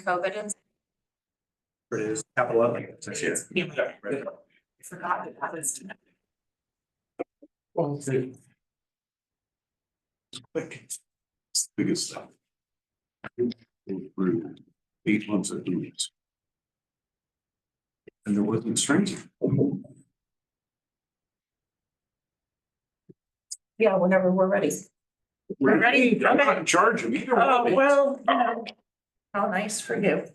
COVID and It is capital L. forgot that that was. Well, it's quick. It's the biggest stuff. Through 8 months of doing it. And there wasn't strength. Yeah, whenever we're ready. We're ready? I'm not in charge of either Oh, one. well, you know, how nice for you.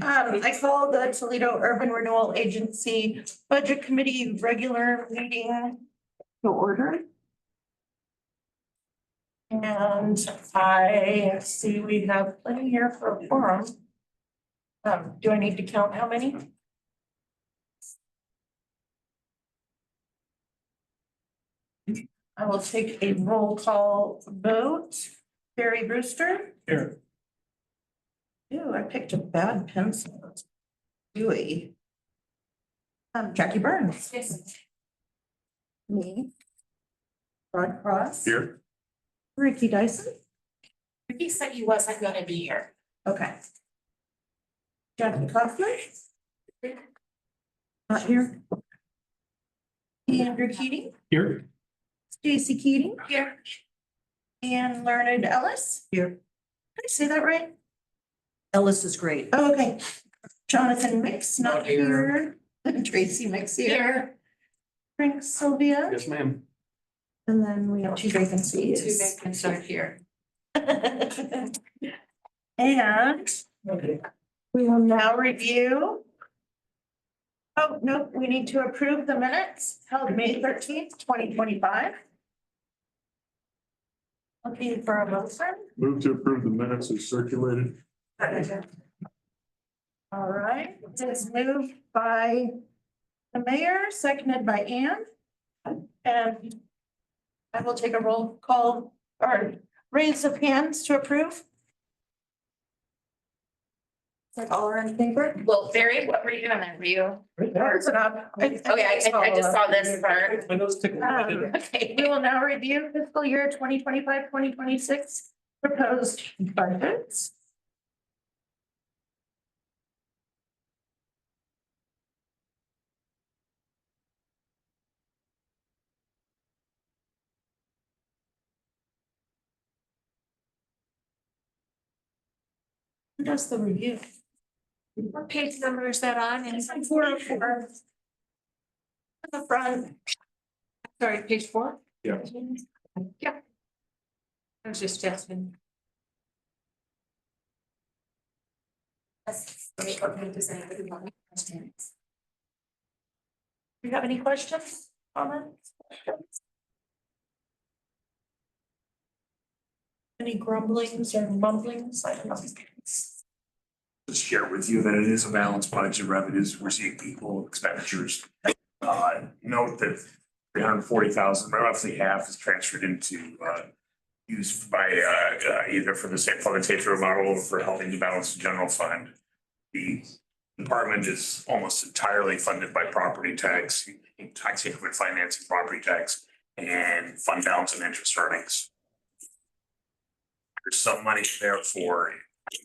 I call the Toledo Urban Renewal Agency Budget Committee regular meeting to order. And I see we have plenty here for a forum. Do I need to count how many? I will take a roll call vote. Barry Brewster. Here. Ew, I picked a bad pencil. Dewey. Jackie Burns. Yes. Me. Rod Cross. Here. Ricky Dyson. Ricky said he wasn't gonna be here. Okay. Jackie Kaufman. Not here. Andrew Keating. Here. Stacy Keating. Here. And Learned Ellis. Here. Did I say that right? Ellis is great. Oh, okay. Jonathan Mix, not Not here. here. Tracy Mix here. Frank Sylvia. Yes, ma'am. And then we have two Two vacancies. vacancies are here. And we will now review. Oh, no, we need to approve the minutes held May 13th, 2025. Looking for a motion. Move to approve the minutes as circulated. All right, it is moved by the mayor, seconded by Ann. And I will take a roll call or raise of hands to approve. Is that all are in favor? Well, Barry, what were you doing there? Were you? Is it up? Okay, I just saw this part. My nose tickled. Okay. We will now review fiscal year 2025-2026 proposed budgets. Who does the review? What page number is that on? And It's like 404. The front. sorry, page 4? Yeah. Yeah. I was just asking. Does anybody want any questions? Do you have any questions, comments? Any grumblings or mumblings? I don't know. Just share with you that it is a balanced budget. Revenues, we're seeing equal expenditures. Note that 340,000, roughly half is transferred into used by either for the same public safety remodel or for helping to balance the general fund. The department is almost entirely funded by property tax, tax increment financing, property tax, and fund balance and interest earnings. There's some money there for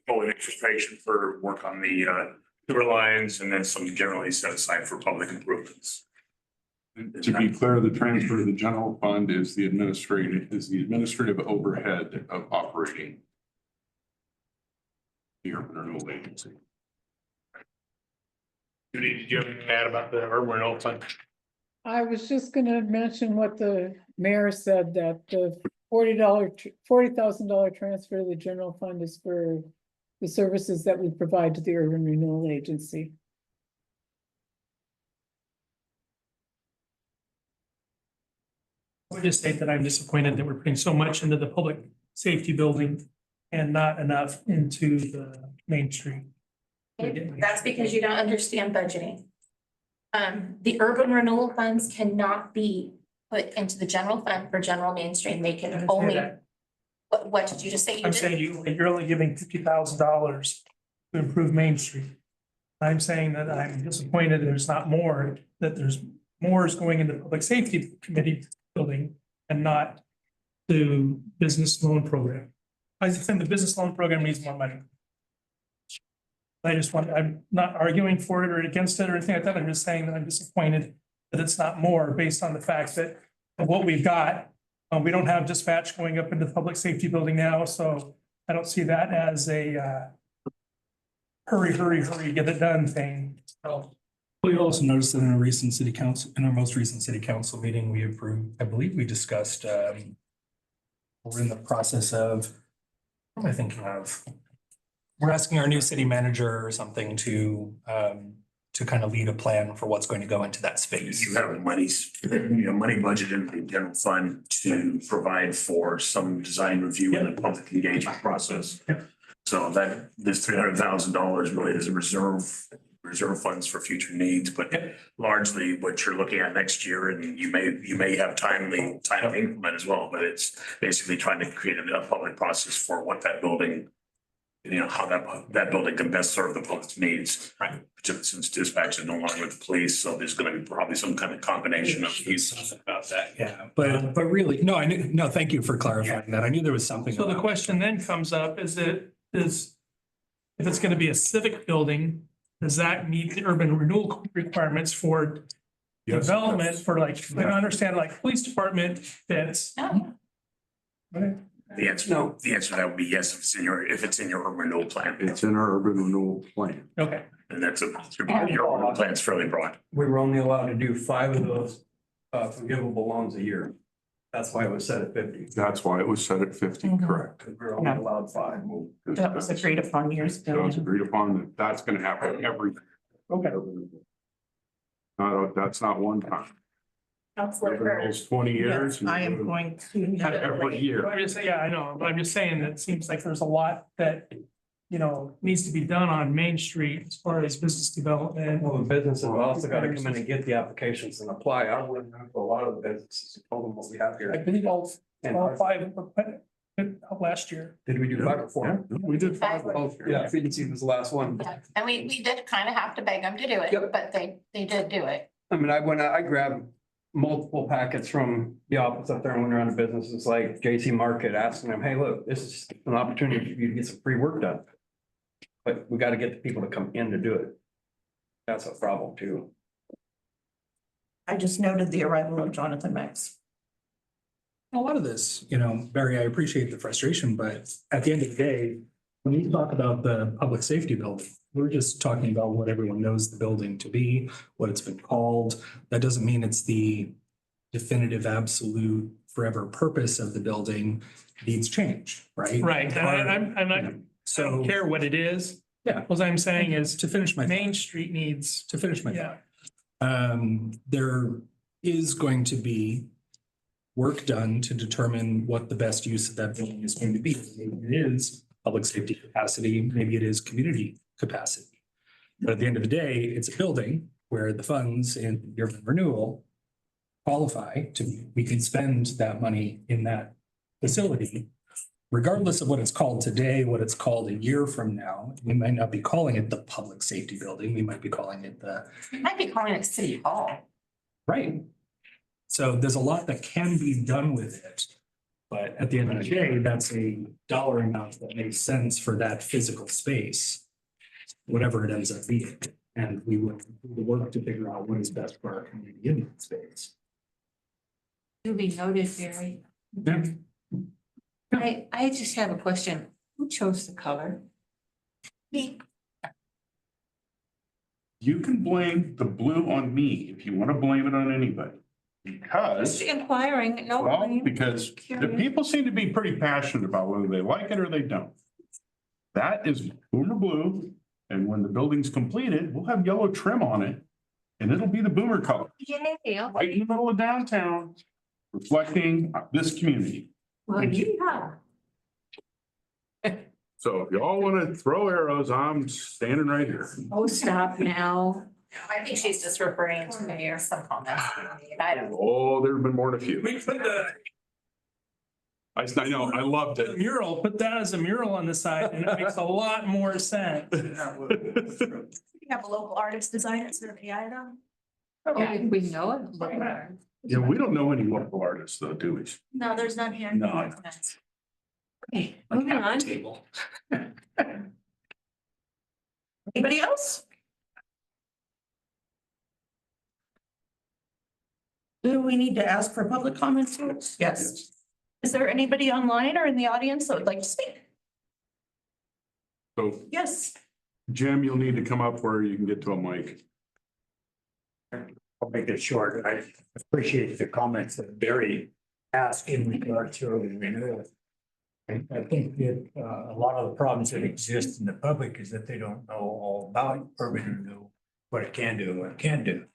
full anticipation for work on the sewer lines, and then some generally set aside for public improvements. To be clear, the transfer to the general fund is the administrative overhead of operating the urban renewal agency. Judy, did you have anything to add about the urban renewal fund? I was just gonna mention what the mayor said, that the $40,000 transfer to the general fund is for the services that we provide to the urban renewal agency. I would just state that I'm disappointed that we're putting so much into the public safety building and not enough into the Main Street. That's because you don't understand budgeting. The urban renewal funds cannot be put into the general fund for general mainstream. They can only, what did you just say? I'm saying you're only giving $50,000 to improve Main Street. I'm saying that I'm disappointed there's not more, that there's more is going into the public safety committee building and not to business loan program. I think the business loan program needs more money. I'm not arguing for it or against it or anything like that. I'm just saying that I'm disappointed that it's not more based on the fact that of what we've got. We don't have dispatch going up into the public safety building now, so I don't see that as a hurry, get it done thing. So, We also noticed that in a recent city council, in our most recent city council meeting, we approved, I believe we discussed, we're in the process of, what am I thinking of? We're asking our new city manager or something to kind of lead a plan for what's going to go into that space. You have monies, money budgeted in the general fund to provide for some design review and the public engagement process. So that this $300,000 really is a reserve funds for future needs, but largely what you're looking at next year, and you may have time to implement as well, but it's basically trying to create a public process for what that building, how that building can best serve the public's needs. Right. Since dispatch is no longer with the police, so there's gonna be probably some kind of combination of these. About that, yeah, but really, no, thank you for clarifying that. I knew there was something. so the about- question then comes up, is if it's gonna be a civic building, does that meet the urban renewal requirements for Yes, it development does. for like, I don't understand, like police department fits. No, The answer to that would be yes, if it's in your urban renewal plan, It's in our urban renewal plan. Okay, and your urban plan's fairly broad. We were only allowed to do 5 of those forgivable loans a year. That's why it was set at 50. That's why it was set at 50, correct? Because we were only allowed 5. That was agreed upon years So it's ago. agreed upon that that's gonna happen every. okay. That's not one time. Counselor Over Kerr. those 20 years. Yes, I am going to. Every year. I'm just saying, yeah, I know, but I'm just saying that it seems like there's a lot that, needs to be done on Main Street as far as business development. Well, the businesses have also got to come in and get the applications and apply. I wouldn't have a lot of the businesses told them what we have I here. believe all And 5 were put out last year. did we do 5 or 4? Yeah, we did 5 5. last year. Yeah, Feed was the last one. yeah, and we did kind of have to beg them to do it, Yep. but they did do it. I mean, I grabbed multiple packets from the office up there and went around to businesses like JC Market, asking them, hey, look, this is an opportunity for you to get some free work done. But we got to get the people to come in to do it. That's a problem too. I just noted the arrival of Jonathan Max. A lot of this, Barry, I appreciate the frustration, but at the end of the day, when we talk about the public safety building, we're just talking about what everyone knows the building to be, what it's been called. That doesn't mean it's the definitive, absolute, forever purpose of the building needs change, right? Right, and I'm not, I So, don't care what it is. Yeah. What I'm saying is to finish my. Main Street needs, To finish my yeah, thought. There is going to be work done to determine what the best use of that building is going to be. Maybe it is public safety capacity, maybe it is community capacity. But at the end of the day, it's a building where the funds in the urban renewal qualify we can spend that money in that facility. Regardless of what it's called today, what it's called a year from now, we might not be calling it the public safety building. We might be calling it You might be calling it City Hall. right. So there's a lot that can be done with it. But at the end of the day, that's a dollar amount that makes sense for that physical space, whatever it ends up being. And we will work to figure out what is best for our community in that space. To be noted, Barry. Yeah. I just have a question. Who chose the color? Me. You can blame the blue on me if you want to blame it on anybody. Because, Just inquiring, no. well, blame. because the Curious. people seem to be pretty passionate about whether they like it or they don't. That is boomer blue, and when the building's completed, we'll have yellow trim on it. And it'll be the boomer color, Yeah. right in the middle of downtown, reflecting this community. Well, yeah. So if y'all want to throw arrows, I'm standing right here. Oh, stop now. I think she's just referring to Mayor, some comments. I don't. Oh, there's been more than a few. we put the I know, I loved it. mural, put that as a mural on the side and it makes a lot more sense. We have a local artist design it, sort of AI them. Oh, we know it. Yeah, we don't know any local artists though, do we? No, there's none here. No. Okay, Like moving half on. the table. Anybody else? Do we need to ask for public comment too? Yes. Is there anybody online or in the audience that would like to speak? So Yes. Jim, you'll need to come up where you can get to a mic. I'll make it short. I appreciate the comments that Barry asked in regard to urban renewal. I think that a lot of the problems that exist in the public is that they don't know all about urban renewal, what it can do, what it can't do,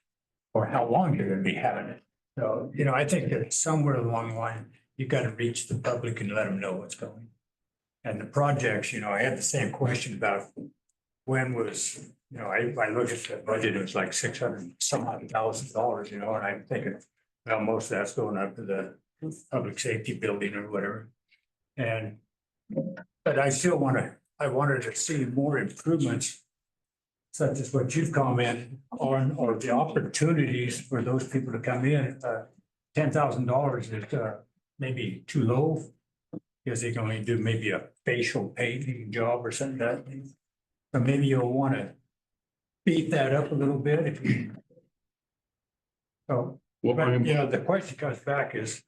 or how long you're gonna be having it. So, I think that somewhere along the line, you gotta reach the public and let them know what's going. And the projects, I had the same question about when was, I look at the budget, it was like 600 some odd $1,000, and I'm thinking, well, most of that's going up to the public safety building or whatever. But I still I wanted to see more improvements, such as what you've commented on, or the opportunities for those people to come in. $10,000 is maybe too low, because they can only do maybe a facial painting job or something like that. So maybe you'll want to beat that up a little bit if you. So, Well, but the question comes back is,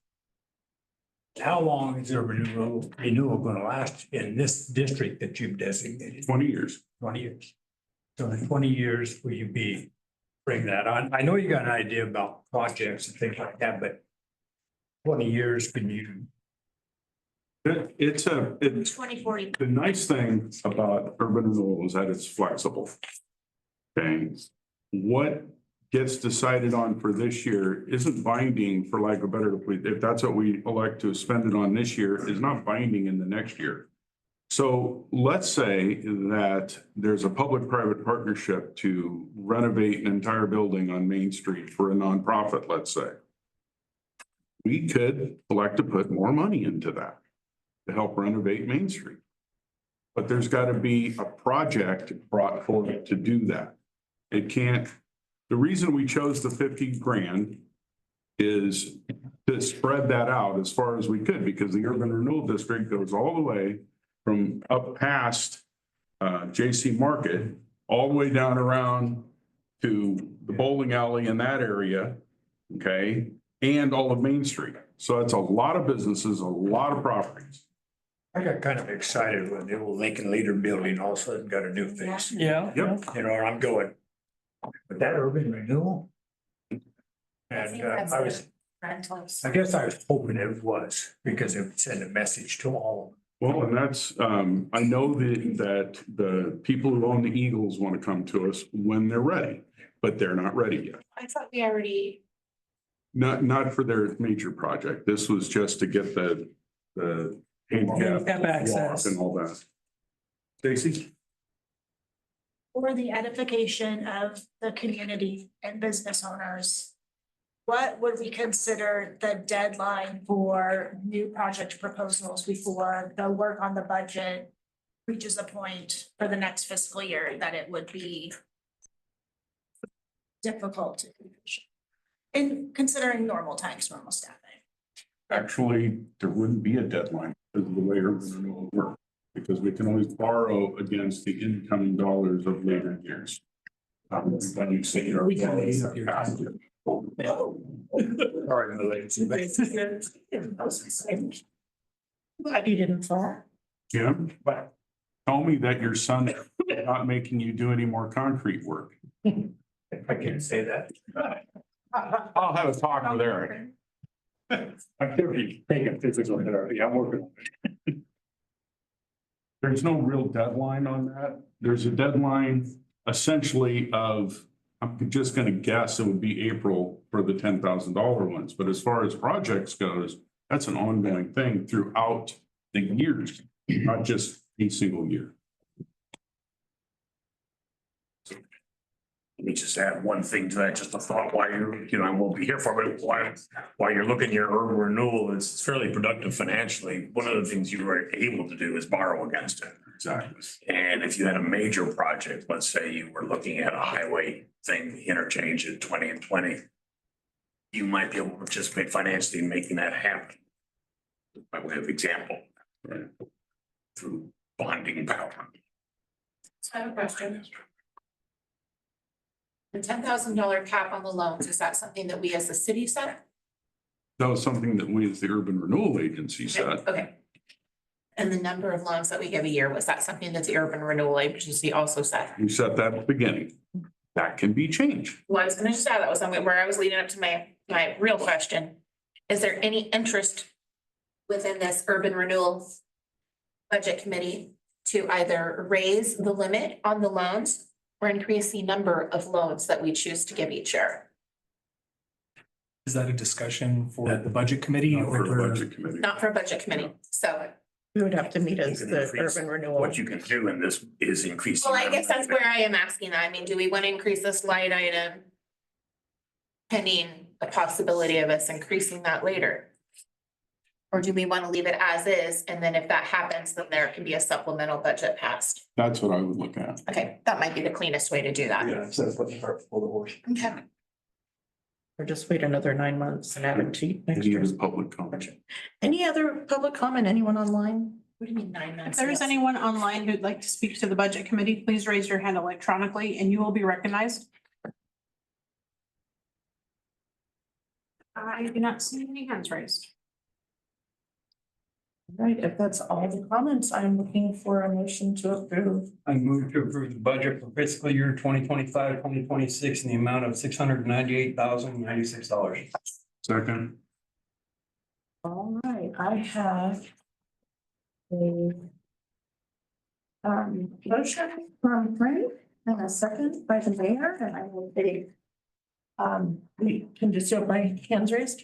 how long is the renewal going to last in this district that you've designated? 20 years. 20 years. So in 20 years, will you bring that on? I know you got an idea about projects and things like that, but 20 years, can you? It's 2040. the nice thing about urban renewal is that it's flexible. Okay, what gets decided on for this year isn't binding, for lack of better, if that's what we elect to spend it on this year, is not binding in the next year. So let's say that there's a public-private partnership to renovate an entire building on Main Street for a nonprofit, let's say. We could elect to put more money into that to help renovate Main Street. But there's got to be a project brought forward to do that. It can't. The reason we chose the 50 grand is to spread that out as far as we could, because the urban renewal district goes all the way from up past JC Market, all the way down around to the bowling alley in that area, okay, and all of Main Street. So it's a lot of businesses, a lot of properties. I got kind of excited when the old Lincoln Leader building all of a sudden got a new face. Yeah. Yep. I'm going, but that urban renewal? And Rentals. I guess I was hoping it was, because it would send a message to all. Well, and that's, I know that the people who own the Eagles want to come to us when they're ready, but they're not ready yet. I thought we already. Not for their major project. This was just to get the handicap access walk and all that. Stacy? For the edification of the community and business owners, what would we consider the deadline for new project proposals before the work on the budget reaches a point for the next fiscal year that it would be difficult to finish? In considering normal times, normal staffing. Actually, there wouldn't be a deadline because of the way urban renewal works, because we can always borrow against the incoming dollars of later years. When you say you're. We can eat up your time. Glad you didn't fall. Jim, tell me that your son is not making you do any more concrete work. I can't say that. I'll have a talk with Eric. I'm taking physical therapy. I'm working on it. There's no real deadline on that. There's a deadline essentially of, I'm just gonna guess it would be April for the $10,000 ones. But as far as projects goes, that's an ongoing thing throughout the years, not just a single year. Let me just add one thing to that, just a thought while I won't be here for it, but while you're looking at your urban renewal, it's fairly productive financially. One of the things you were able to do is borrow against it. Exactly. And if you had a major project, let's say you were looking at a highway thing, interchange at 20 and 20, you might be able to participate financially in making that happen. By way of example, right? Through bonding power. I have a question. The $10,000 cap on the loans, is that something that we as the city set? That was something that we as the Urban Renewal Agency said. Okay. And the number of loans that we give a year, was that something that the Urban Renewal Agency also set? We said that at the beginning. That can be changed. Well, I was gonna just add, that was something where I was leading up to my real question. Is there any interest within this urban renewal budget committee to either raise the limit on the loans or increase the number of loans that we choose to give each year? Is that a discussion for the budget committee Not for the or? budget committee. Not for a budget committee, so. We would have to meet as You can the increase urban renewal. What you can do in this is increase. the Well, I amount of guess that's money where I am asking that. I mean, do we want to increase this line item? Pending the possibility of us increasing that later? Or do we want to leave it as is, and then if that happens, then there can be a supplemental budget passed? That's what I would look at. Okay, that might be the cleanest way to do that. Yeah, so that's what the cart before the horse. Okay. Or just wait another 9 months and add it to next Any year's other public comment? budget. Any other public comment? Anyone online? What do you mean 9 months? If there is anyone online who'd like to speak to the budget committee, please raise your hand electronically and you will be recognized. I do not see any hands raised. Right, if that's all the comments, I'm looking for a motion to approve. I move to approve the budget for fiscal year 2025-2026 in the amount of $698,096. Second. All right, I have a motion from Frank and a second by the mayor, and I will take we can just do it by hands raised.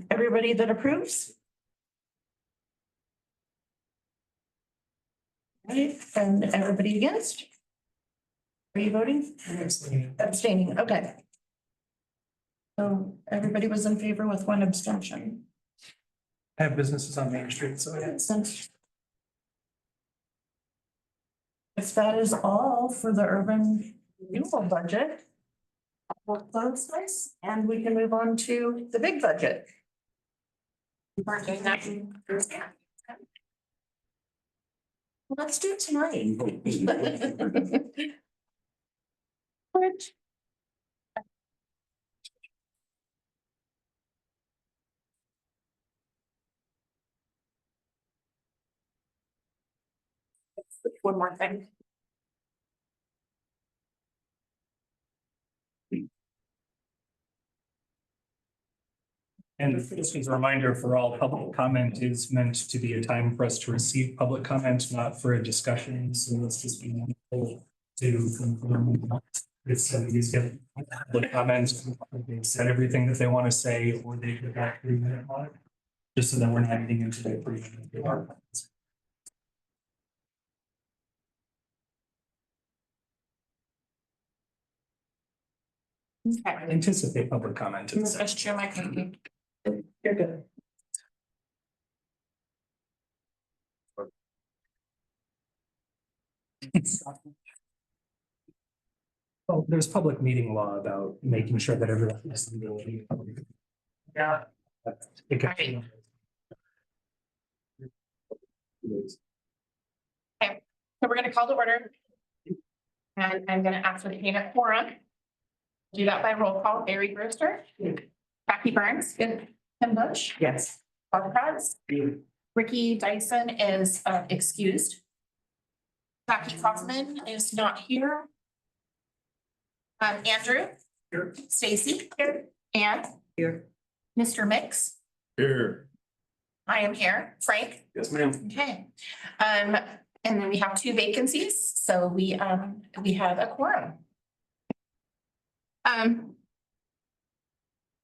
Everybody that approves? Right, and everybody against? Are you voting? Abstaining, okay. So everybody was in favor with one abstention. I have businesses on Main Street, so yeah. Since if that is all for the urban renewal budget, we'll close this and we can move on to the big budget. We weren't doing that. Let's do it tonight. What? One more thing. And this is a reminder for all, public comment is meant to be a time for us to receive public comment, not for a discussion. So let's just be mindful to confirm if somebody's getting public comments, they've said everything that they want to say, or they could have 3-minute mark. Just so that we're not getting into the 3-minute mark. Anticipate public comment. Mr. Chair, my committee. You're good. Oh, there's public meeting law about making sure that everyone has the ability. Yeah. Okay. So we're gonna call the order. And I'm gonna ask for the payment quorum. Do that by roll call. Barry Brewster. Becky Burns. Good. Tim Bush. Yes. Bob Kratz. Ricky Dyson is excused. Becky Kaufman is not here. Andrew. Here. Stacy. Here. Ann. Here. Mr. Mix. Here. I am here. Frank. Yes, ma'am. Okay. And then we have 2 vacancies, so we have a quorum.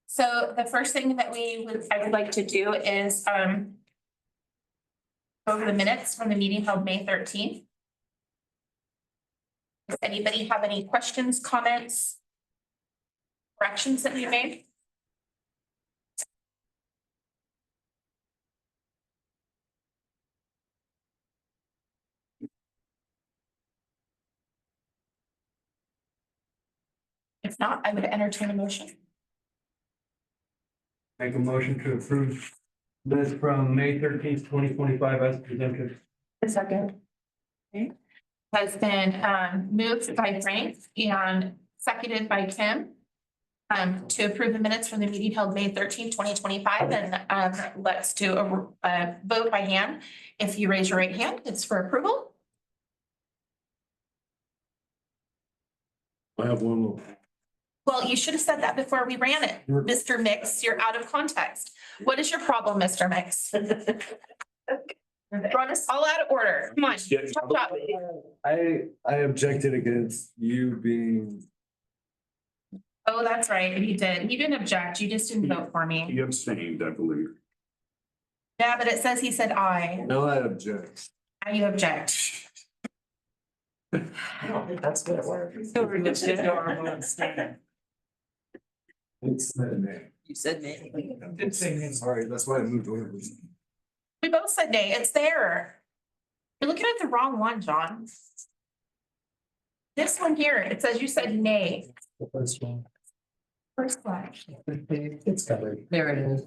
So the first thing that I would like to do is go over the minutes from the meeting held May 13th. Does anybody have any questions, comments, corrections that we made? If not, I would entertain a motion. Make a motion to approve minutes from May 13th, 2025 as presented. A second. Has been moved by Frank and seconded by Kim. To approve the minutes from the meeting held May 13, 2025, and let's do a vote by hand. If you raise your right hand, it's for approval. I have one more. Well, you should have said that before we ran it. Mr. Mix, you're out of context. What is your problem, Mr. Mix? Run us all out of order. Come on. Chop, chop. I objected against you being. Oh, that's right. He did. He didn't object. You just didn't vote for me. He abstained, I believe. Yeah, but it says he said aye. No, I object. Now you object. I don't think that's gonna work. It's not me. You said me. Did say names. Sorry, that's why I moved over. We both said nay. It's there. You're looking at the wrong one, John. This one here, it says you said nay. The first one. First one. It's covered. There it is.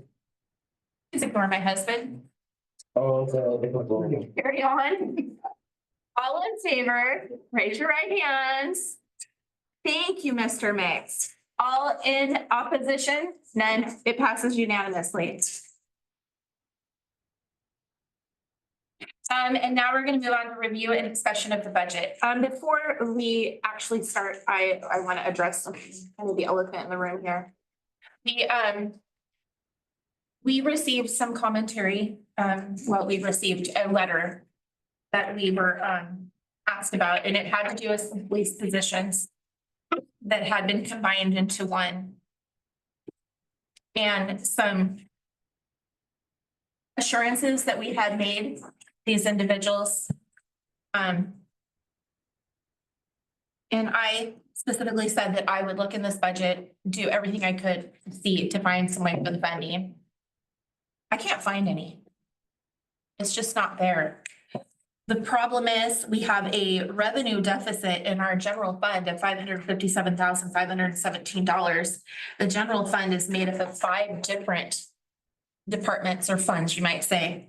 Please ignore my husband. Oh, Carry on. All in favor, raise your right hands. Thank you, Mr. Mix. All in opposition? None. It passes unanimously. And now we're going to move on to review and discussion of the budget. Before we actually start, I want to address kind of the elephant in the room here. We received some commentary, we received a letter that we were asked about, and it had to do with some police positions that had been combined into one. And some assurances that we had made these individuals. And I specifically said that I would look in this budget, do everything I could to find some way for the funding. I can't find any. It's just not there. The problem is we have a revenue deficit in our general fund of $557,517. The general fund is made up of 5 different departments or funds, you might say.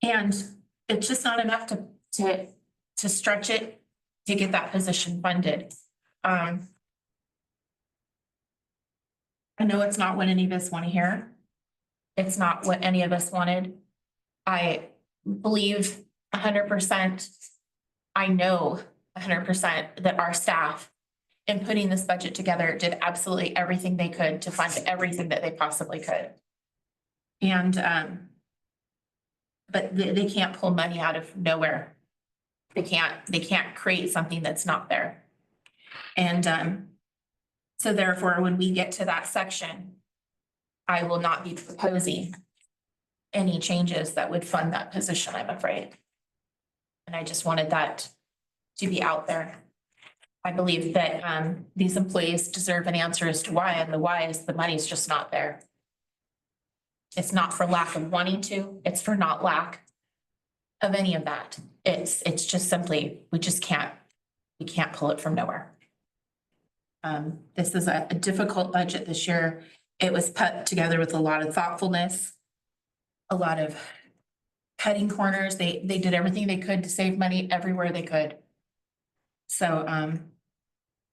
And it's just not enough to stretch it to get that position funded. I know it's not what any of us want to hear. It's not what any of us wanted. I believe 100%, I know 100% that our staff in putting this budget together did absolutely everything they could to fund everything that they possibly could. And, but they can't pull money out of nowhere. They can't create something that's not there. And, so therefore, when we get to that section, I will not be proposing any changes that would fund that position, I'm afraid. And I just wanted that to be out there. I believe that these employees deserve an answer as to why, and the why is the money's just not there. It's not for lack of wanting to, it's for not lack of any of that. It's just simply, we can't pull it from nowhere. This is a difficult budget this year. It was put together with a lot of thoughtfulness, a lot of cutting corners. They did everything they could to save money everywhere they could. So,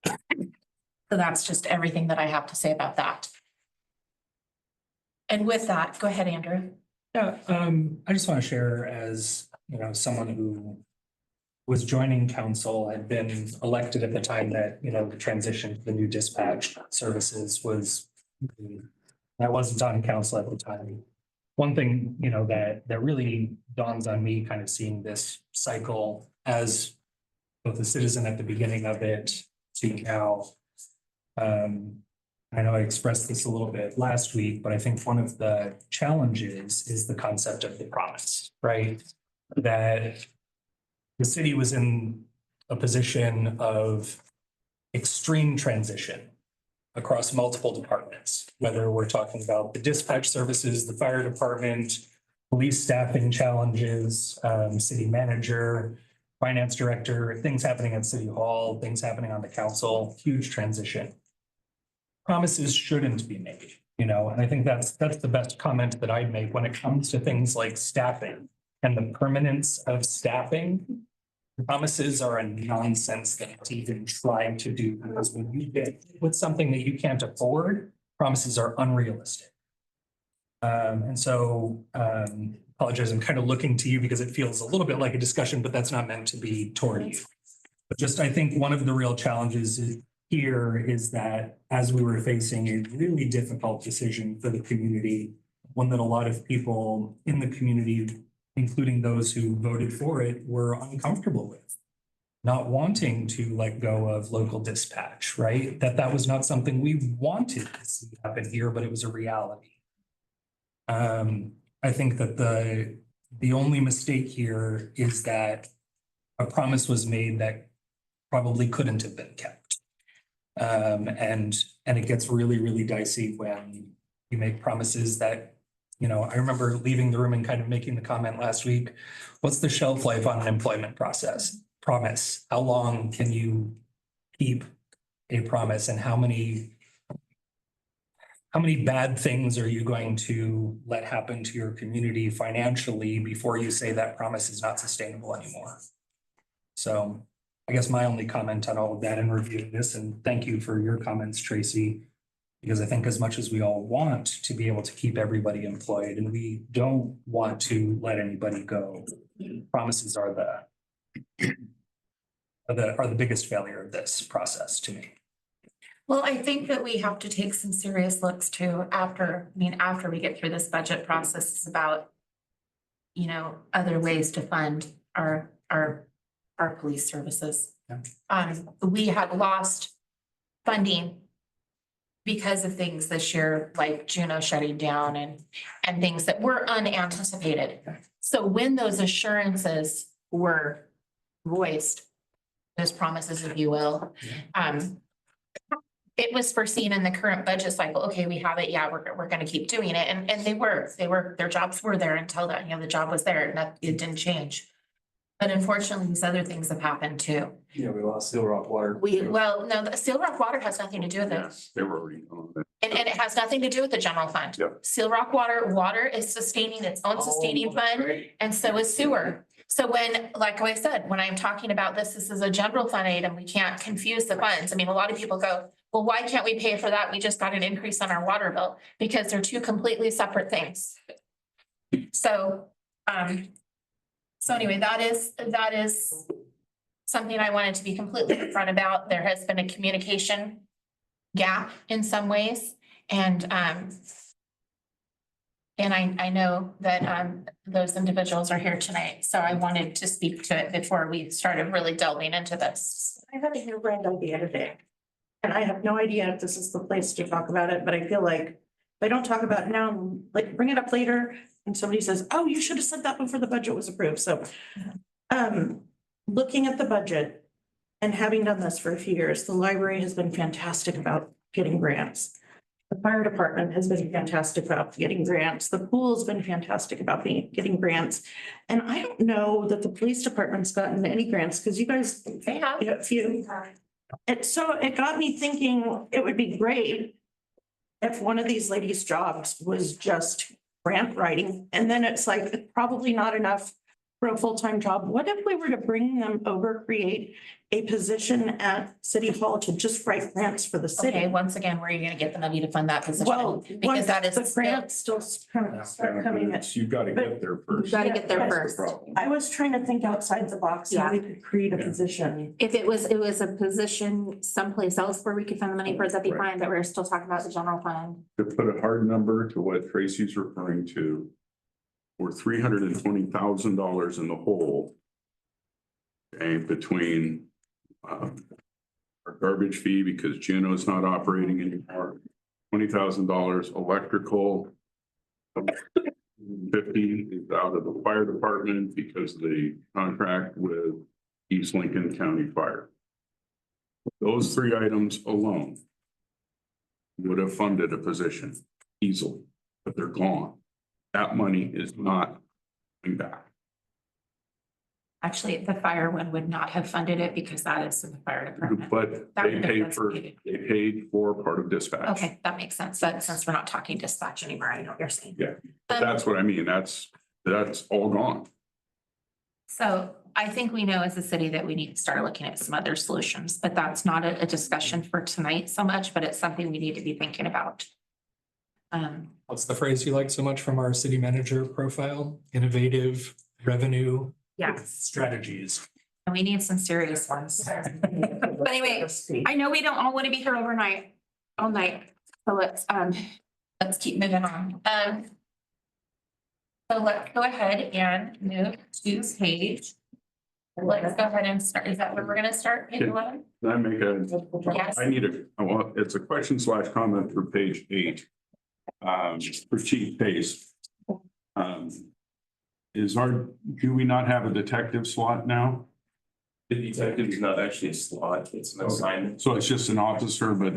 so that's just everything that I have to say about that. And with that, go ahead, Andrew. Yeah, I just want to share as, someone who was joining council, had been elected at the time that, the transition to the new dispatch services was, I wasn't on council at the time. One thing, that really dawns on me kind of seeing this cycle as both a citizen at the beginning of it to now. I know I expressed this a little bit last week, but I think one of the challenges is the concept of the promise, right? That the city was in a position of extreme transition across multiple departments, whether we're talking about the dispatch services, the fire department, police staffing challenges, city manager, finance director, things happening at City Hall, things happening on the council, huge transition. Promises shouldn't be made, and I think that's the best comment that I'd make when it comes to things like staffing and the permanence of staffing. promises are a nonsense thing to even try to do, because when you get with something that you can't afford, promises are unrealistic. And so, apologize, I'm kind of looking to you because it feels a little bit like a discussion, but that's not meant to be toward you. But just, I think one of the real challenges here is that as we were facing a really difficult decision for the community, one that a lot of people in the community, including those who voted for it, were uncomfortable with. Not wanting to let go of local dispatch, right? That was not something we wanted to see happen here, but it was a reality. I think that the only mistake here is that a promise was made that probably couldn't have been kept. And it gets really, really dicey when you make promises that, you know, I remember leaving the room and kind of making the comment last week, what's the shelf life on an employment promise? How long can you keep a promise, and how many bad things are you going to let happen to your community financially before you say that promise is not sustainable anymore? So I guess my only comment on all of that in reviewing this, and thank you for your comments, Tracy, because I think as much as we all want to be able to keep everybody employed and we don't want to let anybody go, promises are the biggest failure of this process to me. Well, I think that we have to take some serious looks too after we get through this budget process. It's about, you know, other ways to fund our police services. Yeah. We have lost funding because of things this year, like Juneau shutting down and things that were unanticipated. So when those assurances were voiced, those promises, if you will, it was foreseen in the current budget cycle. Okay, we have it. Yeah, we're going to keep doing it. And they were, their jobs were there until that, you know, the job was there and that it didn't change. But unfortunately, these other things have happened too. Yeah, we lost Seal Rock Water. No, the Seal Rock Water has nothing to do with it. They were already on it. And it has nothing to do with the general fund. Yep. Seal Rock water is sustaining its own sustaining fund, and so is sewer. So when, like I said, when I'm talking about this is a general fund item, we can't confuse the funds. I mean, a lot of people go, well, why can't we pay for that? We just got an increase on our water bill, because they're two completely separate things. So, anyway, that is something I wanted to be completely upfront about. There has been a communication gap in some ways, and I know that those individuals are here tonight, so I wanted to speak to it before we started really delving into this. I had a harebrained idea today. And I have no idea if this is the place to talk about it, but I feel like if I don't talk about it now, like bring it up later and somebody says, oh, you should have said that before the budget was approved. So looking at the budget and having done this for a few years, the library has been fantastic about getting grants. The fire department has been fantastic about getting grants. The pool's been fantastic about getting grants. And I don't know that the police department's gotten any grants, because you guys have a few. And so it got me thinking it would be great if one of these ladies' jobs was just grant writing. And then it's like, it's probably not enough for a full-time job. What if we were to bring them over, create a position at City Hall to just write grants for the city? Okay, once again, where are you gonna get the money to fund that position? Well, Because once that is the grants still kind of start coming in. You gotta get there first. You gotta get there That's the first. problem. I was trying to think outside the box, how we could create a Yeah. position. If it was a position someplace else where we could find the money for it, that'd be Right. fine, but we're still talking about the general fund. To put a hard number to what Tracy's referring to, we're $320,000 in the hole. Okay, between our garbage fee, because Juneau's not operating anymore, $20,000 electrical. 50 is out of the fire department because of the contract with East Lincoln County Fire. Those three items alone would have funded a position easily, but they're gone. That money is not coming back. Actually, the fire one would not have funded it because that is in the fire department. But That they would have paid for part of dispatch. Okay, that makes sense. That since we're not talking dispatch anymore, I know what you're saying. Yeah, but that's what I mean. That's all gone. So I think we know as a city that we need to start looking at some other solutions, but that's not a discussion for tonight so much, but it's something we need to be thinking about. What's the phrase you like so much from our city manager profile? Innovative revenue Yes, strategies. and we need some serious ones. But anyway, I know we don't all want to be here overnight, all night, so let's keep moving on. So let's go ahead and move to page. Let's go ahead and start. Is that where we're gonna start? Page 11? Can I make a, Yes. it's a question / comment for page 8. For Chief Pace. Do we not have a detective slot now? The detective is not actually a slot, it's an assignment. So it's just an officer, but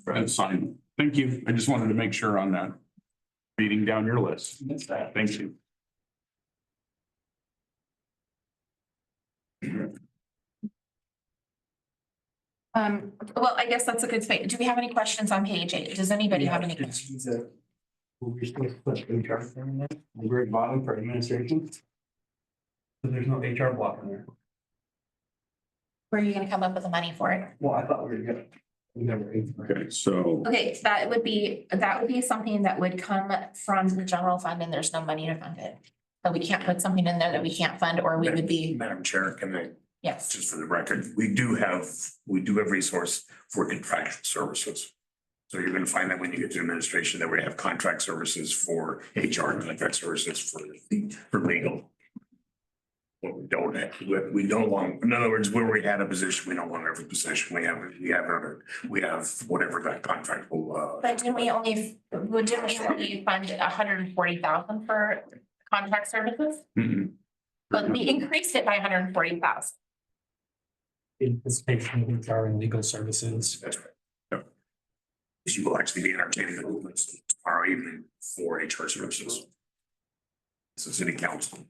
an assignment. Thank you. I just wanted to make sure on that. Reading down your list. Thank you. Well, I guess that's a good thing. Do we have any questions on page 8? Does anybody have any questions? We're supposed to put HR in there, the very bottom for administration. But there's no HR block in there. Where are you gonna come up with the money for it? Well, I thought we were gonna. We never. Okay, so Okay, that would be something that would come from the general fund and there's no money to fund it. So we can't put something in there that we can't fund, or we would be, Madam Chair, can I, yes. just for the record, we do have resource for contractual services. So you're gonna find that when you get to administration, that we have contract services for HR, contract services for legal. What we don't have, we don't want, in other words, where we had a position, we don't want every position, we have whatever that contract will, But didn't we only fund 140,000 for contract services? But we increased it by 140,000. Anticipation of HR and legal services. that's right. Yep. You will actually be entertaining the movements tomorrow evening for HR services. It's a city council.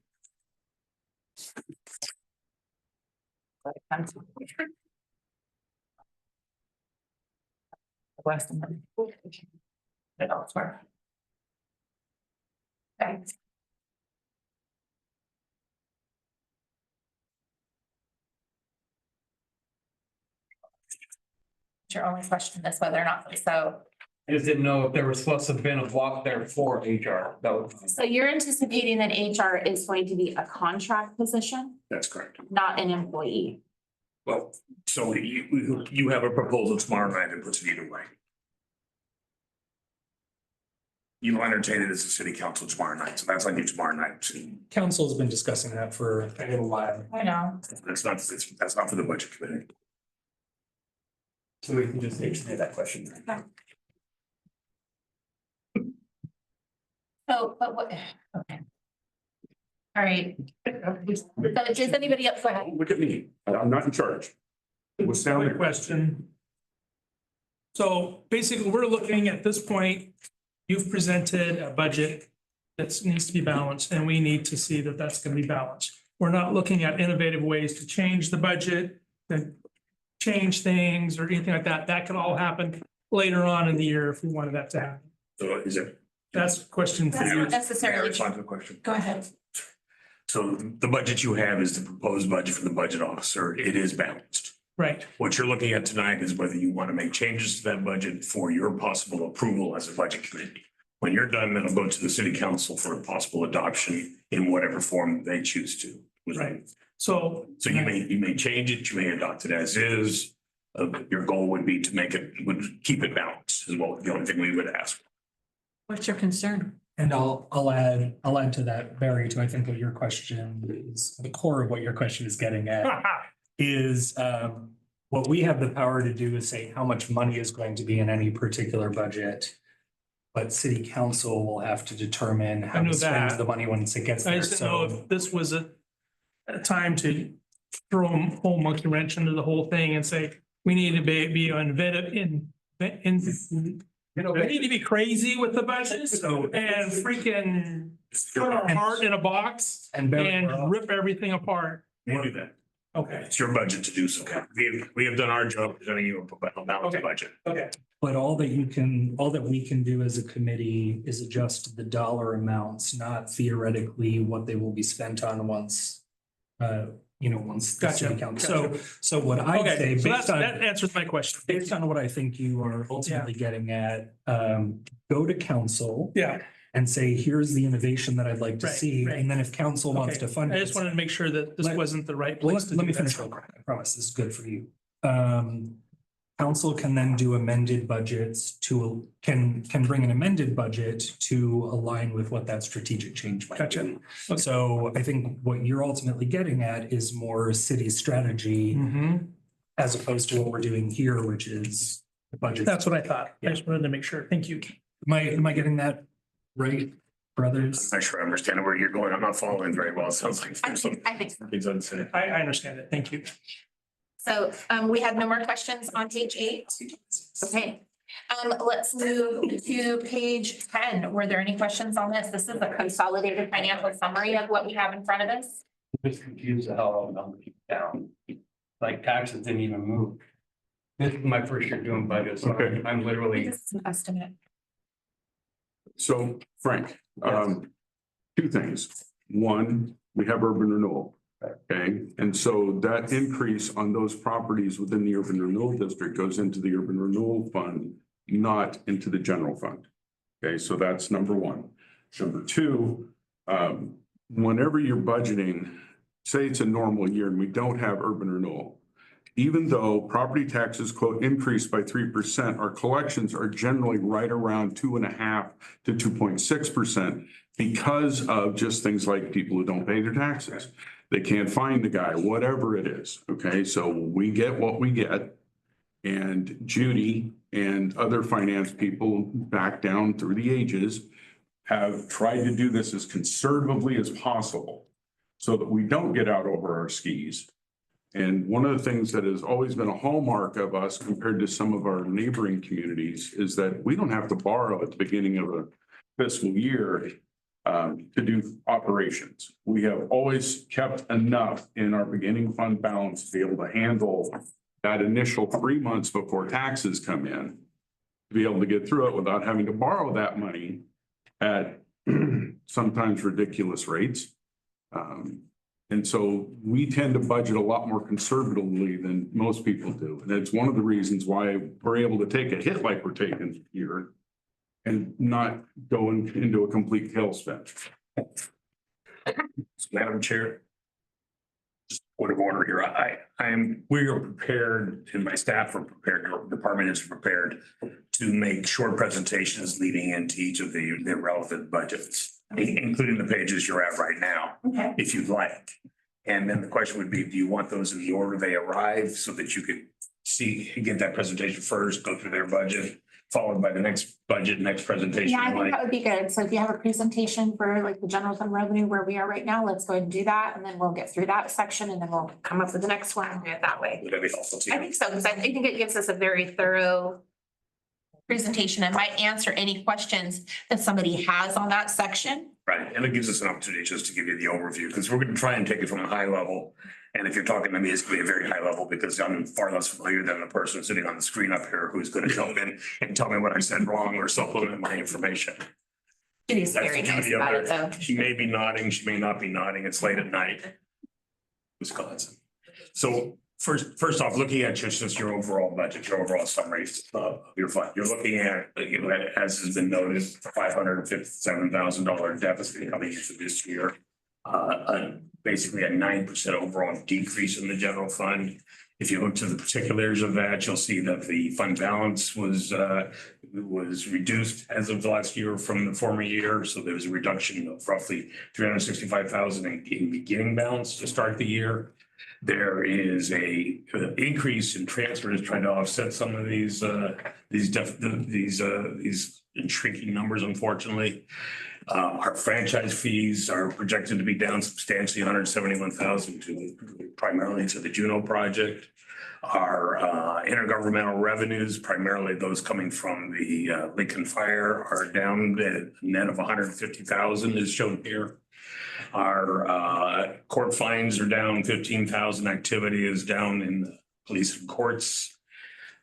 Okay. Your only question is whether or not, so. I just didn't know if there was supposed to have been a block there for HR. That was. So you're anticipating that HR is going to be a contract position, That's correct. not an employee? Well, so you have a proposal tomorrow night that puts it either way. You will entertain it as a city council tomorrow night, so that's on you tomorrow night. Council's been discussing that for a little while. I know. That's not for the budget committee. So we can just answer that question. So, but what, okay. All right. So does anybody else go ahead? look at me. I'm not in charge. What's down Quick there? question. So basically, we're looking at this point, you've presented a budget that needs to be balanced, and we need to see that that's gonna be balanced. We're not looking at innovative ways to change the budget, to change things or anything like that. That could all happen later on in the year if we wanted that to happen. So is it? That's a question for That's you. not necessarily Respond true. to the question. Go ahead. So the budget you have is the proposed budget for the budget officer. It is balanced. Right. What you're looking at tonight is whether you want to make changes to that budget for your possible approval as a budget committee. When you're done, then it'll go to the city council for a possible adoption in whatever form they choose to. Right. So. So you may change it, you may adopt it as is. Your goal would be to keep it balanced is what the only thing we would ask. What's your concern? And I'll add to that, Barry, to I think what your question is, the core of what your question is getting at is what we have the power to do is say how much money is going to be in any particular budget. But city council will have to determine how to spend the money once it gets I there. just didn't know if this was a time to throw a whole monkey wrench into the whole thing and say, we need to be we need to be crazy with the budget and freaking put our heart in a box and rip everything apart. We'll do that. Okay. It's your budget to do so. We have done our job presenting you a balanced budget. Okay. But all that we can do as a committee is adjust the dollar amounts, not theoretically what they will be spent on once once the city Gotcha, council. So what I'd Okay, say, so based on. that answers my question. Based on what I think you are ultimately getting at, go to council Yeah, and say, here's the innovation that I'd like to Right, see. right. And then if council wants okay. to fund it. I just wanted to make sure that this Let- wasn't the right Well, place to let do me that. finish real quick. I promise this is good for you. Council can then do amended budgets can bring an amended budget to align with what that strategic change might Gotcha. be. Okay. So I think what you're ultimately getting at is more city strategy Mhm. as opposed to what we're doing here, which is the budget. That's what I thought. Yeah. I just wanted to make sure. Thank you. Am I getting that right, brothers? I'm not sure I understand where you're going. I'm not following very well. It sounds like there's some I think so. things unsaid. I understand it. Thank you. So we had no more questions on page 8. Okay. Let's move to page 10. Were there any questions on this? This is a consolidated financial summary of what we have in front of us. Just confused how all the numbers keep down. Like taxes didn't even move. This is my first year doing budgets. So Okay. I'm literally, This is an estimate. So Frank, two things. One, we have urban renewal. Okay, and so that increase on those properties within the urban renewal district goes into the urban renewal fund, not into the general fund. Okay, so that's number one. Number two, whenever you're budgeting, say it's a normal year and we don't have urban renewal, even though property taxes quote increased by 3%, our collections are generally right around 2.5 to 2.6% because of just things like people who don't pay their taxes. They can't find the guy, whatever it is. Okay, so we get what we get. And Judy and other finance people back down through the ages have tried to do this as conservatively as possible so that we don't get out over our skis. And one of the things that has always been a hallmark of us compared to some of our neighboring communities is that we don't have to borrow at the beginning of a fiscal year to do operations. We have always kept enough in our beginning fund balance to be able to handle that initial 3 months before taxes come in, to be able to get through it without having to borrow that money at sometimes ridiculous rates. And so we tend to budget a lot more conservatively than most people do. And it's one of the reasons why we're able to take a hit like we're taking here and not going into a complete tailspin. Madam Chair. Just point of order here. We are prepared and my staff are prepared, your department is prepared to make short presentations leading into each of the relevant budgets, including the pages you're at right now, Okay. if you'd like. And then the question would be, do you want those in the order they arrive so that you could get that presentation first, go through their budget, followed by the next budget, next presentation? Yeah, I think that would be good. So if you have a presentation for like the general fund revenue where we are right now, let's go ahead and do that. And then we'll get through that section and then we'll come up with the next one and do it that way. Would that be helpful to I you? think so, because I think it gives us a very thorough presentation and might answer any questions that somebody has on that section. Right, and it gives us an opportunity just to give you the overview, because we're gonna try and take it from a high level. And if you're talking to me, it's gonna be a very high level, because I'm far less familiar than the person sitting on the screen up here who's gonna jump in and tell me what I said wrong or supplement my information. Judy's That's very the nice beauty of about it. it, though. She may be nodding, she may not be nodding, it's late at night. Wisconsin. So first off, looking at just your overall budget, your overall summary of your fund, you're looking at, as has been noted, $557,000 deficit coming into this year. Basically a 9% overall decrease in the general fund. If you look to the particulars of that, you'll see that the fund balance was reduced as of the last year from the former year. So there was a reduction of roughly 365,000 in beginning balance to start the year. There is a increase in transfers trying to offset some of these shrinking numbers, unfortunately. Our franchise fees are projected to be down substantially, 171,000 primarily to the Juno project. Our intergovernmental revenues, primarily those coming from the Lincoln Fire, are down a net of 150,000 is shown here. Our court fines are down 15,000. Activity is down in the police and courts.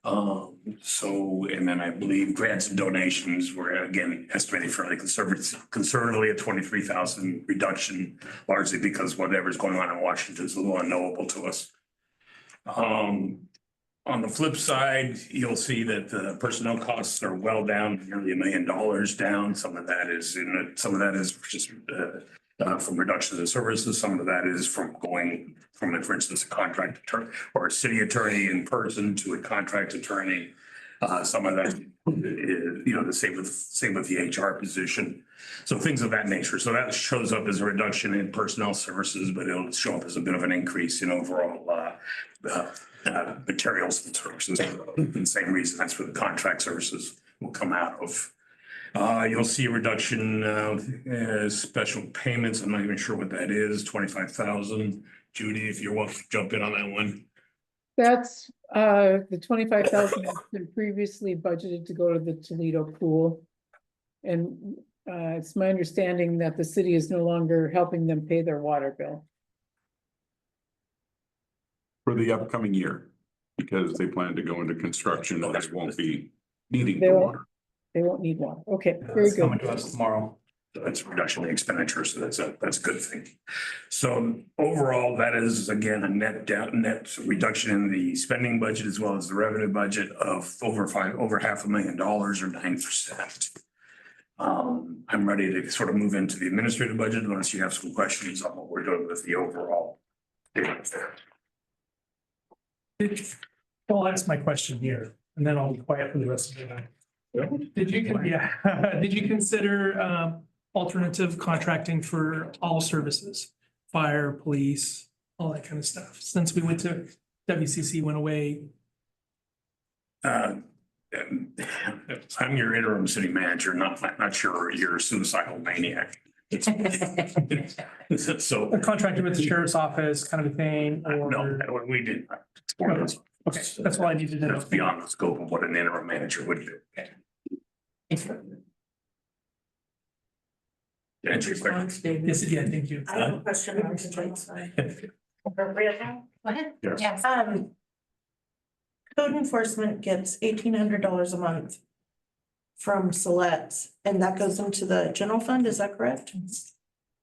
So, and then I believe grants and donations were again estimated fairly conservatively at 23,000 reduction, largely because whatever's going on in Washington is a little unknowable to us. On the flip side, you'll see that the personnel costs are well down, nearly $1 million down. Some of that is just from reductions in services. Some of that is from going from, for instance, a contract attorney or a city attorney in person to a contract attorney. Some of that is, the same with the HR position. So things of that nature. So that shows up as a reduction in personnel services, but it'll show up as a bit of an increase in overall materials and services. For the same reason, that's where the contract services will come out of. You'll see a reduction of special payments. I'm not even sure what that is, 25,000. Judy, if you're welcome to jump in on that one. That's the 25,000 has been previously budgeted to go to the Toledo pool. And it's my understanding that the city is no longer helping them pay their water bill. For the upcoming year, because they plan to go into construction and this won't be needing They the won't- water. They won't need one. Okay, very It's coming good. to us tomorrow. That's a reduction in expenditure, so that's a good thing. So overall, that is again a net reduction in the spending budget as well as the revenue budget of over $500,000 or 9%. I'm ready to sort of move into the administrative budget unless you have some questions on what we're doing with the overall. I'll ask my question here and then I'll be quiet for the rest of the night. Did you consider alternative contracting for all services? Fire, police, all that kind of stuff, since we went to WCC went away? I'm your interim city manager, not sure you're a suicidal maniac. So. Contracted with the sheriff's office kind of a thing, or? No, we did not explore this. Okay, that's all I needed to know. That's beyond the scope of what an interim manager would do. Answer your question. Yes, yeah, thank you. I have a question on the right side. Appropriate now? Go ahead. Yes. Yes. Code enforcement gets $1,800 a month from Select, and that goes into the general fund, is that correct?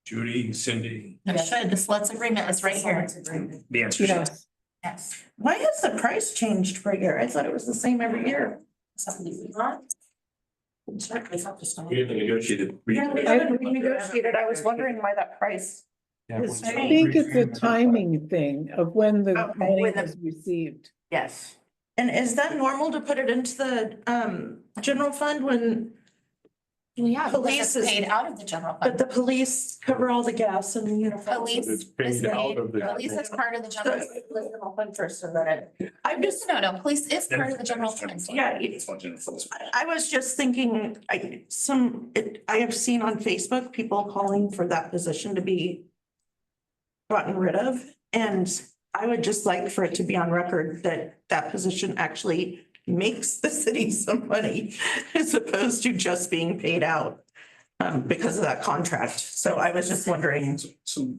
Judy, Cindy, It should. The SLETS agreement is right here. the answer is yes. Yes. Yes. Why has the price changed per year? I thought it was the same every year. We haven't negotiated. Yeah, we haven't renegotiated. I was wondering why that price. is I changed. think it's a timing thing of when the Okay, money when the- was received. Yes. And is that normal to put it into the general fund when, Yeah, Police police is- is paid out of the general but fund. the police cover all the gas and the uniforms? Police It's is paid out paid, of the- police is part of the So general. it's the general fund first and then it. I'm just, No, police is part of the general fund. Yeah, I was just thinking, I have seen on Facebook, people calling for that position to be gotten rid of, and I would just like for it to be on record that that position actually makes the city some money as opposed to just being paid out because of that contract. So I was just wondering. So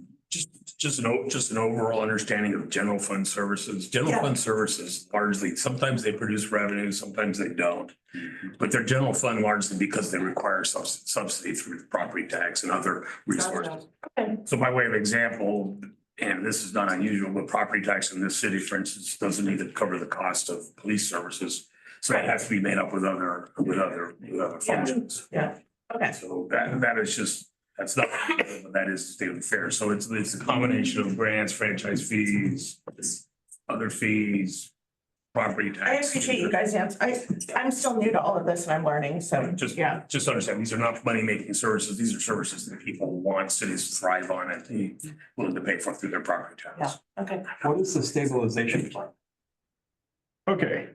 just an overall understanding of general fund services. General Yeah. fund services largely, sometimes they produce revenue, sometimes they don't. But they're general fund largely because they require subsidy through property tax and other resources. Okay. So by way of example, and this is not unusual, but property tax in this city, for instance, doesn't need to cover the cost of police services. So it has to be made up with other functions. Yeah, okay. So that is just, that's not, but that is the state of affairs. So it's a combination of grants, franchise fees, other fees, property I tax. appreciate you guys' answer. I'm still new to all of this and I'm learning, so, yeah. Just understand, these are not money-making services. These are services that people want cities to thrive on and be willing to pay for through their property tax. Yeah, okay. What is the stabilization fund? Okay.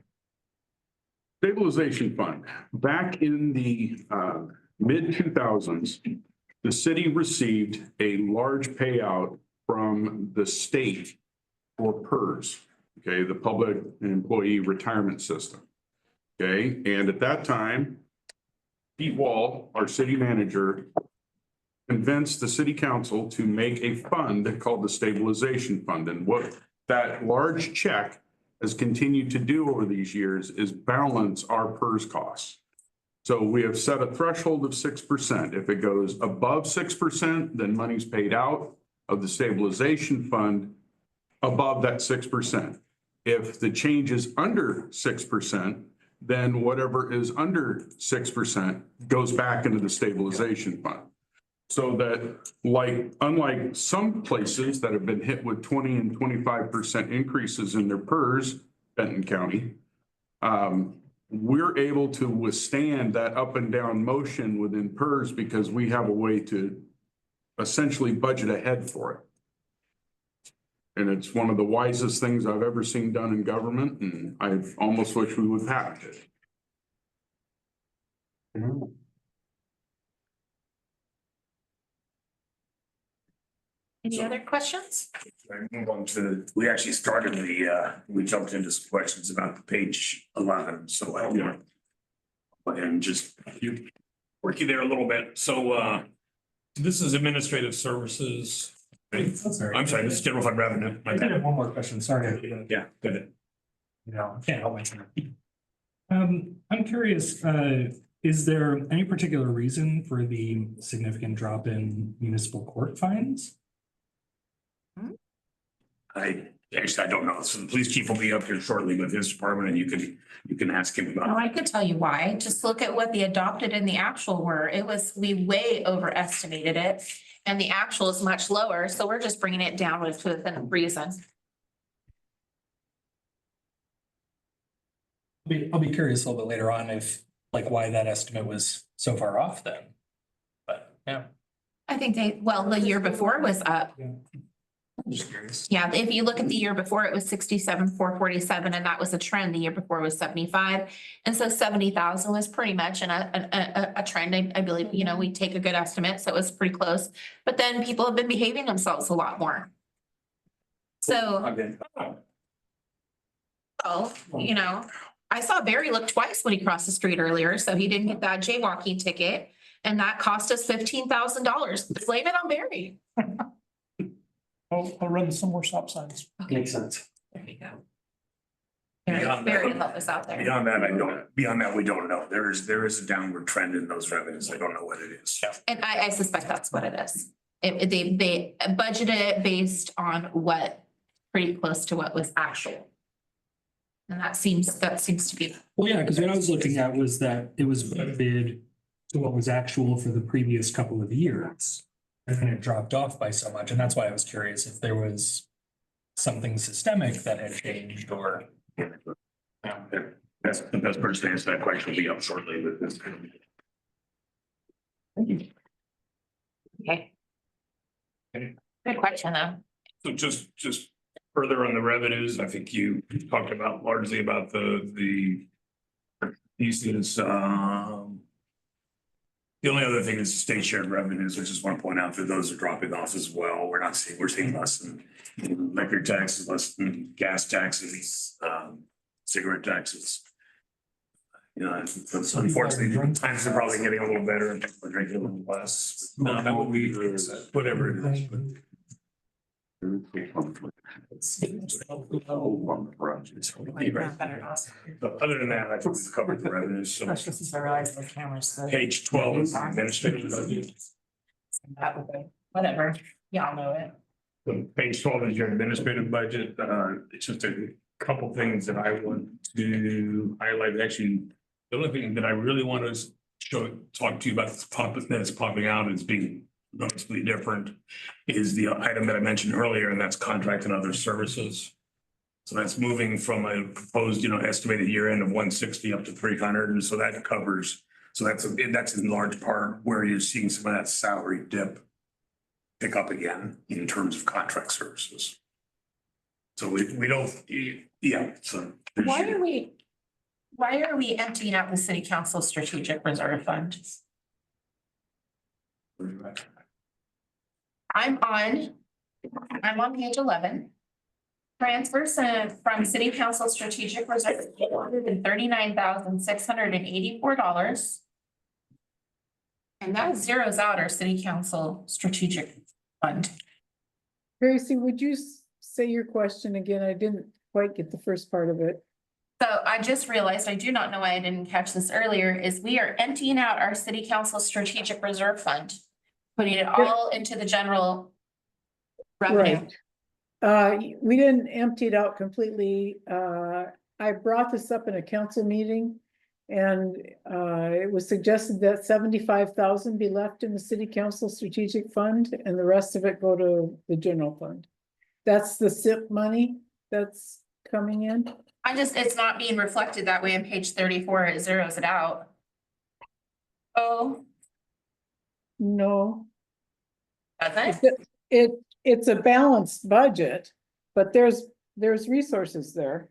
Stabilization fund. Back in the mid-2000s, the city received a large payout from the state for PERS, okay, the Public Employee Retirement System. Okay, and at that time, Pete Wall, our city manager, convinced the city council to make a fund called the Stabilization Fund. And what that large check has continued to do over these years is balance our PERS costs. So we have set a threshold of 6%. If it goes above 6%, then money's paid out of the stabilization fund above that 6%. If the change is under 6%, then whatever is under 6% goes back into the stabilization fund. So that unlike some places that have been hit with 20 and 25% increases in their PERS, Benton County, we're able to withstand that up and down motion within PERS because we have a way to essentially budget ahead for it. And it's one of the wisest things I've ever seen done in government, and I almost wish we would patent it. Any other questions? Move on to, we actually started we jumped into some questions about the page 11, so I will. And just work you there a little bit. So this is administrative services. I'm sorry, this is general fund revenue. I did have one more question. Sorry. Yeah, go ahead. No, I can't help myself. I'm curious, is there any particular reason for the significant drop in municipal court fines? I don't know. So the police chief will be up here shortly with his department and you can ask him No, about. I could tell you why. Just look at what the adopted and the actual were. We way overestimated it. And the actual is much lower, so we're just bringing it down within reason. I'll be curious a little bit later on if, like, why that estimate was so far off then. But, yeah. I think the year before was up. I'm just curious. Yeah, if you look at the year before, it was 67,447, and that was a trend. The year before was 75. And so 70,000 was pretty much a trend. I believe, we take a good estimate, so it was pretty close. But then people have been behaving themselves a lot more. So, I saw Barry look twice when he crossed the street earlier, so he didn't get that jaywalking ticket. And that cost us $15,000. Blame it on Barry. I'll run some more stop signs. Makes sense. There you go. Beyond Barry that- help us out there. Beyond that, we don't know. There is a downward trend in those revenues. I don't know what it is. And I suspect that's what it is. They budgeted it based on pretty close to what was actual. And that seems to be. Well, yeah, because what I was looking at was that it was bid to what was actual for the previous couple of years. And then it dropped off by so much, and that's why I was curious if there was something systemic that had changed or. That's the best person to answer that question will be up shortly with this. Okay. Good question, though. So just further on the revenues, I think you talked about largely about the pieces, the only other thing is state shared revenues. I just want to point out that those are dropping off as well. We're seeing less than liquor taxes, less than gas taxes, cigarette taxes. Unfortunately, times are probably getting a little better and people are drinking a little less. No, that would be whatever it is. But other than that, I think we've covered the revenues. So Since I realized the cameras. page 12 is the administrative budget. Whatever, y'all know it. So page 12 is your administrative budget. It's just a couple things that I want to highlight. Actually, the only thing that I really want to talk to you about that's popping out as being noticeably different is the item that I mentioned earlier, and that's contract and other services. So that's moving from a proposed, estimated year end of 160 up to 300. And so that covers, that's in large part where you're seeing some of that salary dip pick up again in terms of contract services. So we don't, yeah, so. Why are we emptying out the city council strategic reserve fund? I'm on page 11. Transfers from city council strategic reserve, $139,684. And that zeroes out our city council strategic fund. Tracy, would you say your question again? I didn't quite get the first part of it. So I just realized, I do not know why I didn't catch this earlier, is we are emptying out our city council strategic reserve fund. Putting it all into the general revenue. Right. We didn't empty it out completely. I brought this up in a council meeting. And it was suggested that 75,000 be left in the city council strategic fund and the rest of it go to the general fund. That's the SIP money that's coming in. It's not being reflected that way on page 34, it zeroes it out. Oh, No, doesn't? it's a balanced budget, but there's resources there.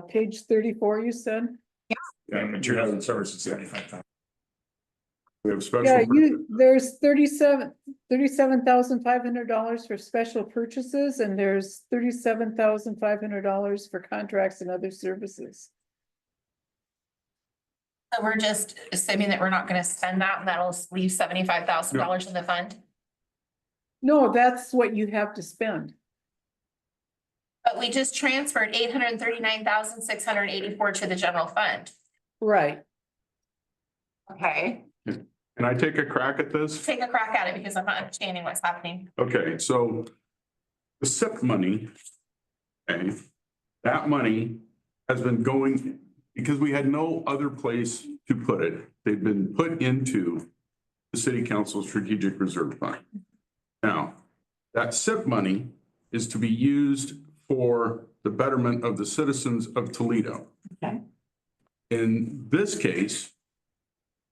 Page 34, you said? Yeah, materials and services, 75,000. We have special. Yeah, there's $37,500 for special purchases and there's $37,500 for contracts and other services. So we're just assuming that we're not gonna spend that and that'll leave $75,000 in the fund? No, that's what you have to spend. But we just transferred $839,684 to the general fund. Right. Okay, Can I take a crack at this? take a crack at it because I'm not understanding what's happening. Okay, so the SIP money, okay, that money has been going, because we had no other place to put it. They've been put into the city council strategic reserve fund. Now, that SIP money is to be used for the betterment of the citizens of Toledo. Okay. In this case,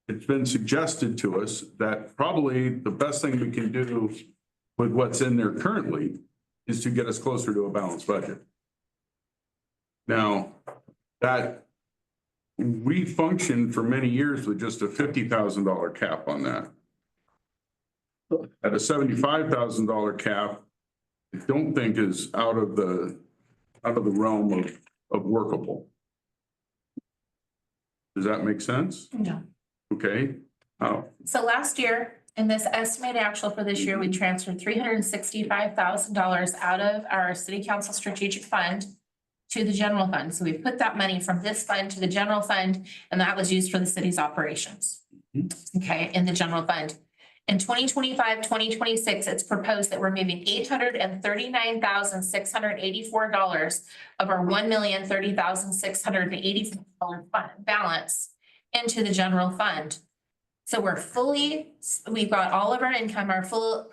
it's been suggested to us that probably the best thing we can do with what's in there currently is to get us closer to a balanced budget. Now, that we functioned for many years with just a $50,000 cap on that. At a $75,000 cap, I don't think is out of the realm of workable. Does that make sense? No. Okay. So last year, in this estimated actual for this year, we transferred $365,000 out of our city council strategic fund to the general fund. So we put that money from this fund to the general fund, and that was used for the city's operations. Okay, in the general fund. In 2025, 2026, it's proposed that we're moving $839,684 of our $1,030,684 balance into the general fund. So we've got all of our income, our full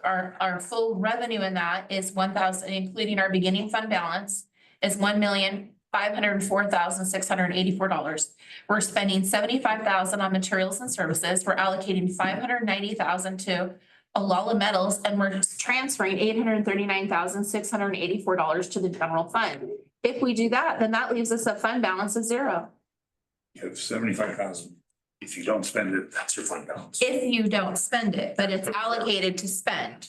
revenue in that is 1,000, including our beginning fund balance, is $1,504,684. We're spending $75,000 on materials and services. We're allocating $590,000 to Alala Metals, and we're transferring $839,684 to the general fund. If we do that, then that leaves us a fund balance of zero. You have 75,000. If you don't spend it, that's your fund balance. If you don't spend it, but it's allocated to spend.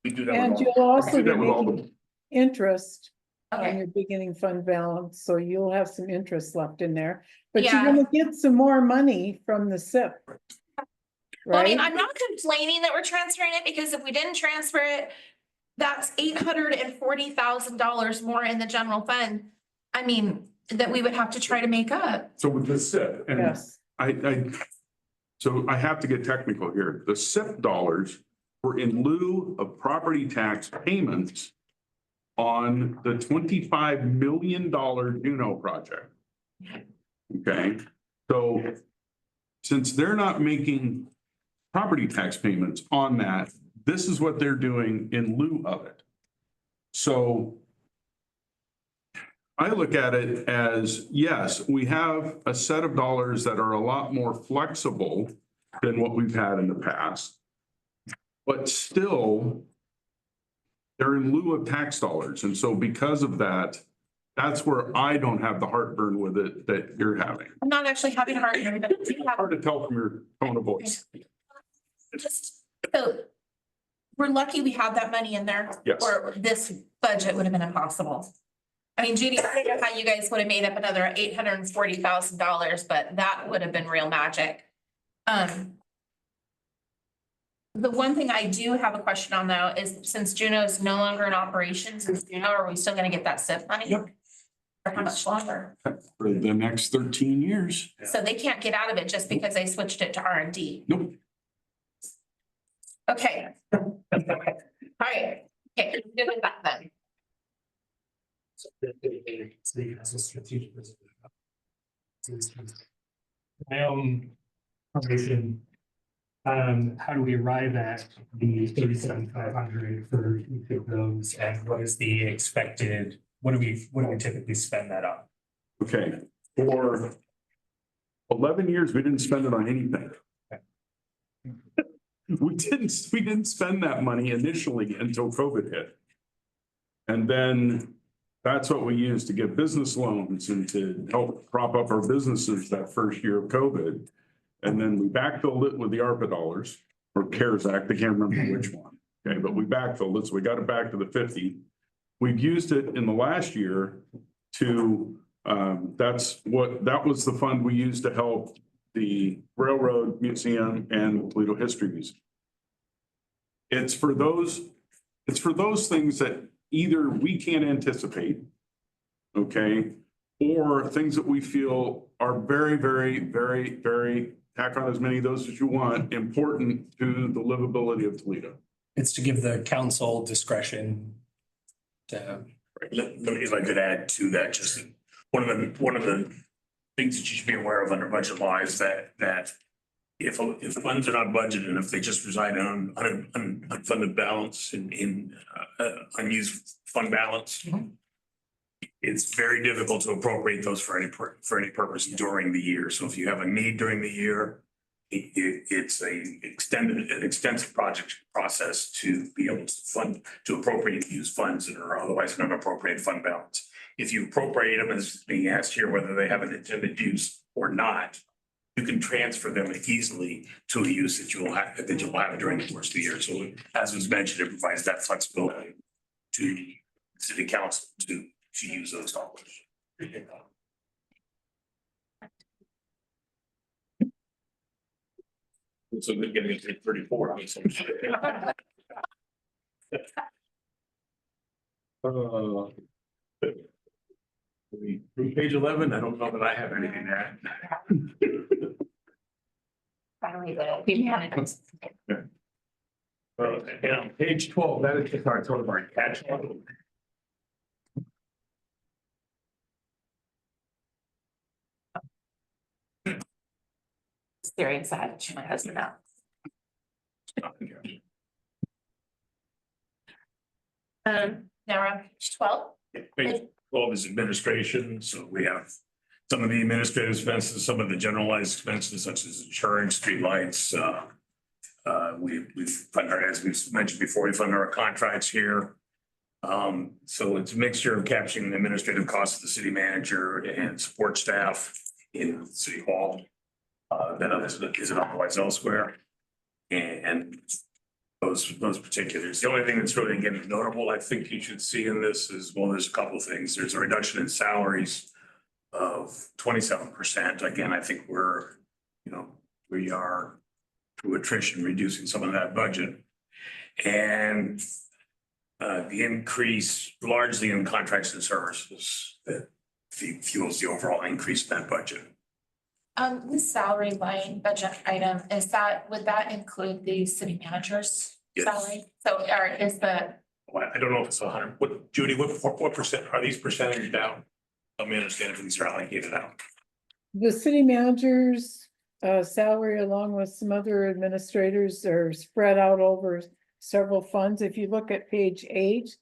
We do that. And with you'll all- also We be do that with all making interest on Okay, your beginning fund balance, so you'll have some interest left in there. But you're Yeah. gonna get some more money from the SIP. well, I mean, Right? I'm not complaining that we're transferring it, because if we didn't transfer it, that's $840,000 more in the general fund. I mean, that we would have to try to make up. So with the SIP, and Yes, so I have to get technical here. The SIP dollars were in lieu of property tax payments on the $25 million Juno project. Okay, so since they're not making property tax payments on that, this is what they're doing in lieu of it. So I look at it as, yes, we have a set of dollars that are a lot more flexible than what we've had in the past. But still, they're in lieu of tax dollars. And so because of that, that's where I don't have the heartburn with it that you're having. I'm not actually having a hard time, but we have Hard to tell from your tone of voice. just, so we're lucky we have that money in there. Yes. Or this budget would have been impossible. I mean, Judy, I don't know how you guys would have made up another $840,000, but that would have been real magic. The one thing I do have a question on though is since Juno is no longer in operations, is Juno, are we still gonna get that SIP money? Yep. For how much longer? For the next 13 years. So they can't get out of it just because they switched it to R&D. Nope. Okay. All right, okay, good with that then. My own foundation, how do we arrive at the 37,500 for each of those, and what is the expected, what do we typically spend that on? Okay, for 11 years, we didn't spend it on anything. We didn't spend that money initially until COVID hit. And then that's what we used to get business loans and to help prop up our businesses that first year of COVID. And then we backfilled it with the ARPA dollars or CARES Act, I can't remember which one. Okay, but we backfilled it, so we got it back to the 50. We've used it in the last year to, that was the fund we used to help the Railroad Museum and Toledo History Museum. It's for those things that either we can't anticipate, okay, or things that we feel are very, very, very, very, tack on as many of those as you want, important to the livability of Toledo. It's to give the council discretion to. If I could add to that, just one of the things that you should be aware of under budget law is that if funds are not budgeted and if they just reside on unfunded balance in unused fund balance, it's very difficult to appropriate those for any purpose during the year. So if you have a need during the year, it's an extensive project process to be able to appropriate and use funds that are otherwise an unappropriated fund balance. If you appropriate them, as being asked here, whether they have an intended use or not, you can transfer them easily to a use that you'll have during the course of the year. So as was mentioned, it provides that flexibility to city council to use those dollars. So they're getting it to 34. Page 11, I don't know that I have anything to add. Finally, the managers. And on page 12, that is just our sort of our catch. Very sad, my husband out. Now we're on page 12. Page 12 is administration, so we have some of the administrative expenses, some of the generalized expenses such as insurance, streetlights. We fund our, as we've mentioned before, we fund our contracts here. So it's a mixture of capturing the administrative costs of the city manager and support staff in City Hall. That isn't otherwise elsewhere. And those particulars. The only thing that's really again notable, I think you should see in this is, well, there's a couple of things. There's a reduction in salaries of 27%. Again, I think we are through attrition reducing some of that budget. And the increase largely in contracts and services that fuels the overall increase in that budget. The salary line budget item, would that include the city manager's salary? So, or is the? I don't know if it's 100. What, Judy, what percent are these percentage down? Let me understand if these are allocated out. The city manager's salary, along with some other administrators, are spread out over several funds. If you look at page 8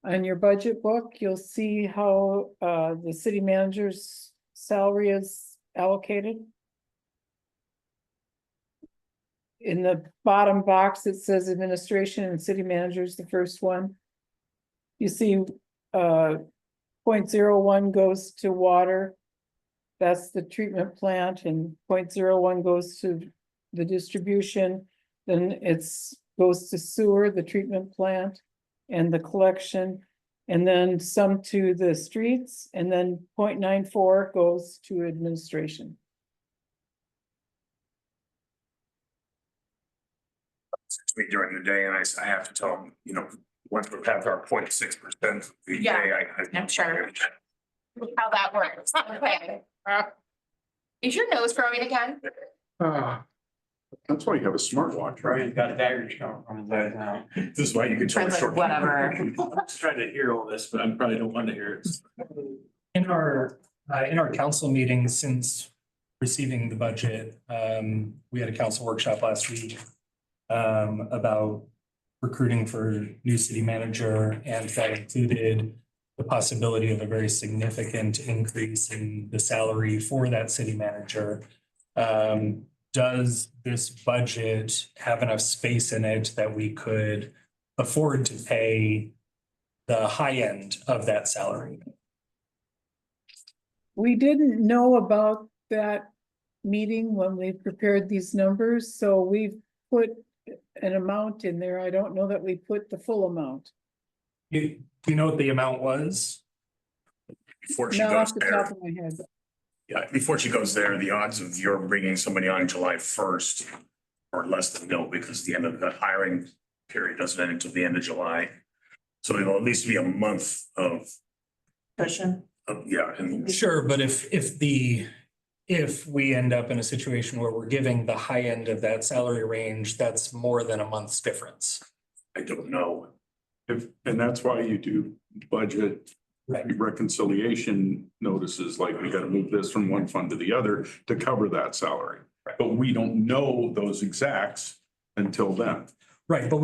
on your budget book, you'll see how the city manager's salary is allocated. In the bottom box, it says administration and city managers, the first one. You see 0.01 goes to water. That's the treatment plant, and 0.01 goes to the distribution. Then goes to sewer, the treatment plant, and the collection. And then some to the streets, and then 0.94 goes to administration. me during the day and I have to tell them, once we're past our 0.6%. Yeah, I'm sure. How that works. Okay. Is your nose growing again? That's why you have a smartwatch, right? Brian's got a dagger count on his eyes now. This is why you can tell. Friends, short. whatever. I'm just trying to hear all this, but I probably don't want to hear it. In our council meetings since receiving the budget, we had a council workshop last week about recruiting for new city manager, and that included the possibility of a very significant increase in the salary for that city manager. Does this budget have enough space in it that we could afford to pay the high end of that salary? We didn't know about that meeting when we prepared these numbers, so we've put an amount in there. I don't know that we put the full amount. Do you know what the amount was? Before she Not goes off the there. top of my head. Yeah, before she goes there, the odds of your bringing somebody on July 1st are less than nil, because the end of the hiring period doesn't end until the end of July. So it'll at least be a month of, Cushion. yeah, and Sure, but if we end up in a situation where we're giving the high end of that salary range, that's more than a month's difference. I don't know. And that's why you do budget reconciliation notices, like we gotta move this from one fund to the other to cover that salary. But we don't know those exacts until then. Right, but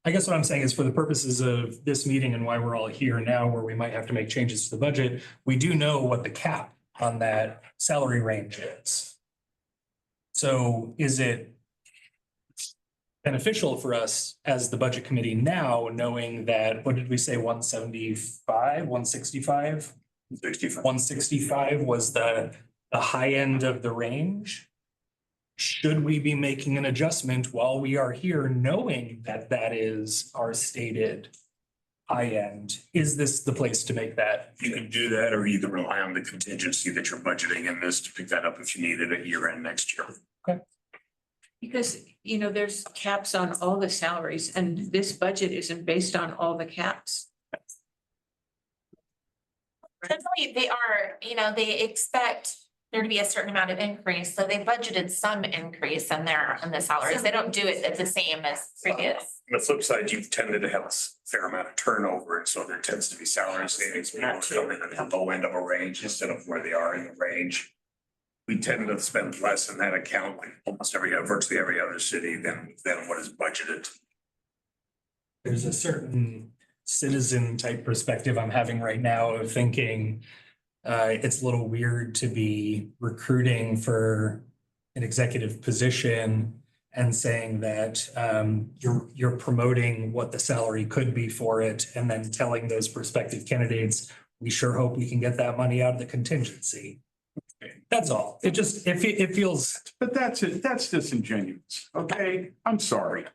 I guess what I'm saying is, for the purposes of this meeting and why we're all here now, where we might have to make changes to the budget, we do know what the cap on that salary range is. So is it beneficial for us as the budget committee now, knowing that, what did we say, 175, 165? 65. 165 was the high end of the range? Should we be making an adjustment while we are here, knowing that that is our stated high end? Is this the place to make that? You can do that, or you can rely on the contingency that you're budgeting in this to pick that up if you need it at year end next year. Because, there's caps on all the salaries, and this budget isn't based on all the caps. Generally, they are, they expect there to be a certain amount of increase, so they budgeted some increase in the salaries. They don't do it at the same as previous. On the flip side, you've tended to have a fair amount of turnover, and so there tends to be salary savings. People come in at the low end of a range instead of where they are in the range. We tend to spend less in that account, like virtually every other city than what is budgeted. There's a certain citizen type perspective I'm having right now of thinking it's a little weird to be recruiting for an executive position and saying that you're promoting what the salary could be for it, and then telling those prospective candidates, we sure hope we can get that money out of the contingency. That's all. It feels. But that's disingenuous, okay? I'm sorry.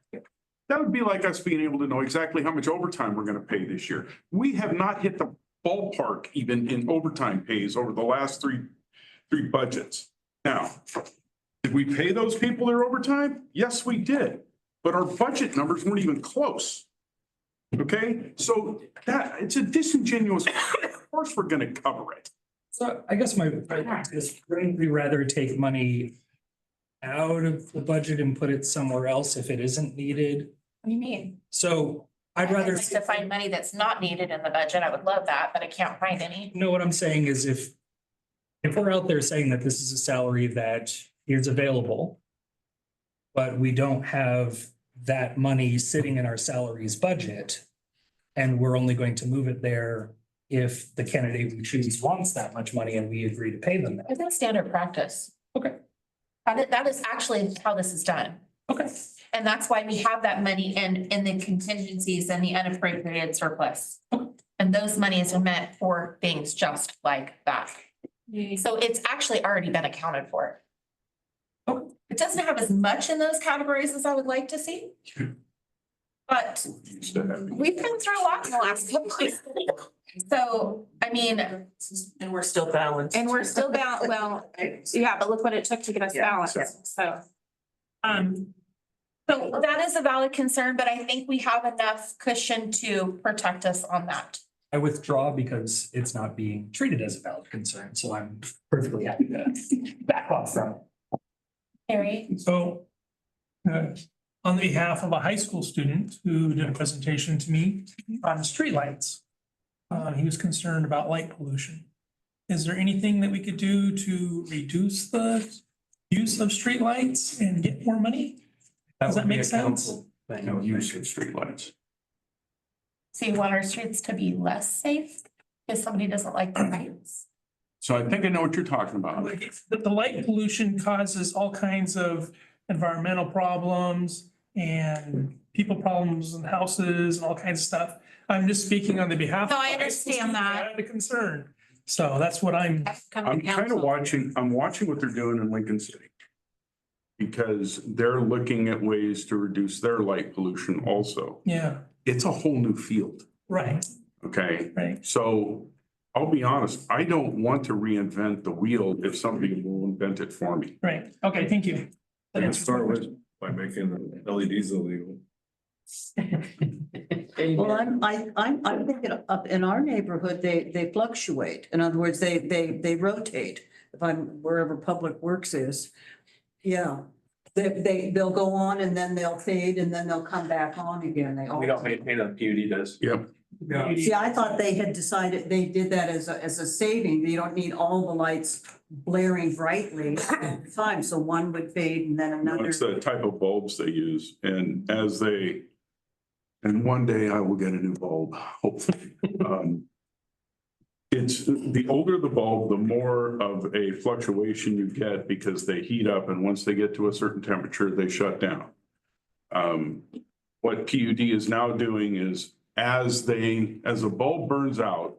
That would be like us being able to know exactly how much overtime we're gonna pay this year. We have not hit the ballpark even in overtime pays over the last three budgets. Now, did we pay those people their overtime? Yes, we did, but our budget numbers weren't even close. Okay, so it's a disingenuous, of course, we're gonna cover it. So I guess my point is, wouldn't we rather take money out of the budget and put it somewhere else if it isn't needed? What do you mean? So I'd rather. like to find money that's not needed in the budget. I would love that, but I can't find any. No, what I'm saying is, if we're out there saying that this is a salary that is available, but we don't have that money sitting in our salaries budget, and we're only going to move it there if the candidate we choose wants that much money and we agree to pay them that. That's standard practice. Okay. That is actually how this is done. Okay. And that's why we have that money in the contingencies and the unappropriated surplus. And those monies are meant for things just like that. So it's actually already been accounted for. It doesn't have as much in those categories as I would like to see. But we've been through a lot in the last couple of weeks. So, I mean. And we're still balanced. And we're still well, yeah, but look what it took to get us balanced, so. So that is a valid concern, but I think we have enough cushion to protect us on that. I withdraw because it's not being treated as a valid concern, so I'm perfectly happy to back off from it. Harry? So on behalf of a high school student who did a presentation to me on streetlights, he was concerned about light pollution. Is there anything that we could do to reduce the use of streetlights and get more money? Does that would be make a sense? council thing. No use of streetlights. So you want our streets to be less safe if somebody doesn't like the lights? So I think I know what you're talking about. The light pollution causes all kinds of environmental problems and people problems in houses and all kinds of stuff. I'm just speaking on the behalf. No, of I the high school understand students that. I had a concern. So that's what I'm. I'm kind of watching, I'm watching what they're doing in Lincoln City. Because they're looking at ways to reduce their light pollution also. Yeah, It's a whole new field, right, okay? right. So I'll be honest, I don't want to reinvent the wheel if somebody will invent it for me. Right. Okay, thank you. And start with by making LEDs illegal. Well, I'm thinking up in our neighborhood, they fluctuate. In other words, they rotate. If I'm wherever Public Works is, yeah. They'll go on and then they'll fade and then they'll come back on again. They We don't always. maintain them, PUD does. Yep. See, I thought they had decided, they did that as a saving. You don't need all the lights blaring brightly all the time. So one would fade and then another. It's the type of bulbs they use and and one day I will get a new bulb, hopefully. It's the older the bulb, the more of a fluctuation you get because they heat up and once they get to a certain temperature, they shut down. What PUD is now doing is as a bulb burns out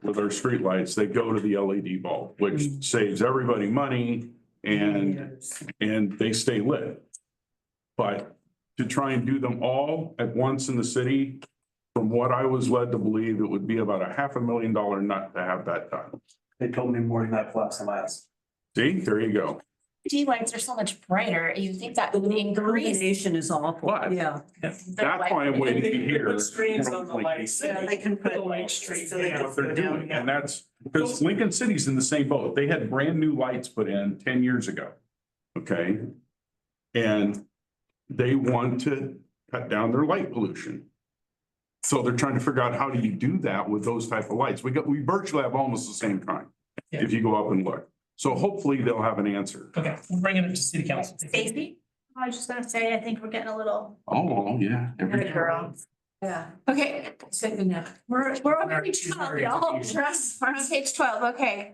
with our streetlights, they go to the LED bulb, which saves everybody money and they stay lit. But to try and do them all at once in the city, from what I was led to believe, it would be about a $500,000 nut to have that done. They told me more than that last time I asked. See, there you go. LED lights are so much brighter. You think that would increase? Illumination is awful, What? yeah. That's why I'm waiting to hear. Put screens on the lights. Yeah, they can put light street. so they can What they're go down, doing, yeah. and that's because Lincoln City's in the same boat. They had brand new lights put in 10 years ago. Okay? And they want to cut down their light pollution. So they're trying to figure out how do you do that with those type of lights? We virtually have almost the same kind. If you go up and look. So hopefully they'll have an answer. Okay, we're bringing it to city council. Stacy? I was just gonna say, I think we're getting a little. Oh, yeah. Good girl. Yeah. Okay, we're on page 12, y'all. We're on page 12, okay.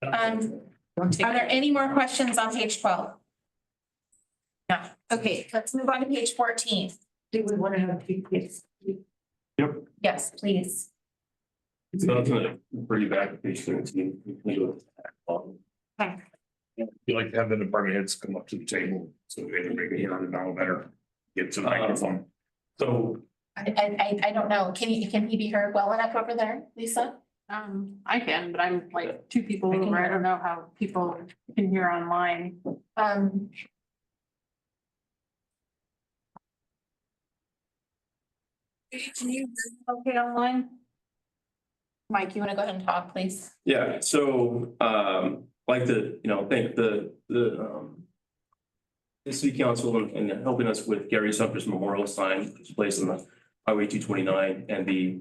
Are there any more questions on page 12? No, okay, let's move on to page 14. Do we want to have kids? Yep. Yes, please. So I'm gonna bring you back to page 13. Okay. You like to have the department heads come up to the table, so they maybe hear it now better, get to the microphone. So I don't know, can he be heard well enough over there, Lisa? I can, but I'm like two people over. I don't know how people can hear online. Can you, okay, online? Mike, you wanna go ahead and talk, please? yeah, so like to, thank the city council and helping us with Gary Sumter's memorial sign that's placed on the Highway 229 and the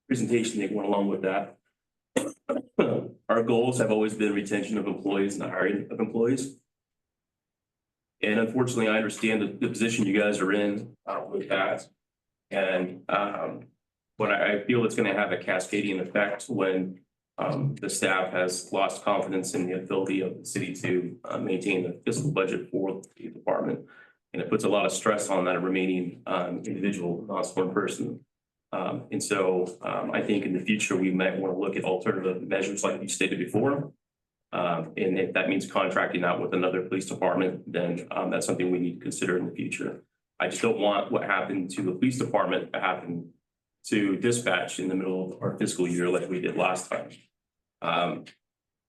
presentation that went along with that. Our goals have always been retention of employees and the hiring of employees. And unfortunately, I understand the position you guys are in with that. And but I feel it's going to have a cascading effect when the staff has lost confidence in the ability of the city to maintain the fiscal budget for the department. And it puts a lot of stress on that remaining individual, non-sworn person. And so I think in the future, we might want to look at alternative measures like you stated before. And if that means contracting out with another police department, then that's something we need to consider in the future. I just don't want what happened to the police department to happen to dispatch in the middle of our fiscal year like we did last time.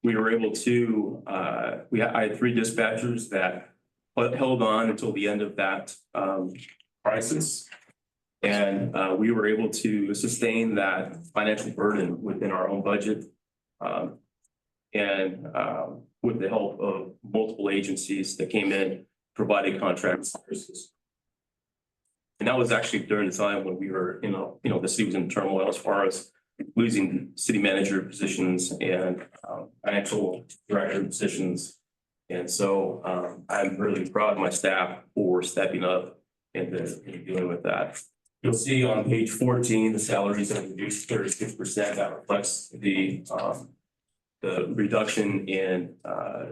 We were able to, I had 3 dispatchers that held on until the end of that crisis. And we were able to sustain that financial burden within our own budget. And with the help of multiple agencies that came in, provided contract services. And that was actually during the time when we were, the city was in turmoil as far as losing city manager positions and financial director positions. And so I'm really proud of my staff for stepping up and dealing with that. You'll see on page 14, the salaries have reduced 36%. That reflects the reduction in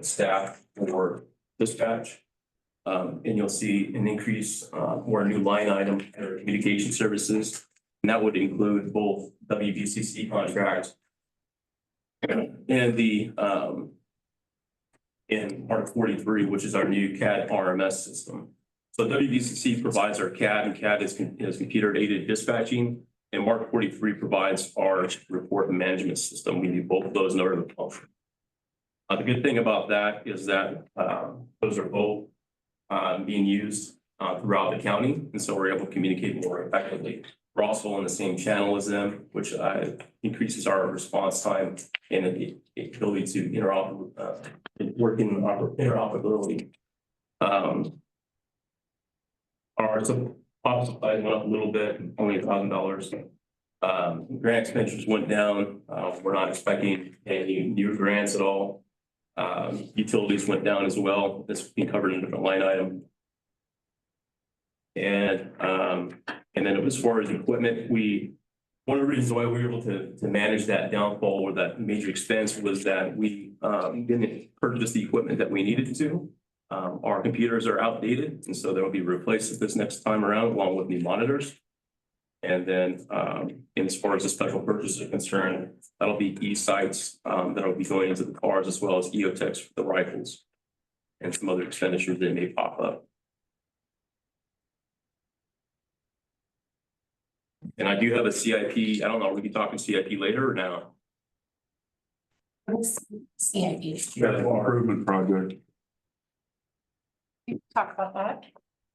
staff for dispatch. And you'll see an increase or a new line item for communication services. And that would include both WVCC contracts and the in Part 43, which is our new CAD RMS system. So WVCC provides our CAD, and CAD is computer aided dispatching, and Mark 43 provides our report and management system. We do both of those in order to function. The good thing about that is that those are both being used throughout the county, and so we're able to communicate more effectively. We're also on the same channel as them, which increases our response time and the ability to work in interoperability. Our office supplies went up a little bit, only $1,000. Grant expenditures went down. We're not expecting any new grants at all. Utilities went down as well. This will be covered in a different line item. And then as far as equipment, one of the reasons why we were able to manage that downfall or that major expense was that we didn't purchase the equipment that we needed to. Our computers are outdated, and so they'll be replaced this next time around along with new monitors. And then and as far as the special purchase is concerned, that'll be e-sights that'll be going into the cars, as well as EOTechs for the rifles and some other expenditures that may pop up. And I do have a CIP. I don't know, we can talk in CIP later or now? CIP. Improvement project. Talk about that.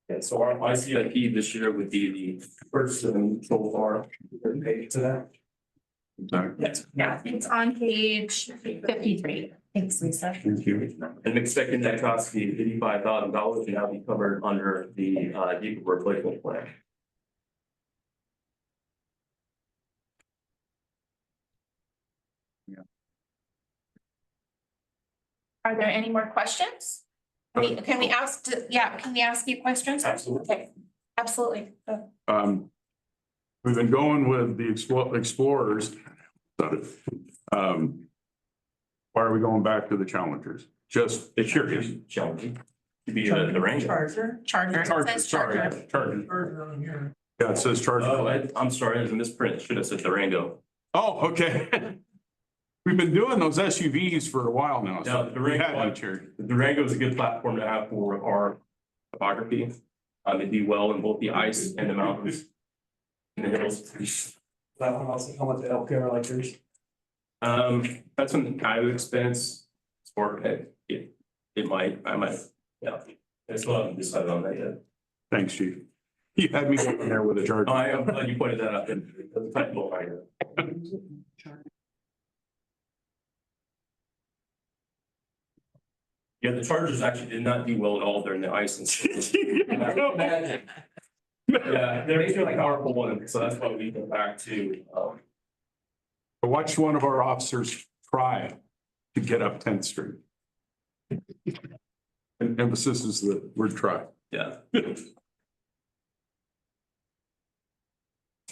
Yeah, so my CIP this year would be the purchase of a new control car. Page to that. Exactly. Yeah, it's on page 53. Thanks, Lisa. Thank you. I'm expecting that cost to be $55,000 and that'll be covered under the vehicle replacement plan. Are there any more questions? Can we ask you questions? Absolutely. Okay, absolutely. We've been going with the Explorers. Why are we going back to the Challengers? Just It sure is challenging to be the Ranger. Charger. It says Charger. Charger. Yeah, it says Charger. Oh, I'm sorry, there's a misprint. Should have said Durango. Oh, okay. We've been doing those SUVs for a while now. Now, So we had no charge. The Durango is a good platform to have for our topography. They do well in both the ice and the mountains. And the hills. How much healthcare like yours? That's an kind of expense. Or I might, yeah. I still haven't decided on that yet. Thanks, Chief. You had me in there with a Charger. I'm glad you pointed that out. That's typo right here. Yeah, the Chargers actually did not do well at all during the ice and snow. Yeah, they're really powerful one, so that's why we go back to. I watched one of our officers try to get up 10th Street. And emphasis is the word try. Yeah. Do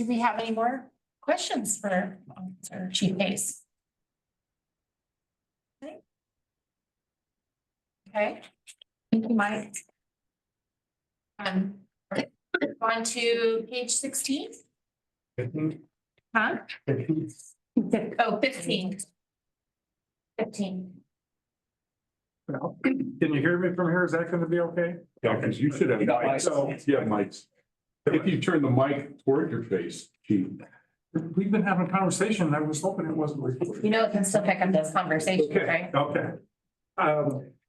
we have any more questions for Chief Pace? Okay, thank you, Mike. On to page 16. Huh? Oh, 15. 15. Can you hear me from here? Is that gonna be okay? Yeah, because you should have mics. Yeah, mics. If you turn the mic toward your face, Chief. We've been having a conversation. And I was hoping it wasn't recorded. You know, it can still pick up this conversation, right? Okay.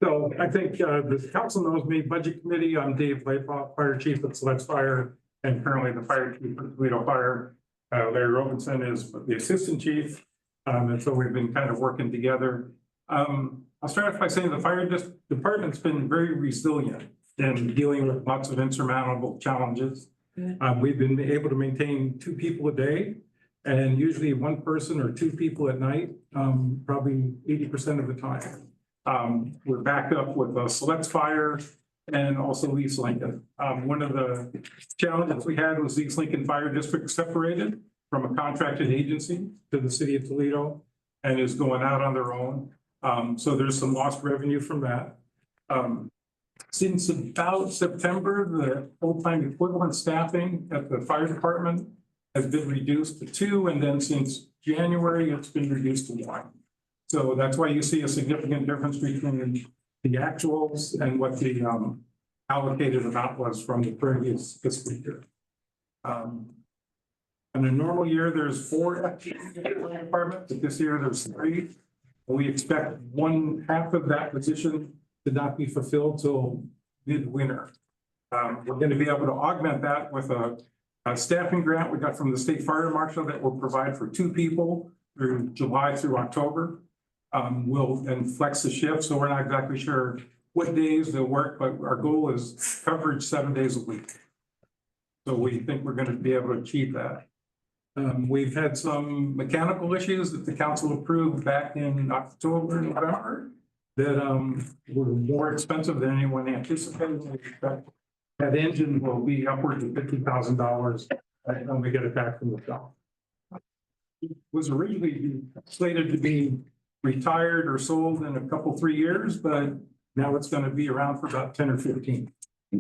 So I think the council knows me, Budget Committee, I'm Dave Laypaw, Fire Chief at Select Fire, and currently the Fire Chief at Toledo Fire. Larry Robinson is the Assistant Chief, and so we've been kind of working together. I'll start off by saying the fire department's been very resilient in dealing with lots of insurmountable challenges. We've been able to maintain 2 people a day and usually 1 person or 2 people at night, probably 80% of the time. We're backed up with Select Fire and also East Lincoln. One of the challenges we had was East Lincoln Fire District separated from a contracted agency to the city of Toledo and is going out on their own. So there's some lost revenue from that. Since about September, the full-time equivalent staffing at the fire department has been reduced to 2, and then since January, it's been reduced to 1. So that's why you see a significant difference between the actuals and what the allocated amount was from the previous fiscal year. In a normal year, there's 4 FTEs in the fire department, but this year there's 3. We expect 1/2 of that position to not be fulfilled till midwinter. We're going to be able to augment that with a staffing grant we got from the state fire marshal that will provide for 2 people through July through October. We'll then flex the shift, so we're not exactly sure what days they'll work, but our goal is coverage 7 days a week. So we think we're going to be able to achieve that. We've had some mechanical issues that the council approved back in October, November, that were more expensive than anyone anticipated. We expect that engine will be upwards of $50,000 when we get it back from the shop. It was originally slated to be retired or sold in a couple, 3 years, but now it's going to be around for about 10 or 15.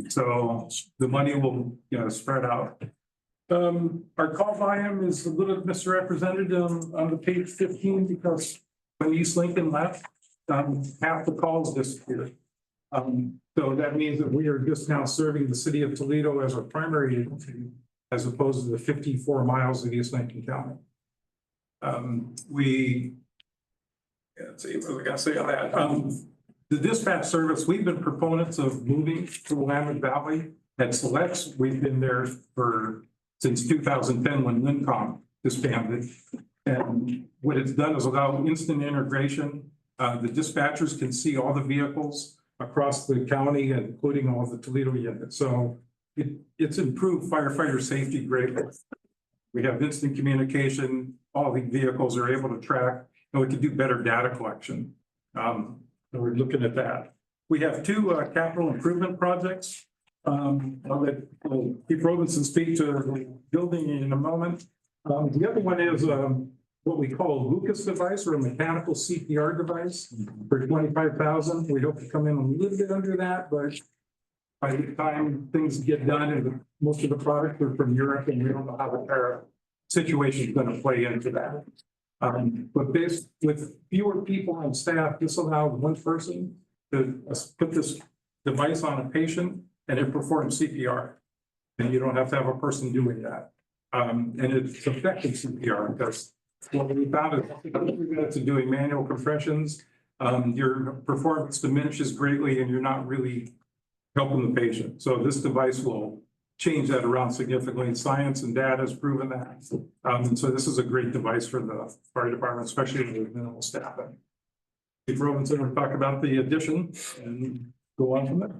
So the money will, spread out. Our call volume is a little misrepresented on the page 15 because when East Lincoln left, half the calls disappeared. So that means that we are just now serving the city of Toledo as our primary agency, as opposed to the 54 miles of East Lincoln County. Let's see, what was I gonna say on that? The dispatch service, we've been proponents of moving to Willamette Valley. At Selects, we've been there since 2010 when Lincom disbanded. And what it's done is allow instant integration. The dispatchers can see all the vehicles across the county, including all of the Toledo units. So it's improved firefighter safety greatly. We have instant communication. All the vehicles are able to track, and we can do better data collection. So we're looking at that. We have 2 capital improvement projects. I'll let Chief Robinson speak to the building in a moment. The other one is what we call a Lucas device, or a mechanical CPR device for $25,000. We hope to come in a little bit under that, but by the time things get done, and most of the products are from Europe, and we don't know how the tariff situation is going to play into that. But this, with fewer people on staff, this allows 1 person to put this device on a patient and it performs CPR. And you don't have to have a person doing that. And it's effective CPR because what we found is 3 minutes of doing manual compressions, your performance diminishes greatly and you're not really helping the patient. So this device will change that around significantly. Science and data has proven that. And so this is a great device for the fire department, especially with minimal staffing. Chief Robinson will talk about the addition and go on from there.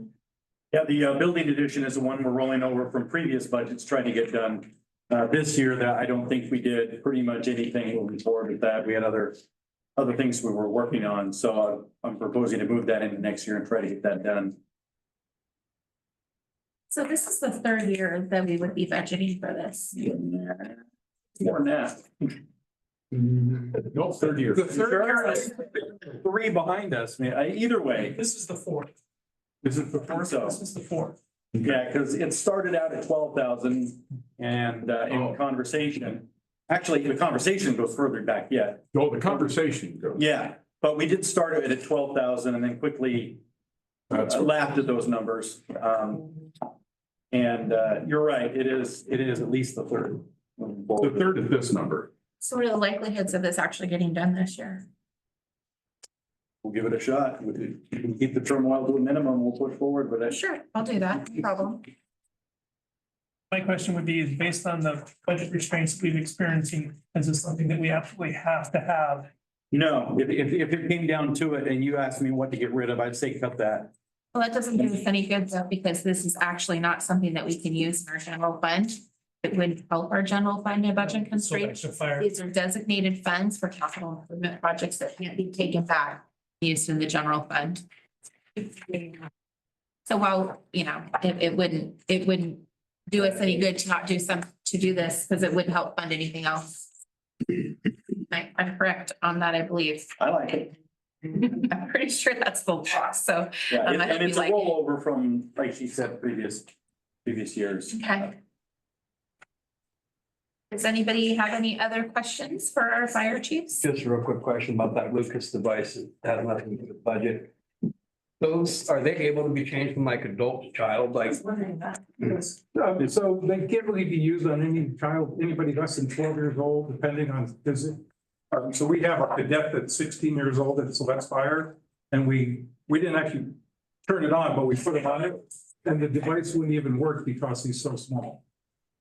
Yeah, the building addition is the one we're rolling over from previous budgets, trying to get done this year. That I don't think we did pretty much anything moving forward with that. We had other things we were working on. So I'm proposing to move that into next year and try to get that done. So this is the 3rd year that we would be budgeting for this. More than that. No, 3rd year. The 3rd year, 3 behind us. I mean, either way, This is the 4th. this is the 4th. So This is the 4th. yeah, because it started out at 12,000, and in conversation, actually, the conversation goes further back yet. Oh, the conversation goes. Yeah, but we did start it at 12,000 and then quickly laughed at those numbers. And you're right, it is at least the 3rd. The 3rd is this number. So what are the likelihoods of this actually getting done this year? we'll give it a shot. We can keep the turmoil to a minimum. We'll push forward, but that's. Sure, I'll do that, no problem. My question would be, is based on the budget restraints we've experiencing, is this something that we absolutely have to have? No, if it came down to it and you asked me what to get rid of, I'd say cut that. Well, that doesn't do us any good though, because this is actually not something that we can use in our general fund. It would help our general fund and budget So constraints. extra fire. These are designated funds for capital improvement projects that can't be taken back, used in the general fund. So while, you know, it wouldn't do us any good to not do to do this, because it wouldn't help fund anything else. I'm correct on that, I believe. I like it. I'm pretty sure that's the law, so. Yeah, I and hope it's you a like it. rollover from, like she said, previous years. Okay. Does anybody have any other questions for our fire chiefs? Just a real quick question about that Lucas device that has nothing to do with budget. Those, are they able to be changed from like adult to child, like? So they can't really be used on any child, anybody less than 12 years old, depending on physics. So we have a cadet that's 16 years old at Select Fire, and we didn't actually turn it on, but we put it on it, and the device wouldn't even work because he's so small.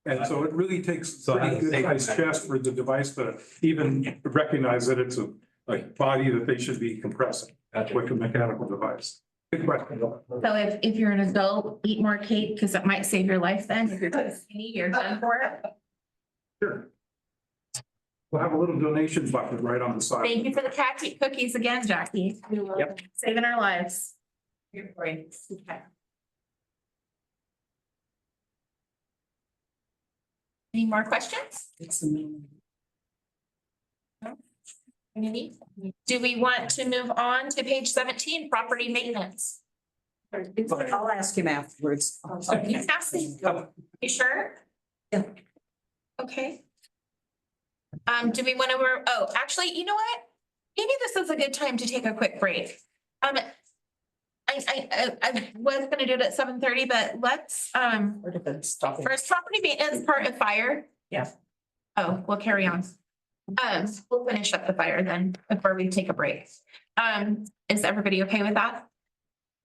And so it really takes So pretty good sized chest for the device to even recognize that it's a body that they should be compressing with a mechanical device. Good question. So if you're an adult, eat more cake, because it might save your life then. If you're too skinny, you're done for it. Sure. We'll have a little donation button right on the side. Thank you for the cat cookies again, Jackie. Yep. Saving our lives. You're great. Okay. Any more questions? No? Any? Do we want to move on to page 17, property maintenance? I'll ask him afterwards. You ask me. You sure? Yeah. Okay. Do we want to, actually, you know what? Maybe this is a good time to take a quick break. I was gonna do it at 7:30, but let's, first property maintenance part of fire. Yeah. Oh, we'll carry on. We'll finish up the fire then before we take a break. Is everybody okay with that?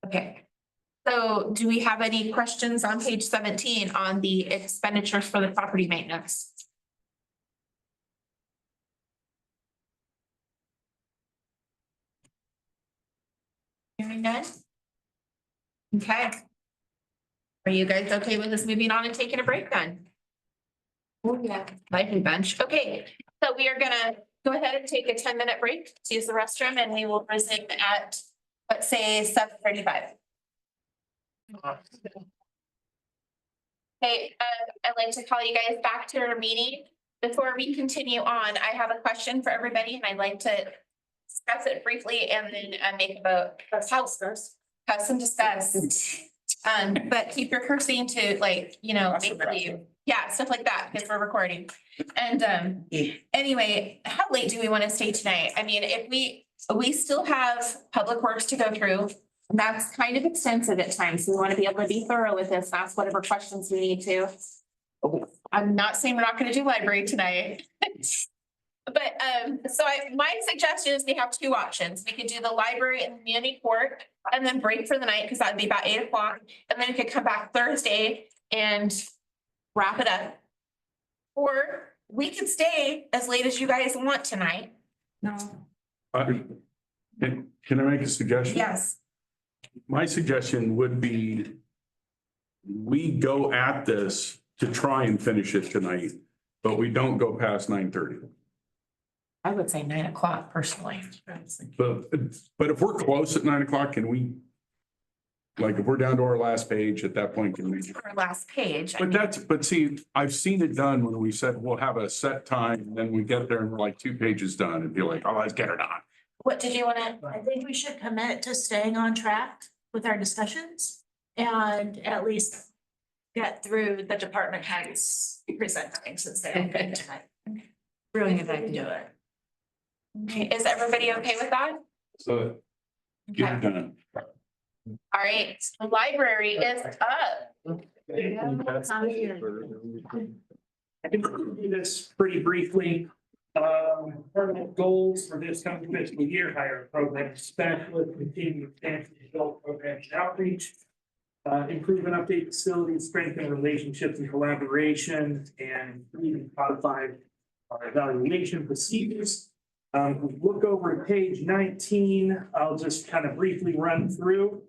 Okay. So do we have any questions on page 17 on the expenditures for the property maintenance? Hearing none? Okay. Are you guys okay with us moving on and taking a break then? Oh, yeah, lively bunch. Okay, so we are gonna go ahead and take a 10-minute break to use the restroom, and we will resume at, let's say, 7:35. Hey, I'd like to call you guys back to our meeting. Before we continue on, I have a question for everybody, and I'd like to discuss it briefly and then make a vote. Have some discuss. But keep your cursing to basically, yeah, stuff like that, because we're recording. And anyway, how late do we want to stay tonight? I mean, if we still have public works to go through. That's kind of extensive at times. So we want to be able to be thorough with this, ask whatever questions we need to. I'm not saying we're not going to do library tonight. But my suggestion is we have two options. We could do the library and community court and then break for the night, because that would be about 8 o'clock. And then we could come back Thursday and wrap it up. Or we could stay as late as you guys want tonight. No. Can I make a suggestion? Yes. My suggestion would be we go at this to try and finish it tonight, but we don't go past 9:30. I would say 9 o'clock personally. But if we're close at 9 o'clock, can we, like, if we're down to our last page at that point, can we? Our last page. But see, I've seen it done when we said we'll have a set time, and then we get there and we're like 2 pages done and be like, oh, let's get it on. What did you want to? I think we should commit to staying on track with our discussions and at least get through the department heads presenting, since they're okay tonight. Brilliant idea. Do it. Okay, is everybody okay with that? So get it done. All right, the library is up. I can do this pretty briefly. Permanent goals for this coming fiscal year, hire a program specialist, continue expansion of adult programs and outreach. Improve and update facilities, strengthen relationships and collaboration, and even codify our evaluation procedures. Look over at page 19, I'll just kind of briefly run through.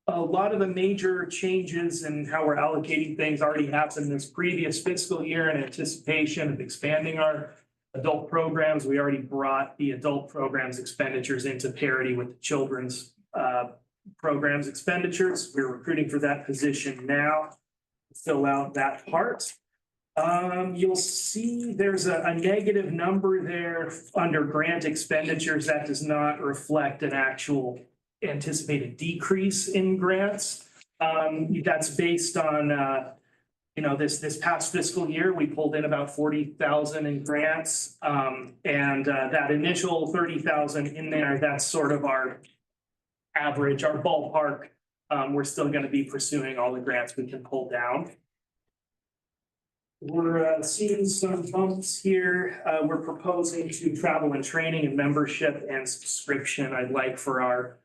A lot of the major changes in how we're allocating things already happened this previous fiscal year in anticipation of expanding our adult programs. We already brought the adult programs expenditures into parity with the children's programs expenditures. We're recruiting for that position now. Fill out that part. You'll see there's a negative number there under grant expenditures. That does not reflect an actual anticipated decrease in grants. That's based on, this past fiscal year, we pulled in about 40,000 in grants. And that initial 30,000 in there, that's sort of our average, our ballpark. We're still going to be pursuing all the grants we can pull down. We're seeing some bumps here. We're proposing to travel and training and membership and subscription. I'd like for our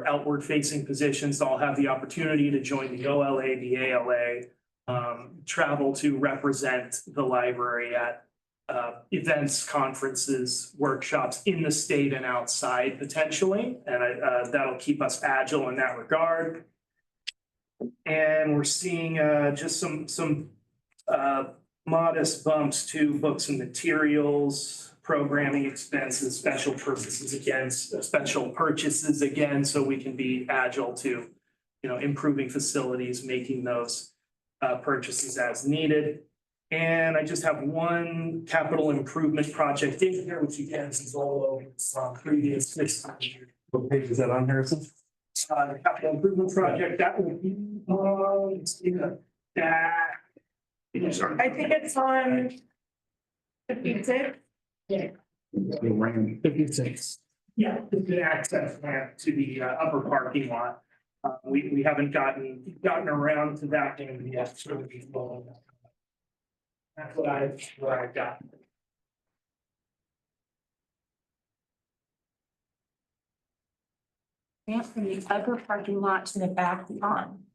outward facing positions to all have the opportunity to join the OLA, the ALA, travel to represent the library at events, conferences, workshops in the state and outside potentially. And that'll keep us agile in that regard. And we're seeing just some modest bumps to books and materials, programming expenses, special purchases again, so we can be agile to, improving facilities, making those purchases as needed. And I just have one capital improvement project in here, which again is all over from previous fiscal year. What page is that on, Harrison? The capital improvement project, that would be, I think it's on 56. Yeah. 56. Yeah, it's an access ramp to the upper parking lot. We haven't gotten around to that game yet, so we will. That's what I've got. Ramp from the upper parking lot to the back lawn.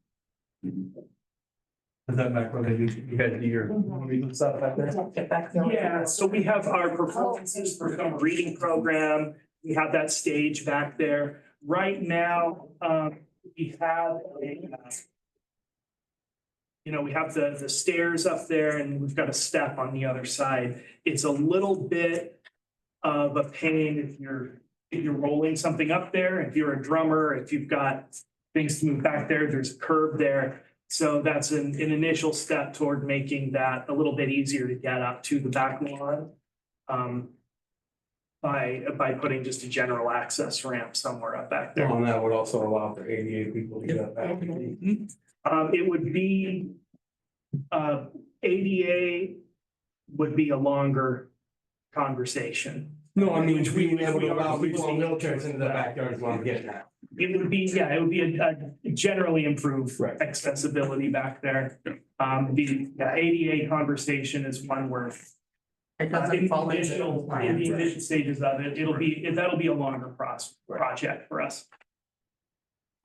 Is that back when you guys do your reading stuff back there? Yeah, so we have our performances for the reading program. We have that stage back there. Right now, we have we have the stairs up there and we've got a step on the other side. It's a little bit of a pain if you're rolling something up there, if you're a drummer, if you've got things to move back there, there's a curb there. So that's an initial step toward making that a little bit easier to get up to the back lawn. By putting just a general access ramp somewhere up back there. And that would also allow for ADA people to get back. It would be, ADA would be a longer conversation. No, I mean, we would able to allow people in wheelchairs into the backyard is what I'm getting at. It would be a generally improved accessibility back there. The ADA conversation is one where It doesn't fall into in the initial stages of it, that'll be a longer project for us.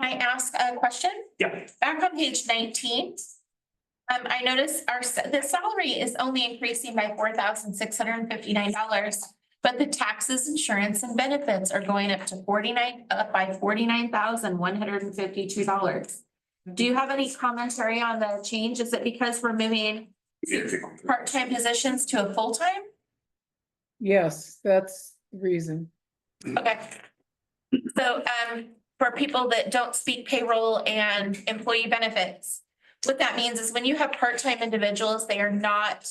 Can I ask a question? Yeah. Back on page 19. I noticed the salary is only increasing by $4,659, but the taxes, insurance, and benefits are going up to by $49,152. Do you have any commentary on the change? Is it because we're moving part-time positions to a full-time? Yes, that's the reason. Okay. So, for people that don't speak payroll and employee benefits, what that means is when you have part-time individuals, they are not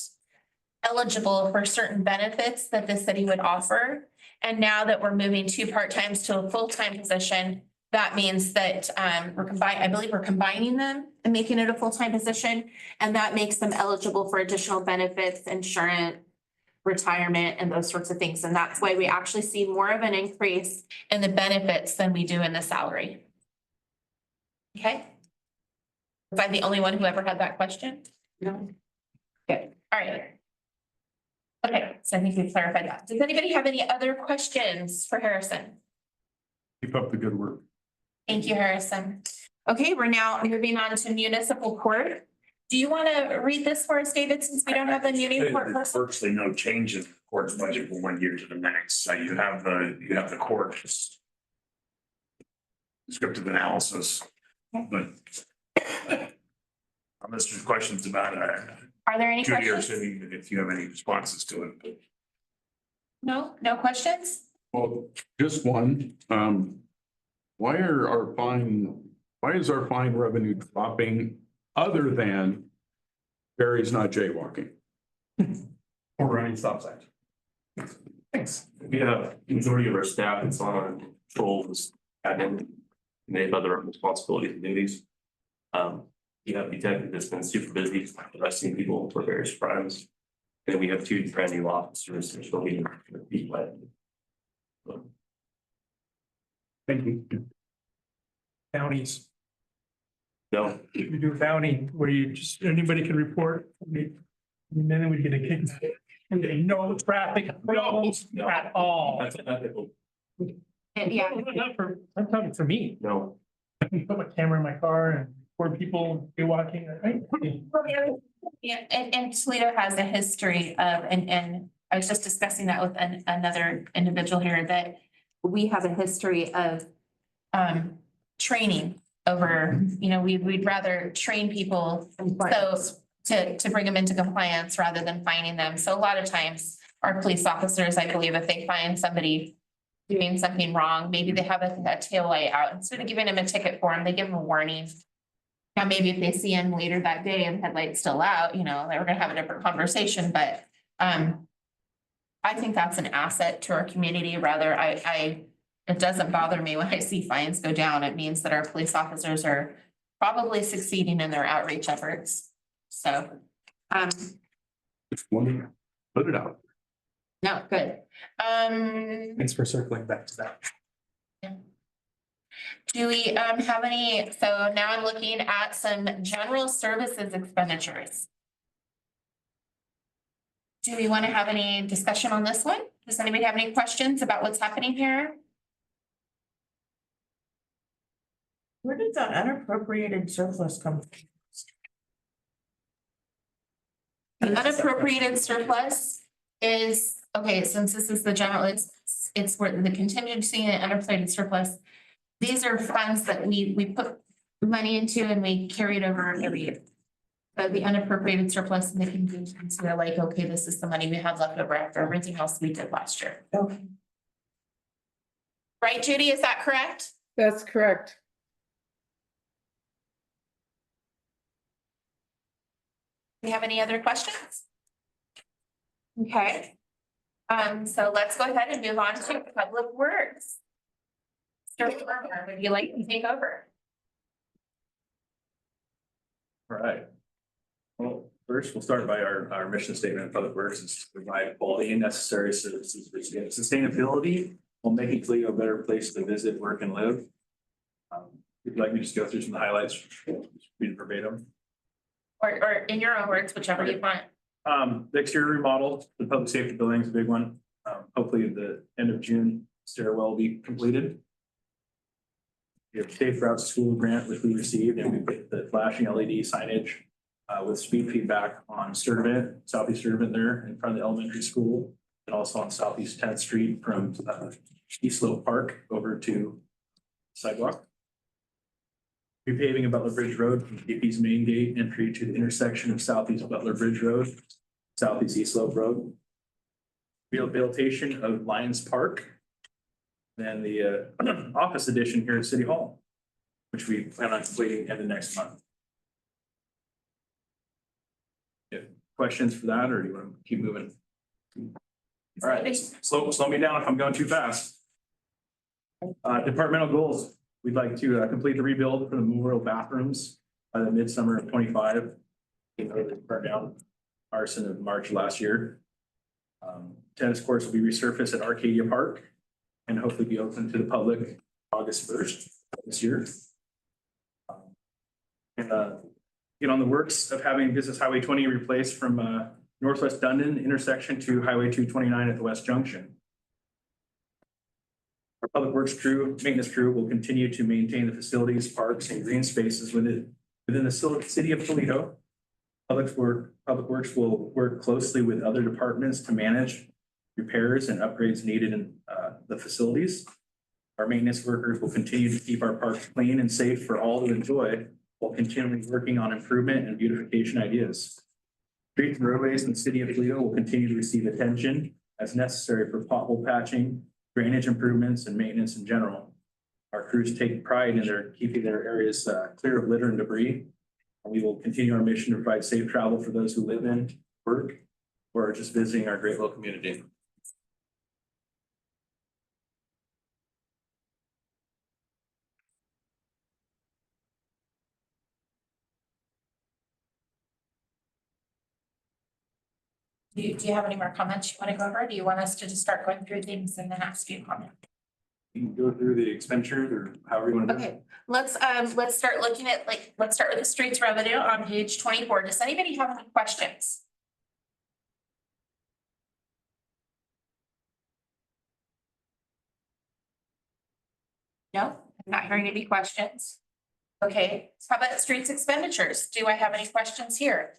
eligible for certain benefits that the city would offer. And now that we're moving two part-times to a full-time position, that means that I believe we're combining them and making it a full-time position. And that makes them eligible for additional benefits, insurance, retirement, and those sorts of things. And that's why we actually see more of an increase in the benefits than we do in the salary. Okay? Was I the only one who ever had that question? No. Okay, all right. Okay, so I think we've clarified that. Does anybody have any other questions for Harrison? Keep up the good work. Thank you, Harrison. Okay, we're now moving on to municipal court. Do you want to read this for us, David, since we don't have the municipal court There's person? virtually no change in the court's budget from one year to the next. So you have the court descriptive analysis, but unless there's questions about Are there any Judy or questions? Cindy, if you have any responses to it. No, no questions? Well, just one, why is our fine revenue dropping other than Barry's not jaywalking? Or running stop signs. Thanks. We have majority of our staff that's on patrols, admin, and they have other responsibilities and duties. You have detective that's been super busy arresting people for various crimes. And we have 2 brand new officers which will be led. Thank you. Counties, No, you do a bounty where you just, anybody can report. And then we get a kickback. And they no traffic problems at all. that's unethical. Yeah. I'm talking for me. No, I can put my camera in my car and record people walking, right? Yeah, and Toledo has a history of, and I was just discussing that with another individual here, that we have a history of training over, we'd rather train people so to bring them into compliance rather than fining them. So a lot of times our police officers, I believe, if they find somebody doing something wrong, maybe they have a tail light out, instead of giving them a ticket for them, they give them a warning. Now, maybe if they see him later that day and headlight's still out, they were gonna have a different conversation, but I think that's an asset to our community. Rather, it doesn't bother me when I see fines go down. It means that our police officers are probably succeeding in their outreach efforts. So, Just wondering, put it out. no, good. Thanks for circling back to that. Do we have any, so now I'm looking at some general services expenditures. Do we want to have any discussion on this one? Does anybody have any questions about what's happening here? Where did the unappropriated surplus come from? The unappropriated surplus is, okay, since this is the general, it's where the contingency and unappropriated surplus. These are funds that we put money into and we carry it over every year. So the unappropriated surplus and the contingency, we're like, okay, this is the money we have left over after everything else we did last year. Okay. Right, Judy, is that correct? That's correct. Do you have any other questions? Okay. So let's go ahead and move on to Public Works. Mr. Farmer, would you like to take over? All right. Well, first, we'll start by our mission statement of Public Works is to provide quality and necessary services for sustainability while making Toledo a better place to visit, work, and live. If you'd like me to just go through some of the highlights, read verbatim. Or in your own words, whichever you want. The exterior remodel, the public safety building is a big one. Hopefully at the end of June, stairwell will be completed. We have Safe Routes to School grant, which we received, and we put the flashing LED signage with speed feedback on Sturtevant, Southeast Sturtevant there in front of the elementary school, and also on Southeast 10th Street from East Slope Park over to sidewalk. Repaving of Butler Bridge Road from KP's main gate entry to the intersection of Southeast Butler Bridge Road, Southeast East Slope Road. Rehabilitation of Lions Park. Then the office addition here at City Hall, which we plan on completing end of next month. Questions for that, or do you want to keep moving? All right, slow me down if I'm going too fast. Departmental goals. We'd like to complete the rebuild for the memorial bathrooms by the midsummer of 25. They burned down arson of March last year. Tennis courts will be resurfaced at Arcadia Park and hopefully be open to the public August 1st this year. And get on the works of having Business Highway 20 replaced from Northwest Dundon intersection to Highway 229 at the West Junction. Our Public Works crew, maintenance crew will continue to maintain the facilities, parks, and green spaces within the city of Toledo. Public Works will work closely with other departments to manage repairs and upgrades needed in the facilities. Our maintenance workers will continue to keep our parks clean and safe for all to enjoy while continually working on improvement and beautification ideas. Streets and roadways in the city of Toledo will continue to receive attention as necessary for pothole patching, drainage improvements, and maintenance in general. Our crews take pride in keeping their areas clear of litter and debris. And we will continue our mission to provide safe travel for those who live in, work, or are just visiting our great little community. Do you have any more comments you want to go over? Do you want us to just start going through things and then ask you comments? You can go through the expenditures or however you want to do it. Okay, let's start looking at let's start with the streets revenue on page 24. Does anybody have any questions? No, I'm not hearing any questions. Okay, how about streets expenditures? Do I have any questions here?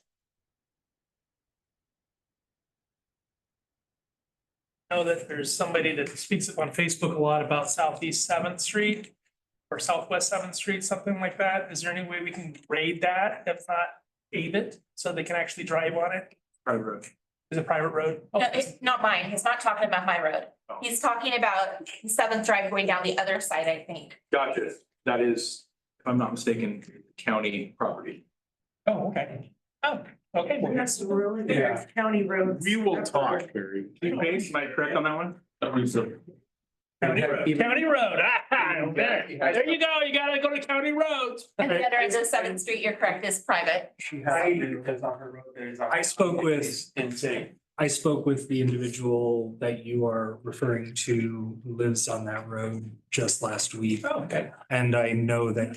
Know that there's somebody that speaks up on Facebook a lot about Southeast 7th Street or Southwest 7th Street, something like that. Is there any way we can grade that, if not pave it, so they can actually drive on it? Private road. Is it private road? No, it's not mine. He's not talking about my road. Oh. He's talking about 7th Drive going down the other side, I think. Gotcha. That is, if I'm not mistaken, county property. Oh, okay. Oh, okay. Well, That's really there, county roads. We will talk, Barry. Okay, am I correct on that one? County road. Ah, okay. There you go. You gotta go to county roads. And the other end of 7th Street, you're correct, is private. I spoke with the individual that you are referring to who lives on that road just last week. Oh, okay. And I know that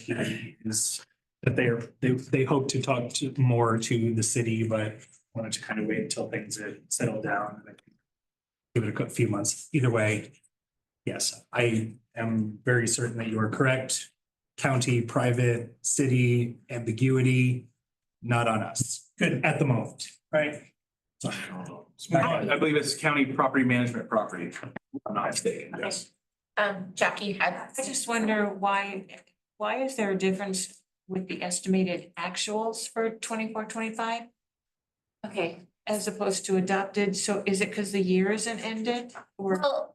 they hope to talk more to the city, but wanted to kind of wait until things had settled down. Give it a few months. Either way, yes, I am very certain that you are correct. County, private, city, ambiguity, not on us. Good. At the moment. Right. I believe it's county property management property. if I'm not mistaken, yes. Jackie, you had. I just wonder why is there a difference with the estimated actuals for 24-25 Okay, as opposed to adopted? So is it because the year isn't ended or? well,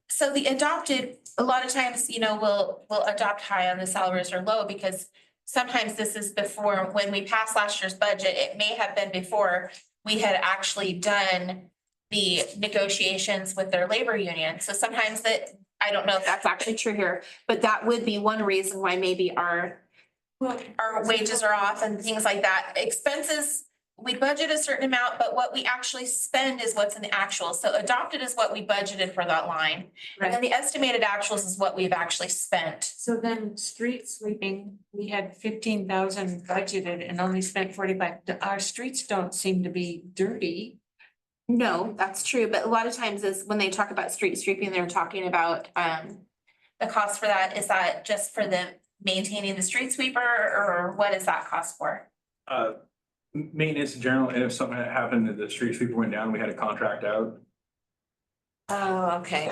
so the adopted, a lot of times, we'll adopt high on the salaries or low because sometimes this is before, when we passed last year's budget, it may have been before we had actually done the negotiations with their labor union. So sometimes I don't know if that's actually true here, but that would be one reason why maybe our wages are off and things like that. Expenses, we budget a certain amount, but what we actually spend is what's in the actual. So adopted is what we budgeted for that line. And then the estimated actuals is what we've actually spent. So then street sweeping, we had 15,000 budgeted and only spent 45. Our streets don't seem to be dirty. No, that's true, but a lot of times is when they talk about street sweeping, they're talking about the cost for that. Is that just for the maintaining the street sweeper or what is that cost for? Maintenance in general, and if something had happened that the street sweeper went down, we had a contract out. Oh, okay.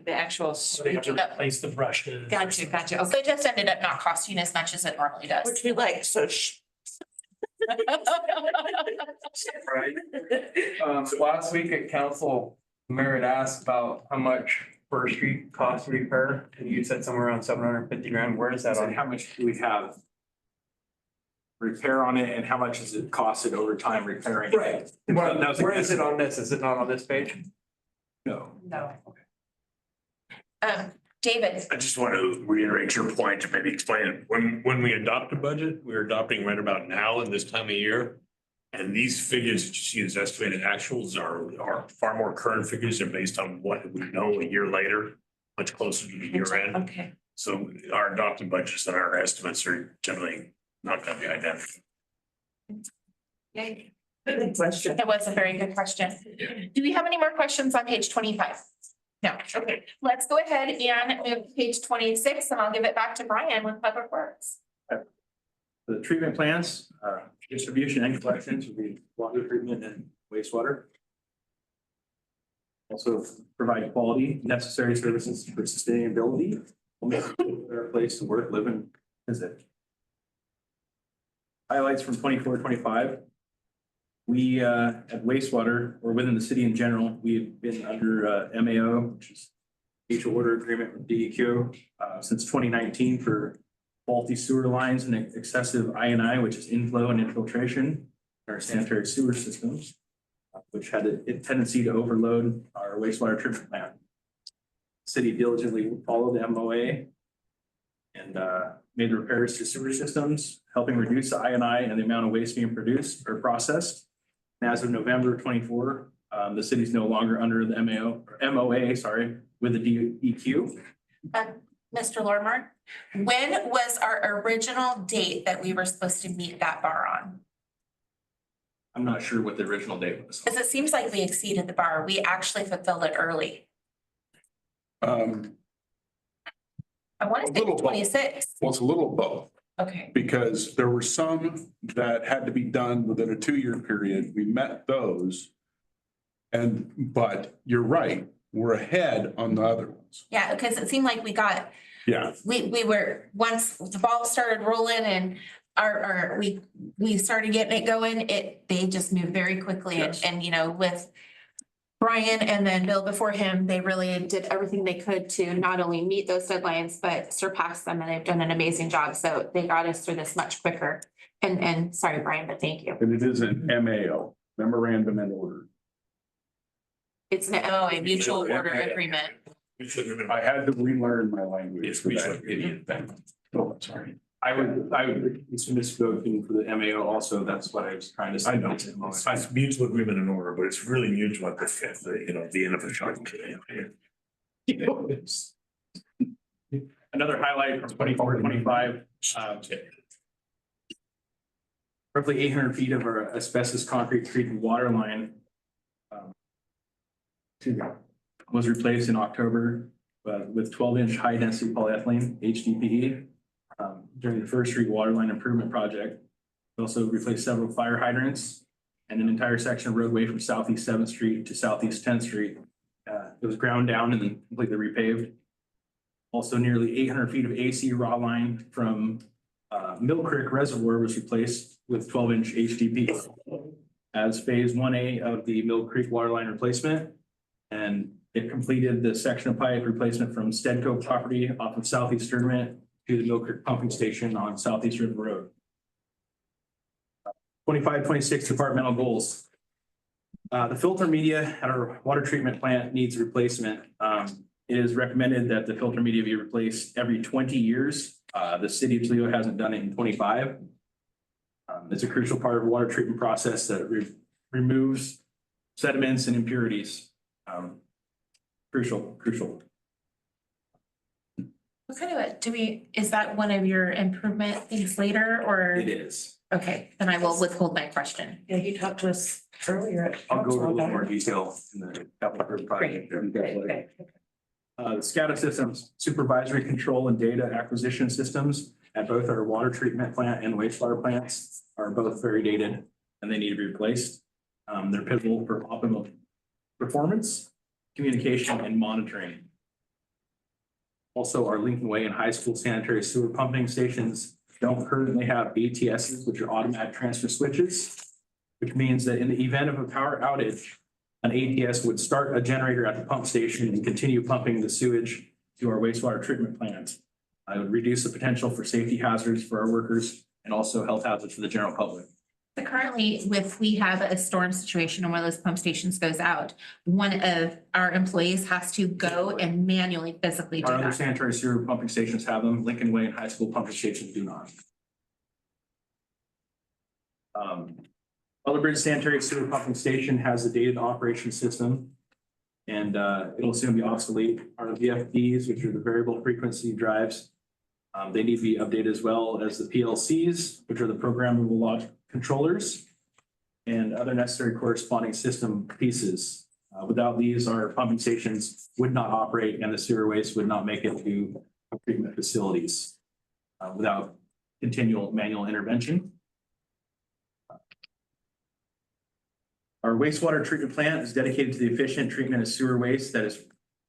The actual They have to sweeping. replace the brushes. Gotcha. So it just ended up not costing as much as it normally does. Which we like, so Right. Last week at council, Merritt asked about how much per street cost repair, and you said somewhere around 750 grand. Where is that So on? how much do we have repair on it and how much does it cost it over time repairing? it? Right. That was a Where is it guess. on this? Is it not on this page? No. No. David, I just want to reiterate your point to maybe explain it. When we adopt a budget, we're adopting right about now in this time of year. And these figures that you see as estimated actuals are far more current figures. They're based on what we know a year later, much closer to the year end. Okay. So our adopted budgets and our estimates are generally not going to be identical. Yay. Good question. It was a very good question. Do we have any more questions on page 25? No, okay, let's go ahead and move to page 26 and I'll give it back to Brian with Public Works. The treatment plants, distribution and collections will be water treatment and wastewater. Also provide quality, necessary services for sustainability. Will make it a better place to work, live and visit. Highlights from 24-25. We at wastewater or within the city in general, we've been under MAO, which is mutual order agreement with DEQ since 2019 for faulty sewer lines and excessive INI, which is inflow and infiltration in our sanitary sewer systems, which had a tendency to overload our wastewater treatment plant. City diligently followed the MOA and made repairs to sewer systems, helping reduce the INI and the amount of waste being produced or processed. And as of November 24, the city's no longer under the MOA, sorry, with the DEQ. Mr. Lorimer, when was our original date that we were supposed to meet that bar on? I'm not sure what the original date was. Because it seems like we exceeded the bar. We actually fulfilled it early. I want to say little both. 26. Well, it's a little both, Okay. because there were some that had to be done within a 2-year period. We met those. But you're right, we're ahead on the other ones. Yeah, because it seemed like we got, Yeah. we were, once the ball started rolling and we started getting it going, they just moved very quickly. Yes. And, you know, with Brian and then Bill before him, they really did everything they could to not only meet those deadlines, but surpass them. And they've done an amazing job. So they got us through this much quicker. And sorry, Brian, but thank you. And it is an MAO, memorandum and order. It's an MOA, mutual order agreement. I had to relearn my language. It's for mutual that. agreement. Oh, sorry. I would misspoken for the MAO also. That's what I was trying to say. I know, it's mutual agreement and order, but it's really mutual at the end of the chunk. Another highlight from 24-25. Roughly 800 feet of our asbestos concrete treated water line was replaced in October with 12-inch high-density polyethylene, HDPE, during the First Street water line improvement project. We also replaced several fire hydrants and an entire section of roadway from Southeast 7th Street to Southeast 10th Street. It was ground down and then completely repaved. Also, nearly 800 feet of AC raw line from Mill Creek Reservoir was replaced with 12-inch HDPE as phase 1A of the Mill Creek water line replacement. And it completed the section of pipe replacement from Stedco property off of Southeast Tournament to the Mill Creek pumping station on Southeast River Road. 25-26 departmental goals. The filter media at our water treatment plant needs replacement. It is recommended that the filter media be replaced every 20 years. The city of Toledo hasn't done it in 25. It's a crucial part of the water treatment process that removes sediments and impurities. Crucial. What kind of is that one of your improvement things later or? It is. Okay, then I will withhold my question. Yeah, you talked to us earlier. I'll go over a little more detail in the capital project. Great. The SCADA systems, supervisory control and data acquisition systems at both our water treatment plant and wastewater plants are both very dated and they need to be replaced. They're pivotal for optimal performance, communication, and monitoring. Also, our Lincoln Way and high school sanitary sewer pumping stations don't currently have ATSs, which are automatic transfer switches, which means that in the event of a power outage, an ATS would start a generator at the pump station and continue pumping the sewage to our wastewater treatment plant. It would reduce the potential for safety hazards for our workers and also health hazards for the general public. So currently, if we have a storm situation and one of those pump stations goes out, one of our employees has to go and manually physically do Our other that. sanitary sewer pumping stations have them. Lincoln Way and high school pumping stations do not. Other Bridge Sanitary Sewer Pumping Station has a dated operation system and it'll soon be obsolete. Our VFDs, which are the variable frequency drives, they need to be updated as well as the PLCs, which are the programmable logic controllers. and other necessary corresponding system pieces. Without these, our pumping stations would not operate and the sewer waste would not make it to treatment facilities without continual manual intervention. Our wastewater treatment plant is dedicated to the efficient treatment of sewer waste that is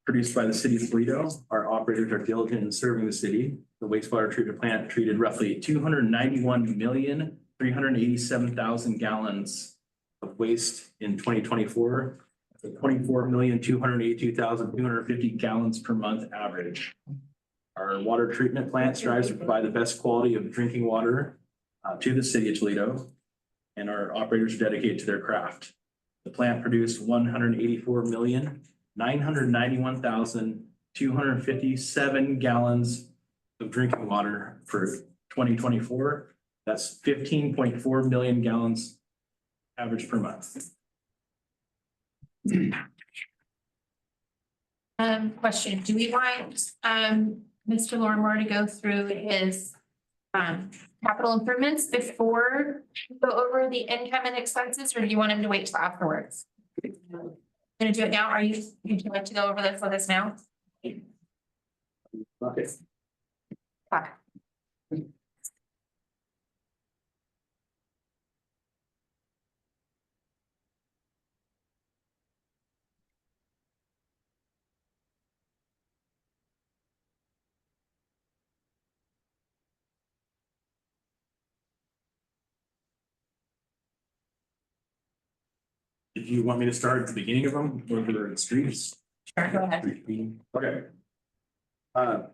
produced by the city of Toledo. Our operators are diligent in serving the city. The wastewater treatment plant treated roughly 291,387,000 gallons of waste in 2024. 24,282,250 gallons per month average. Our water treatment plant strives to provide the best quality of drinking water to the city of Toledo, and our operators are dedicated to their craft. The plant produced 184,991,257 gallons of drinking water for 2024. That's 15.4 million gallons average per month. Question, do we want, Mr. Lorimer to go through his, capital improvements before we go over the income and expenses, or do you want him to wait till afterwards? Gonna do it now? Would you like to go over this with us now? Okay. Okay. Did you want me to start at the beginning of them, or the streets? Sure, go ahead. Okay. Capital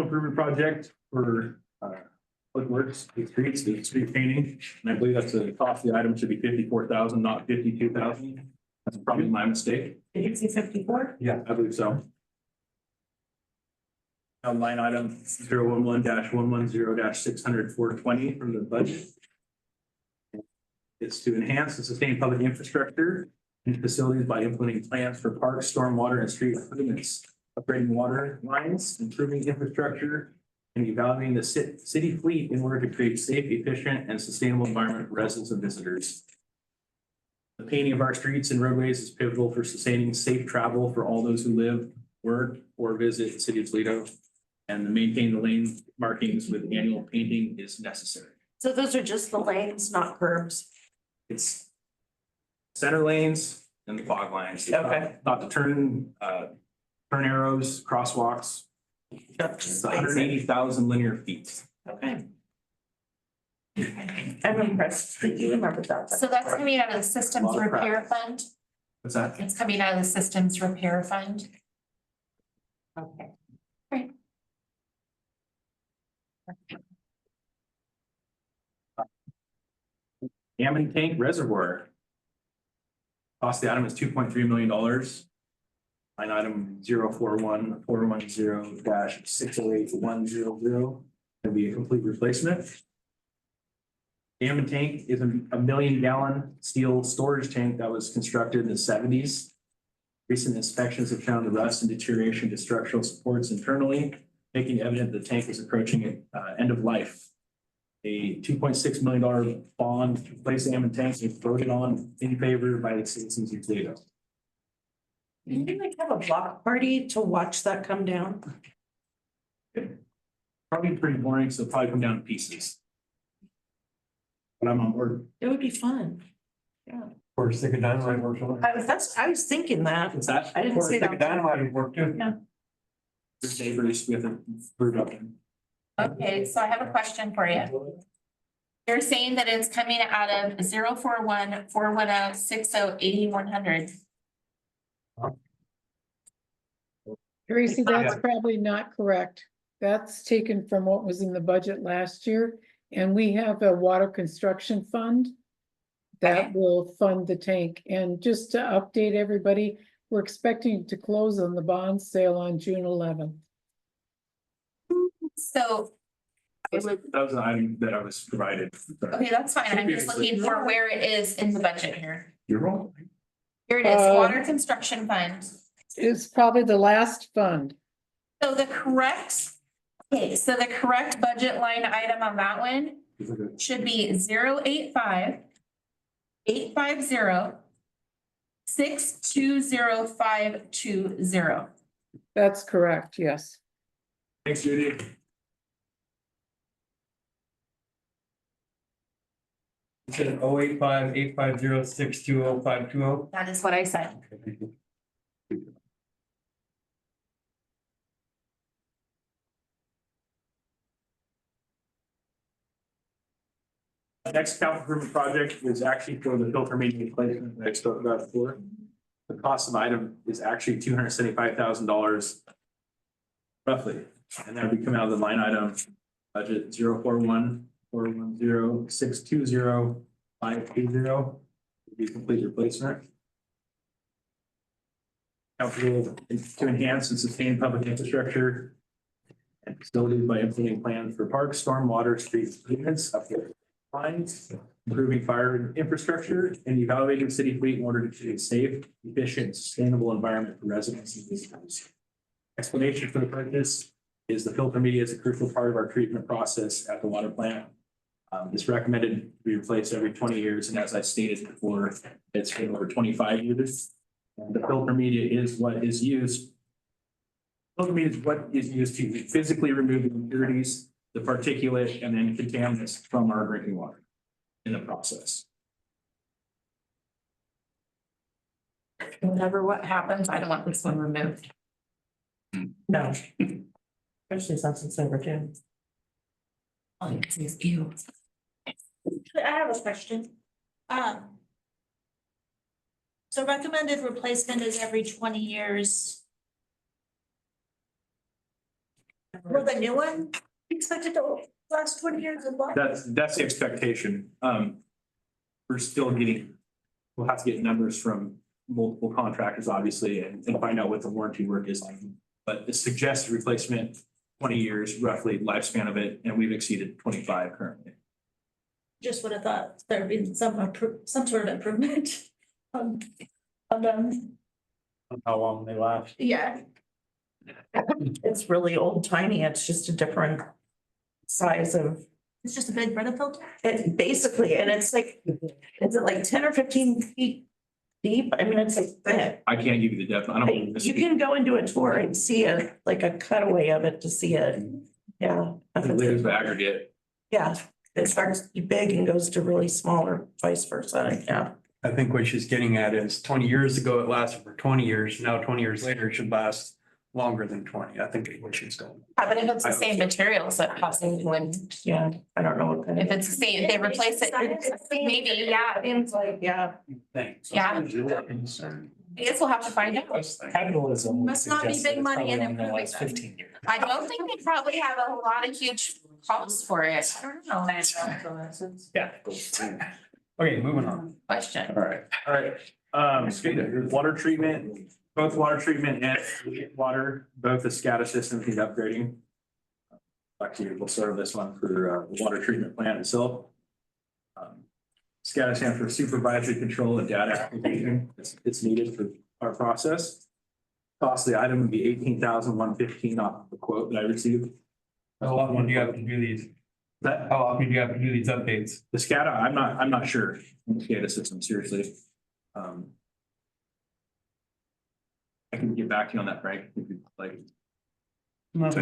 improvement project for public works, the streets, the street painting, and I believe that's the cost of the item should be 54,000, not 52,000. That's probably my mistake. Did you see 54? Yeah, I believe so. Line item 011-110-600-420 from the budget. It's to enhance and sustain public infrastructure and facilities by implementing plans for parks, stormwater, and street improvements, upgrading water lines, improving infrastructure, and evaluating the city fleet in order to create safe, efficient, and sustainable environment for residents and visitors. The painting of our streets and roadways is pivotal for sustaining safe travel for all those who live, work, or visit the city of Toledo. And maintaining the lane markings with annual painting is necessary. So those are just the lanes, not curbs. It's center lanes and the fog lines. Okay. Not the turn arrows, crosswalks. It's 180,000 linear feet. Okay. I'm impressed that you remembered that. So that's coming out of the systems Lot of crap. repair fund? What's that? It's coming out of the systems repair fund? Okay, great. Hammond Tank Reservoir. Cost of the item is $2.3 million. Line item 041-410-608-100. It'll be a complete replacement. Hammond Tank is a 1 million gallon steel storage tank that was constructed in the 70s. Recent inspections have found the rust and deterioration to structural supports internally, making evident the tank is approaching end of life. A $2.6 million bond to replace the Hammond tank was voted on in favor by the citizens of Toledo. You can like have a block party to watch that come down. Probably pretty boring, so it'll probably come down to pieces. But I'm on board. It would be fun. Or stick a dynamite works on it. I was thinking that. What's that? I didn't say Stick a that. dynamite would work too. There's neighbors with a bird up. Okay, so I have a question for you. You're saying that it's coming out of 041-410-60-8100. Tracy, that's probably not correct. That's taken from what was in the budget last year. And we have a water construction fund that will fund the tank. And just to update everybody, we're expecting to close on the bond sale on June 11th. So, That was an item that I was provided. okay, that's fine. I'm just looking for where it is in the budget here. You're wrong. Here it is, water construction fund. It's probably the last fund. So the correct budget line item on that one should be 085 850-620-520. That's correct, yes. Thanks, Judy. Is it 085-850-620-520? That is what I said. The next capital improvement project is actually for the filter media replacement that I spoke about before. The cost of the item is actually $275,000 roughly, and that would be coming out of the line item budget 041-410-620-580 would be complete replacement. Capital to enhance and sustain public infrastructure and facilities by implementing plans for parks, storm water, streets, improvements, upgrades, lines, improving fire infrastructure, and evaluating city fleet in order to create a safe, efficient, sustainable environment for residents and visitors. Explanation for the purpose is the filter media is a crucial part of our treatment process at the water plant. It's recommended to be replaced every 20 years, and as I stated before, it's been over 25 years. And the filter media is what is used. Filter media is what is used to physically remove the impurities, the particulate, and then contaminants from our drinking water in the process. No matter what happens, I don't want this one removed. No. Especially since it's over June. All you can say is ew. I have a question. So recommended replacement is every 20 years. Will the new one be expected to last 20 years as well? That's the expectation. We're still we'll have to get numbers from multiple contractors, obviously, and find out what the warranty work is like. But the suggested replacement, 20 years roughly lifespan of it, and we've exceeded 25 currently. Just would have thought there'd been some sort of improvement on them. How long they last? Yeah. It's really old timey. It's just a different size of It's just a big Brita filter. it basically, and it's like, is it like 10 or 15 feet deep? I mean, it's like thick. I can't give you the depth. I don't. You can go into a tour and see like a cutaway of it to see it. Yeah. There's the aggregate. Yeah, it starts to be big and goes to really small or vice versa. Yeah. I think what she's getting at is 20 years ago, it lasted for 20 years. Now 20 years later, it should last longer than 20. I think what she's going. Yeah, but if it's the same materials that possibly would, Yeah, I don't know what kind of. if it's the same, if they replace it, maybe, yeah, Seems like, yeah. Thanks. Yeah. I guess we'll have to find out. Capitalism. Must not be big money in improving them. 15 years. I don't think they probably have a lot of huge costs for it. I don't know. Yeah. Okay, moving on. Question. All right. Water treatment, both water treatment and water, both the SCADA systems need upgrading. Actually, we'll start this one for the water treatment plant itself. SCADA stands for supervisory control and data acquisition. It's needed for our process. Cost of the item would be $18,115 off the quote that I received. How often do you have to do these? That, How often do you have to do these updates? the SCADA, I'm not sure. The SCADA system, seriously. I can get back to you on that, Frank, if you'd like. It's a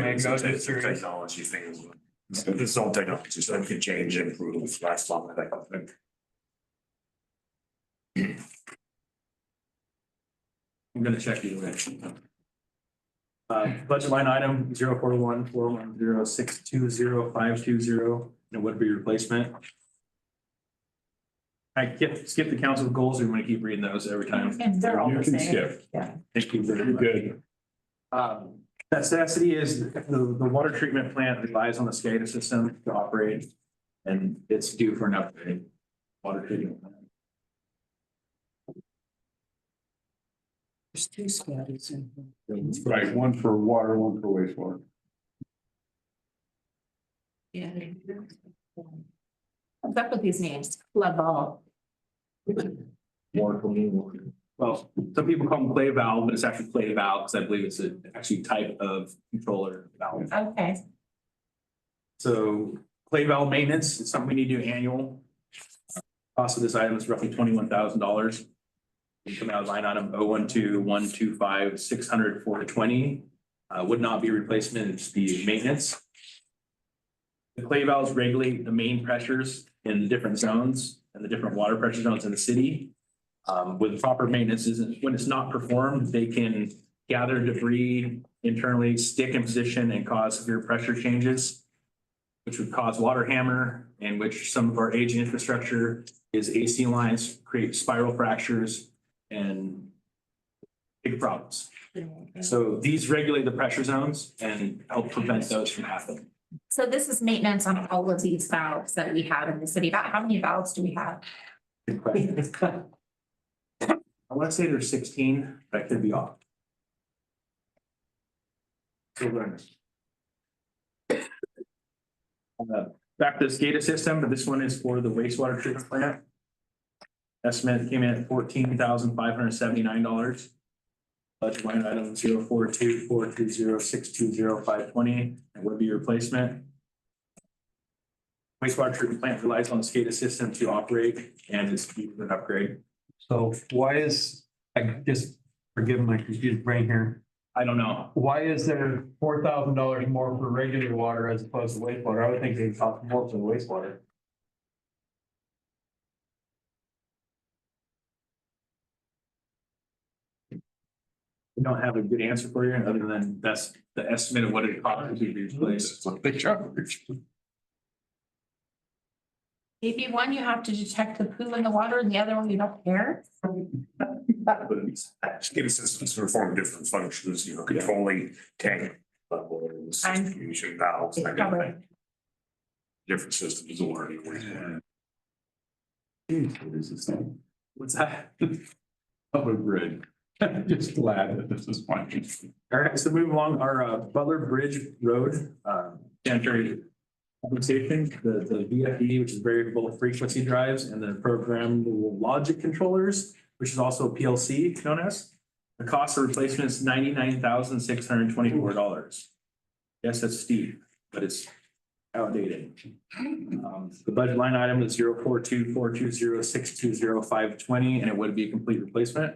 technology thing. It's all technology, so it can change and improve last long, I think. I'm gonna check you. Budget line item 041-410-620-520, and it would be replacement. I skip the council goals, or you want to keep reading those every time? And they're all You the can same. skip. Yeah. Thank you very much. Good. Necessity is the water treatment plant relies on the SCADA system to operate, and it's due for an upgrade. Water treatment plant. There's two SCADAs in here. Right, one for water, one for wastewater. Yeah. What's up with these names? Level. Well, some people call them clay valve, but it's actually clay valve because I believe it's actually type of controller valve. Okay. So clay valve maintenance is something we need to do annual. Cost of this item is roughly $21,000. Coming out of line item 012-125-600-420. Would not be replacement, it's the maintenance. The clay valves regulate the main pressures in the different zones and the different water pressure zones in the city. With proper maintenance, when it's not performed, they can gather debris internally, stick in position and cause severe pressure changes, which would cause water hammer, and which some of our aging infrastructure is AC lines, create spiral fractures and big problems. So these regulate the pressure zones and help prevent those from happening. So this is maintenance on all of these valves that we have in the city. About how many valves do we have? Good question. I want to say there's 16, but I could be off. Back to the SCADA system, but this one is for the wastewater treatment plant. Estimate came in at $14,579. Budget line item 042-420-620-520, and would be replacement. Wastewater treatment plant relies on the SCADA system to operate and is an upgrade. So why is, I just forgive my confused brain here. I don't know. Why is there $4,000 more for regular water as opposed to wastewater? I would think they'd cost more for the wastewater. We don't have a good answer for you, other than that's the estimate of what it costs to be replaced. They charge. Maybe one, you have to detect the poo in the water and the other one you don't care. SCADA systems perform different functions, you know, controlling tank levels, distribution valves, that kind of thing. Different systems of learning. What's that? Public grid. Just glad that this is fine. All right, so moving along, our Butler Bridge Road sanitary station, the VFD, which is variable frequency drives, and the programmable logic controllers, which is also PLC known as. The cost of replacement is $99,624. Yes, that's steep, but it's outdated. The budget line item is 042-420-620-520, and it would be a complete replacement.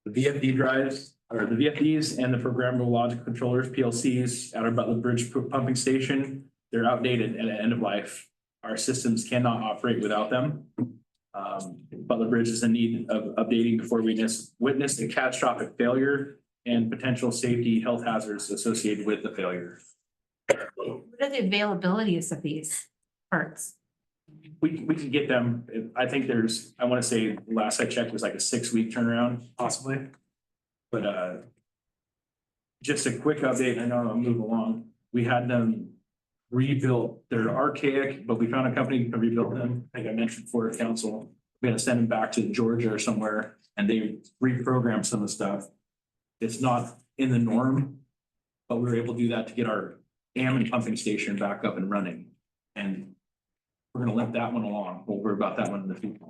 The VFD drives, or the VFDs and the programmable logic controllers, PLCs, at our Butler Bridge pumping station, they're outdated and at end of life. Our systems cannot operate without them. Butler Bridge is in need of updating before we witness a catastrophic failure and potential safety health hazards associated with the failure. What are the availabilities of these parts? We can get them. I think there's, I want to say, last I checked was like a 6-week turnaround possibly. But just a quick update, I know I'll move along. We had them rebuilt. They're archaic, but we found a company to rebuild them. I think I mentioned for council. We had to send them back to Georgia or somewhere and they reprogrammed some of the stuff. It's not in the norm, but we were able to do that to get our Ammon pumping station back up and running. And we're gonna let that one along. We'll worry about that one in the future.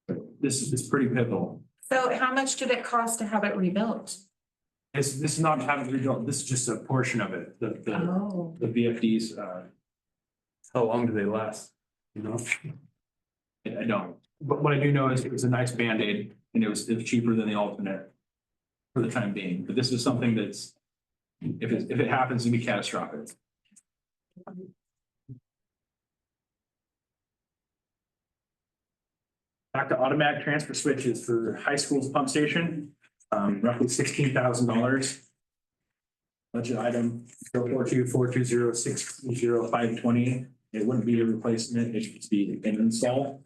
But this is pretty pivotal. So how much did it cost to have it rebuilt? This is not having rebuilt. This is just a portion of it. The VFDs. How long do they last? You know? I don't. But what I do know is it was a nice Band-Aid and it was cheaper than the alternate for the time being. But this is something that's, if it happens, it'll be catastrophic. Back to automatic transfer switches for high school's pump station, roughly $16,000. Budget item 042-420-620-520. It wouldn't be a replacement, it should be an install.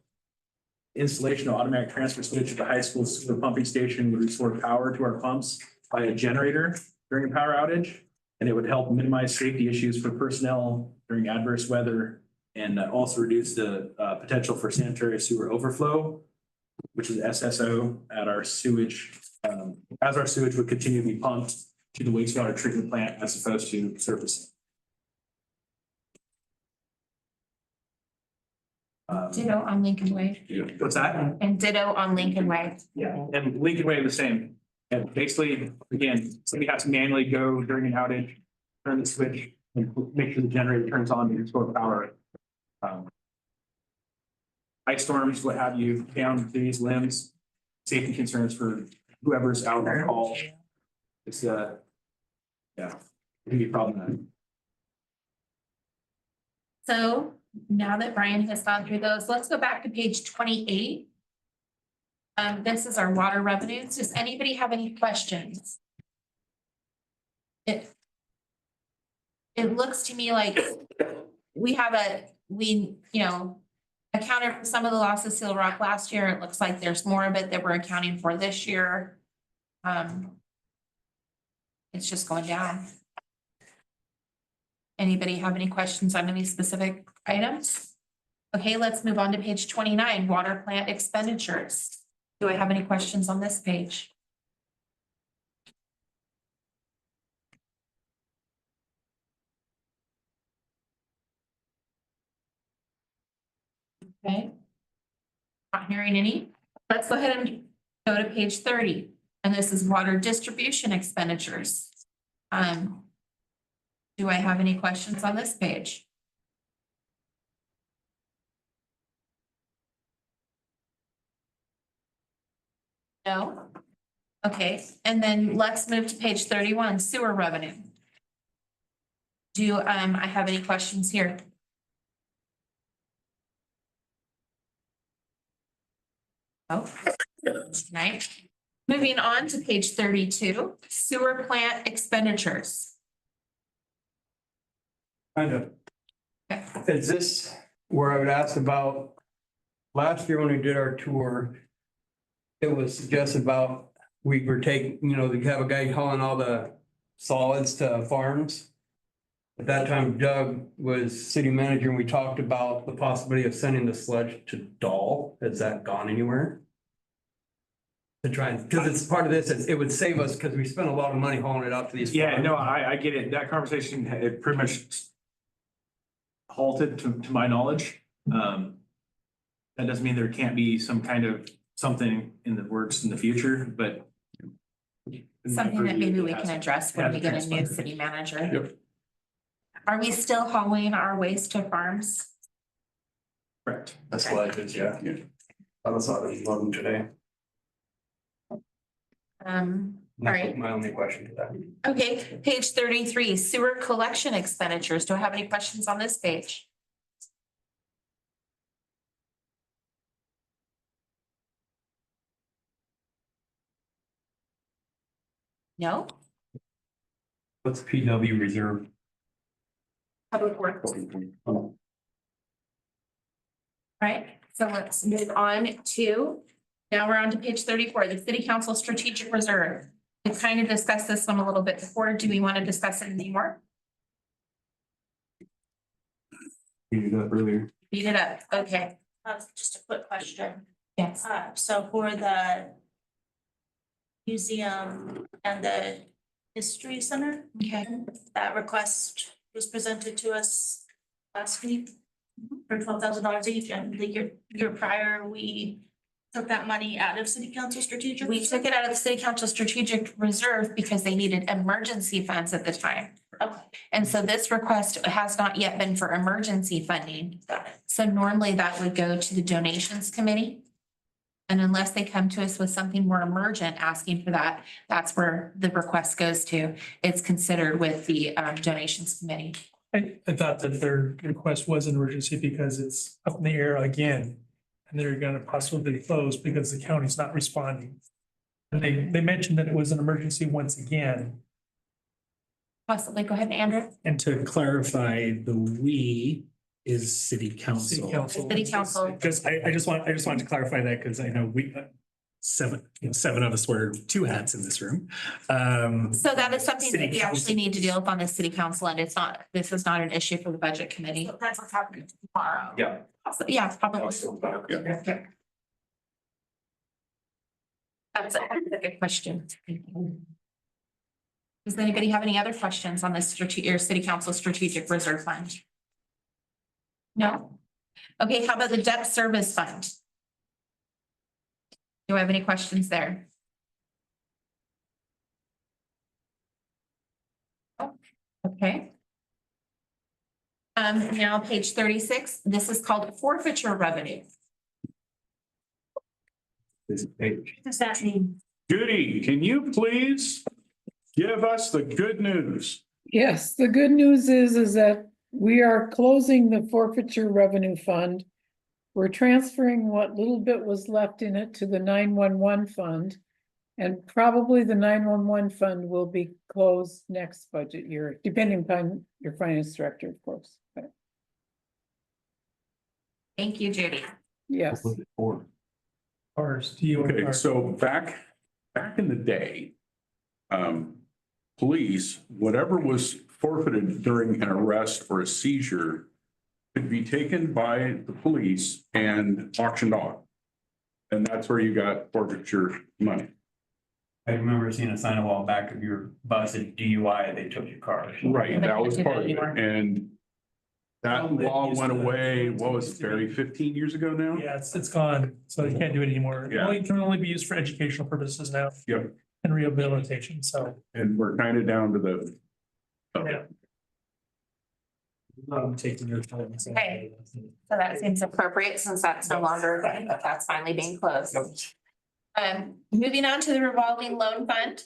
Installation of automatic transfer switch at the high school sewer pumping station would restore power to our pumps by a generator during a power outage. And it would help minimize safety issues for personnel during adverse weather and also reduce the potential for sanitary sewer overflow, which is SSO at our sewage, as our sewage would continue to be pumped to the wastewater treatment plant as opposed to surfacing. Ditto on Lincoln Way. What's that? And ditto on Lincoln Way. Yeah, and Lincoln Way the same. And basically, again, somebody has to manually go during an outage, turn the switch, and make sure the generator turns on to restore power. ice storms, what have you, down these limbs, safety concerns for whoever's out on call. It's yeah, it can be problematic. So now that Brian has gone through those, let's go back to page 28. This is our water revenues. Does anybody have any questions? It looks to me like we accounted for some of the loss of Seal Rock last year. It looks like there's more of it that we're accounting for this year. It's just going down. Anybody have any questions on any specific items? Okay, let's move on to page 29, water plant expenditures. Do I have any questions on this page? Okay. Not hearing any. Let's go ahead and go to page 30, and this is water distribution expenditures. Do I have any questions on this page? No? Okay, and then let's move to page 31, sewer revenue. Do I have any questions here? Oh, right. Moving on to page 32, sewer plant expenditures. Kind of. Is this where I would ask about, last year when we did our tour, it was suggested about, we were taking, you have a guy hauling all the solids to farms. At that time, Doug was city manager and we talked about the possibility of sending the sludge to Dahl. Has that gone anywhere? To try and, because it's part of this, it would save us because we spent a lot of money hauling it out to these. Yeah, farms. no, I get it. That conversation, it pretty much halted to my knowledge. That doesn't mean there can't be some kind of something in the works in the future, but. Something that maybe we can address when we get a new city manager. Yep. Are we still hauling our waste to farms? Correct. That's what I did, yeah. I was on London today. All right. My only question to that. Okay, page 33, sewer collection expenditures. Do I have any questions on this page? No? What's PW reserve? Public Works. Right, so let's move on to, now we're on to page 34, the city council strategic reserve. We kind of discussed this one a little bit before. Do we want to discuss it anymore? Beat it up earlier. Beat it up, okay. Just a quick question. Yes. So for the museum and the history center, Okay. that request was presented to us last week for $12,000 each, and the year prior, we took that money out of city council strategic. We took it out of the city council strategic reserve because they needed emergency funds at the time. Okay. And so this request has not yet been for emergency funding. So normally that would go to the donations committee. And unless they come to us with something more emergent asking for that, that's where the request goes to. It's considered with the donations committee. I thought that their request was an emergency because it's up in the air again. And they're gonna possibly close because the county's not responding. And they mentioned that it was an emergency once again. Possibly, go ahead, Andrew. And to clarify, the we is city council. City council. Because I just wanted to clarify that because I know seven of us wear two hats in this room. So that is something that City we council. actually need to deal with on the city council, and this is not an issue for the budget committee. That's what's happening tomorrow. Yeah. Yeah, probably. That's a good question. Does anybody have any other questions on this or city council strategic reserve fund? No? Okay, how about the debt service fund? Do I have any questions there? Okay. Now page 36, this is called forfeiture revenue. this page. What does that mean? Judy, can you please give us the good news? Yes, the good news is that we are closing the forfeiture revenue fund. We're transferring what little bit was left in it to the 911 fund. And probably the 911 fund will be closed next budget year, depending upon your finance director, of course. But Thank you, Judy. yes, Cars, do you? Okay, so back in the day, police, whatever was forfeited during an arrest or a seizure could be taken by the police and auctioned off. And that's where you got forfeiture money. I remember seeing a sign a while back of your bus at DUI, they took your car. Right, that was do that part of it. anymore. And that Well, it law used went to- away, what was it, Barry, 15 years ago now? Yeah, it's gone, so you can't do it anymore. Yeah. It can only be used for educational purposes now Yep, and rehabilitation, so. and we're kind of down to the. Yeah. I'm taking your time. Okay. So that seems appropriate since that's no longer, that's finally being closed. Moving on to the revolving loan fund.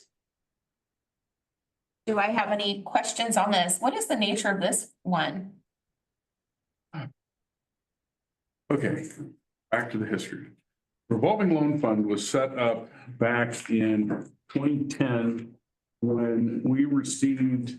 Do I have any questions on this? What is the nature of this one? Okay, back to the history. Revolving loan fund was set up back in 2010 when we received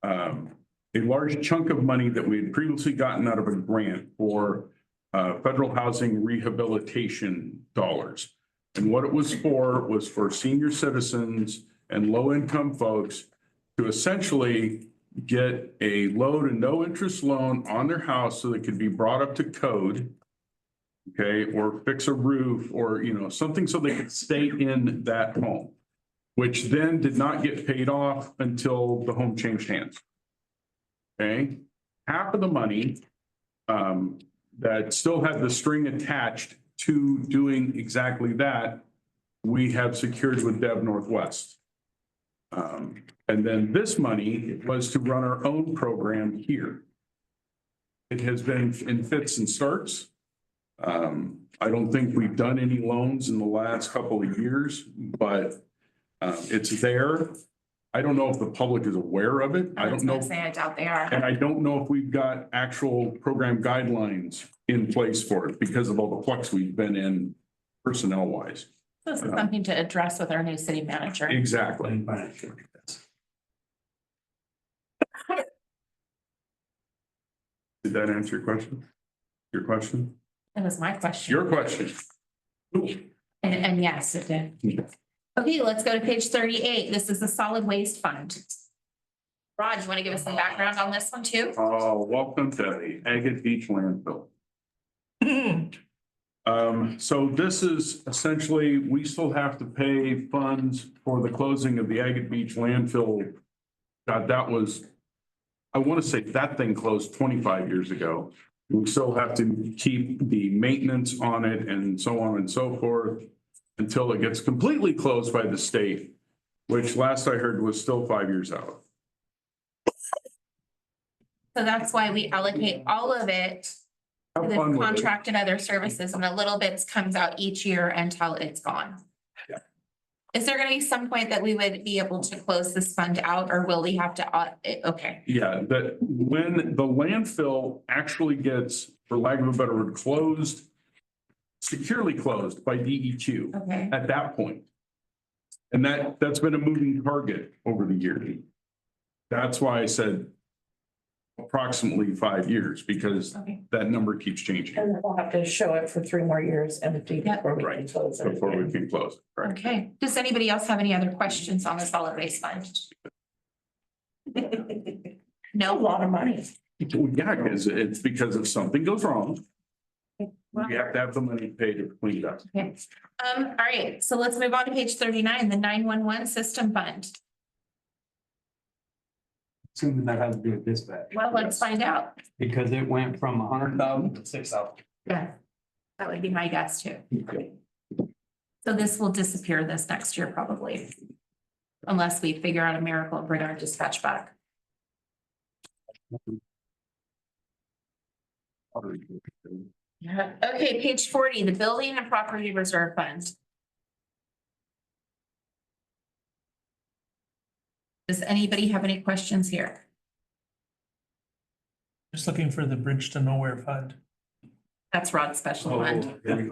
a large chunk of money that we had previously gotten out of a grant for federal housing rehabilitation dollars. And what it was for senior citizens and low-income folks to essentially get a low to no interest loan on their house so they could be brought up to code. Okay, or fix a roof or, something so they could stay in that home, which then did not get paid off until the home changed hands. Okay, half of the money that still had the string attached to doing exactly that, we have secured with Dev Northwest. And then this money was to run our own program here. It has been in fits and starts. I don't think we've done any loans in the last couple of years, but it's there. I don't know if the public is aware of it. I I don't was know. gonna say, I doubt they are. And I don't know if we've got actual program guidelines in place for it because of all the flux we've been in personnel wise. This is something to address with our new city manager. Exactly. Did that answer your question? Your question? That was my question. Your question. And yes, it did. Okay, let's go to page 38. This is the solid waste fund. Rod, you want to give us some background on this one too? Welcome to the Agate Beach landfill. So this is essentially, we still have to pay funds for the closing of the Agate Beach landfill. God, that was, I want to say that thing closed 25 years ago. We still have to keep the maintenance on it and so on and so forth until it gets completely closed by the state, which last I heard was still 5 years out. So that's why we allocate all of it to Have the fun with it. contract and other services, and a little bit comes out each year until it's gone. Yeah. Is there gonna be some point that we would be able to close this fund out, or will we have to, okay, Yeah, that when the landfill actually gets, for lack of a better word, closed, securely closed by DEQ okay. at that point. And that's been a moving target over the years. That's why I said approximately 5 years, because Okay. that number keeps changing. And then we'll have to show it for 3 more years and before we can Right, close it. before we can close it, right? Okay, does anybody else have any other questions on the solid waste fund? A No? lot of money. Well, yeah, because if something goes wrong, we have to have the money paid to clean it up. Okay, all right, so let's move on to page 39, the 911 system fund. Assuming that has to do with dispatch. Well, let's find out. Because it went from 100,000 to 6,000. Yeah, that would be my guess too. So this will disappear this next year probably. Unless we figure out a miracle and bring our dispatch back. Yeah. Okay, page 40, the building and property reserve fund. Does anybody have any questions here? Just looking for the Bridge to Nowhere fund. That's Rod's special fund. And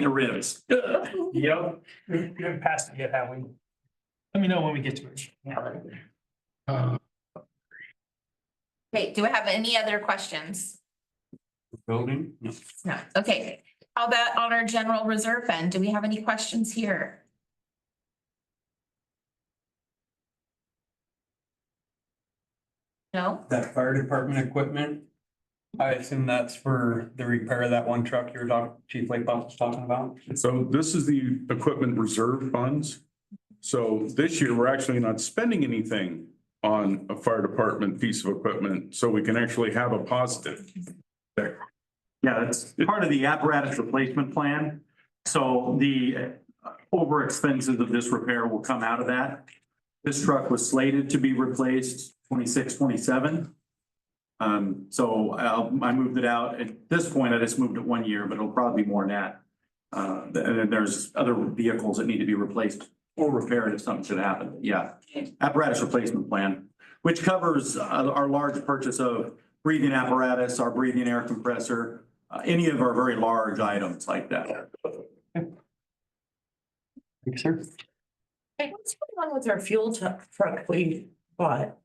the ribs. Yep. We haven't passed it yet, have we? Let me know when we get to it. Okay, do I have any other questions? Building? No, okay. How about on our general reserve fund? Do we have any questions here? No? That fire department equipment, I assume that's for the repair of that one truck you were talking, Chief Lake was talking about? So this is the equipment reserve funds. So this year, we're actually not spending anything on a fire department piece of equipment, so we can actually have a positive there. Yeah, that's part of the apparatus replacement plan. So the over expenses of this repair will come out of that. This truck was slated to be replaced 26, 27. So I moved it out. At this point, I just moved it 1 year, but it'll probably be more than that. And then there's other vehicles that need to be replaced or repaired if something should happen. But yeah, apparatus replacement plan, which covers our large purchase of breathing apparatus, our breathing air compressor, any of our very large items like that. Thanks, sir. Hey, what's going on with our fuel truck we bought?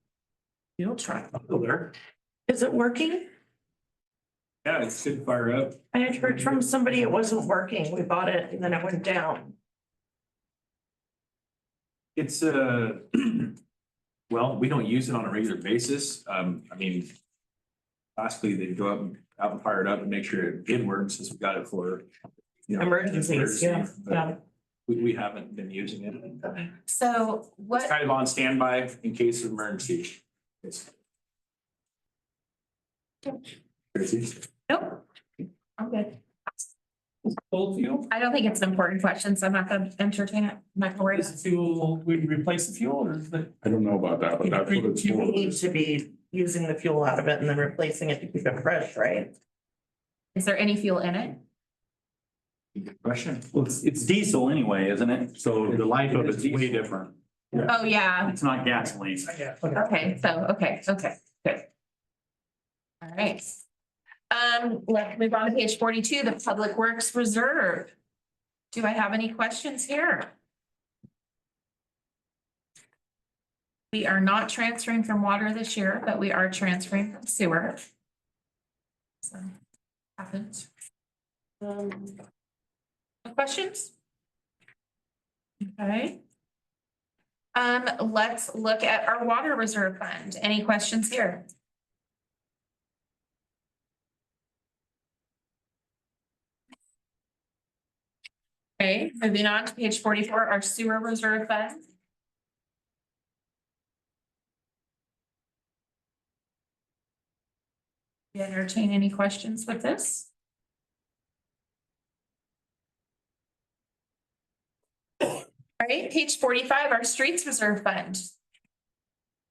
Fuel truck, is it working? Yeah, it should fire up. I had heard from somebody it wasn't working. We bought it and then it went down. It's well, we don't use it on a regular basis. I mean, lastly, they go out and fire it up and make sure it did work since we got it for, you know, Emergencies, yeah, but yeah. We haven't been using it. So what? It's kind of on standby in case of emergency. Nope. I'm good. Old fuel? I don't think it's an important question, so I'm not gonna entertain it. I'm not gonna worry. Is the fuel, we replace the fuel or is the? I don't know about that, but that's what it's You for. need to be using the fuel out of it and then replacing it to keep it fresh, right? Is there any fuel in it? Question? Well, it's diesel anyway, isn't it? So the life of it's way different. Oh, yeah. It's not gasoline. Yeah. Okay, so, okay, good. All right. Let's move on to page 42, the Public Works Reserve. Do I have any questions here? We are not transferring from water this year, but we are transferring from sewer. So, happens. No questions? Okay. Let's look at our water reserve fund. Any questions here? Okay, moving on to page 44, our sewer reserve fund. Do you entertain any questions with this? All right, page 45, our streets reserve fund. Do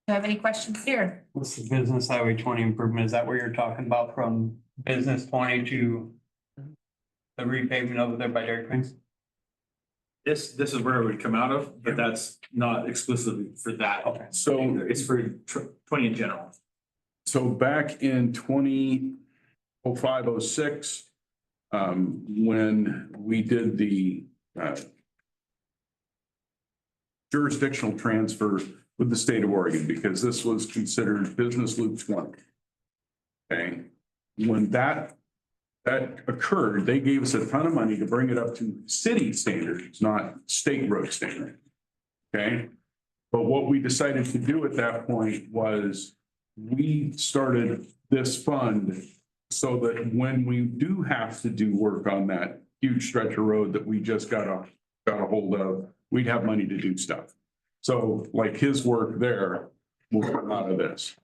you have any questions here? What's the business highway 20 improvement? Is that where you're talking about from business 20 to the repavement over there by Dairy Queen? This is where it would come out of, but that's not exclusively for that. Okay. So, It's for 20 in general. so back in 2005-06, when we did the jurisdictional transfer with the state of Oregon, because this was considered business loop 20. Okay, when that occurred, they gave us a ton of money to bring it up to city standards, not state road standard. Okay, but what we decided to do at that point was we started this fund so that when we do have to do work on that huge stretch of road that we just got a hold of, we'd have money to do stuff. So like his work there will come out of this.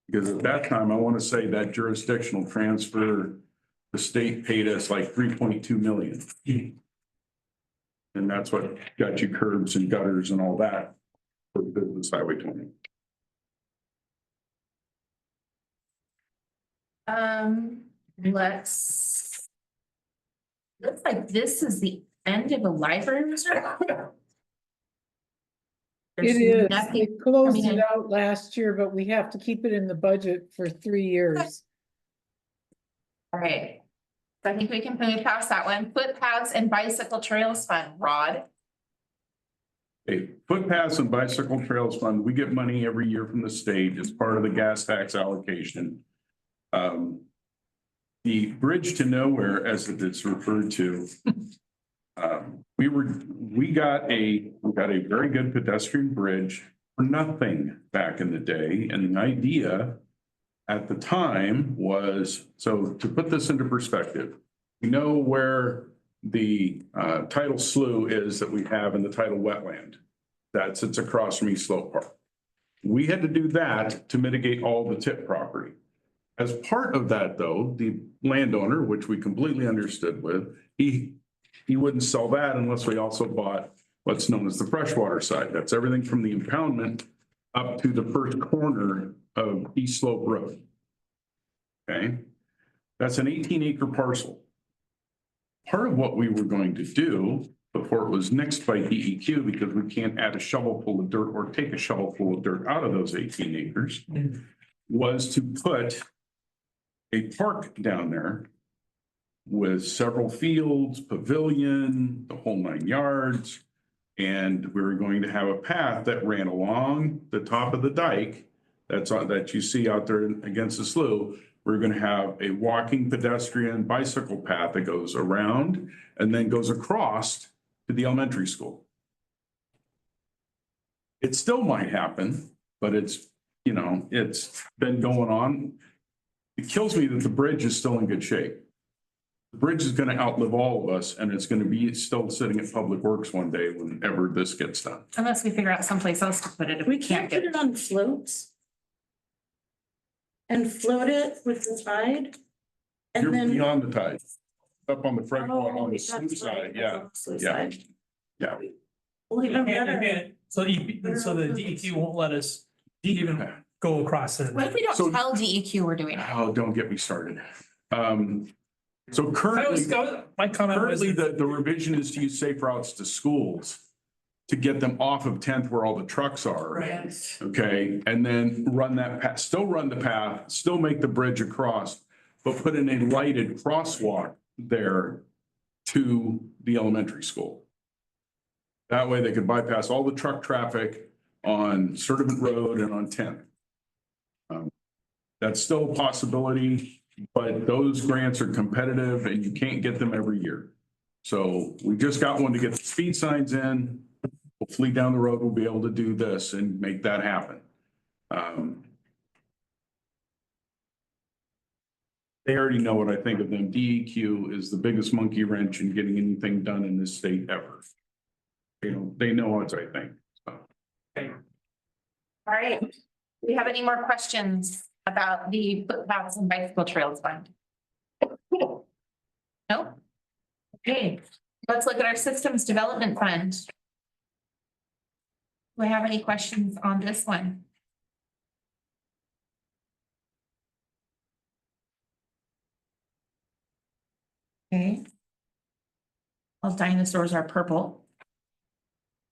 Because at that time, I want to say that jurisdictional transfer, the state paid us like 3.2 million. And that's what got you curbs and gutters and all that for business highway 20. Let's. Looks like this is the end of the library reserve. It There's is. nothing They closed coming it in. out last year, but we have to keep it in the budget for 3 years. All right. So I think we can move past that one. Footpaths and bicycle trails fund, Rod. A footpaths and bicycle trails fund, we get money every year from the state as part of the gas tax allocation. The bridge to nowhere, as it is referred to. We got a very good pedestrian bridge for nothing back in the day. And the idea at the time was, so to put this into perspective, we know where the tidal slough is that we have in the tidal wetland that sits across from East Slope Park. We had to do that to mitigate all the tip property. As part of that, though, the landowner, which we completely understood with, he wouldn't sell that unless we also bought what's known as the freshwater side. That's everything from the impoundment up to the first corner of East Slope Road. Okay, that's an 18-acre parcel. Part of what we were going to do before it was nixed by DEQ, because we can't add a shovel full of dirt or take a shovel full of dirt out of those 18 acres, was to put a park down there with several fields, pavilion, the whole 9 yards. And we were going to have a path that ran along the top of the dike that you see out there against the slough. We're going to have a walking, pedestrian, bicycle path that goes around and then goes across to the elementary school. It still might happen, but it's been going on. It kills me that the bridge is still in good shape. The bridge is going to outlive all of us, and it's going to be still sitting at Public Works one day whenever this gets done. Unless we figure out someplace else to put it. If We can't put it on floats and float it with the tide. You're And then. beyond the tide, up on the front, on Oh, the that's slough side, right, yeah, that's on the slough yeah. side. yeah. Well, even better. So the DEQ won't let us even go across it. What if we don't So- tell DEQ we're doing it? Oh, don't get me started. So currently, My comment was. currently the revision is to use safe routes to schools to get them off of 10th where all the trucks are. Right. Okay, and then run that path, still run the path, still make the bridge across, but put in a lighted crosswalk there to the elementary school. That way they could bypass all the truck traffic on Sturdivant Road and on 10th. That's still a possibility, but those grants are competitive and you can't get them every year. So we just got one to get the speed signs in. Hopefully down the road, we'll be able to do this and make that happen. They already know what I think of them. DEQ is the biggest monkey wrench in getting anything done in this state ever. They know what I think. So. All right. Do we have any more questions about the footpaths and bicycle trails fund? No? Okay, let's look at our systems development fund. Do we have any questions on this one? Okay. All dinosaurs are purple.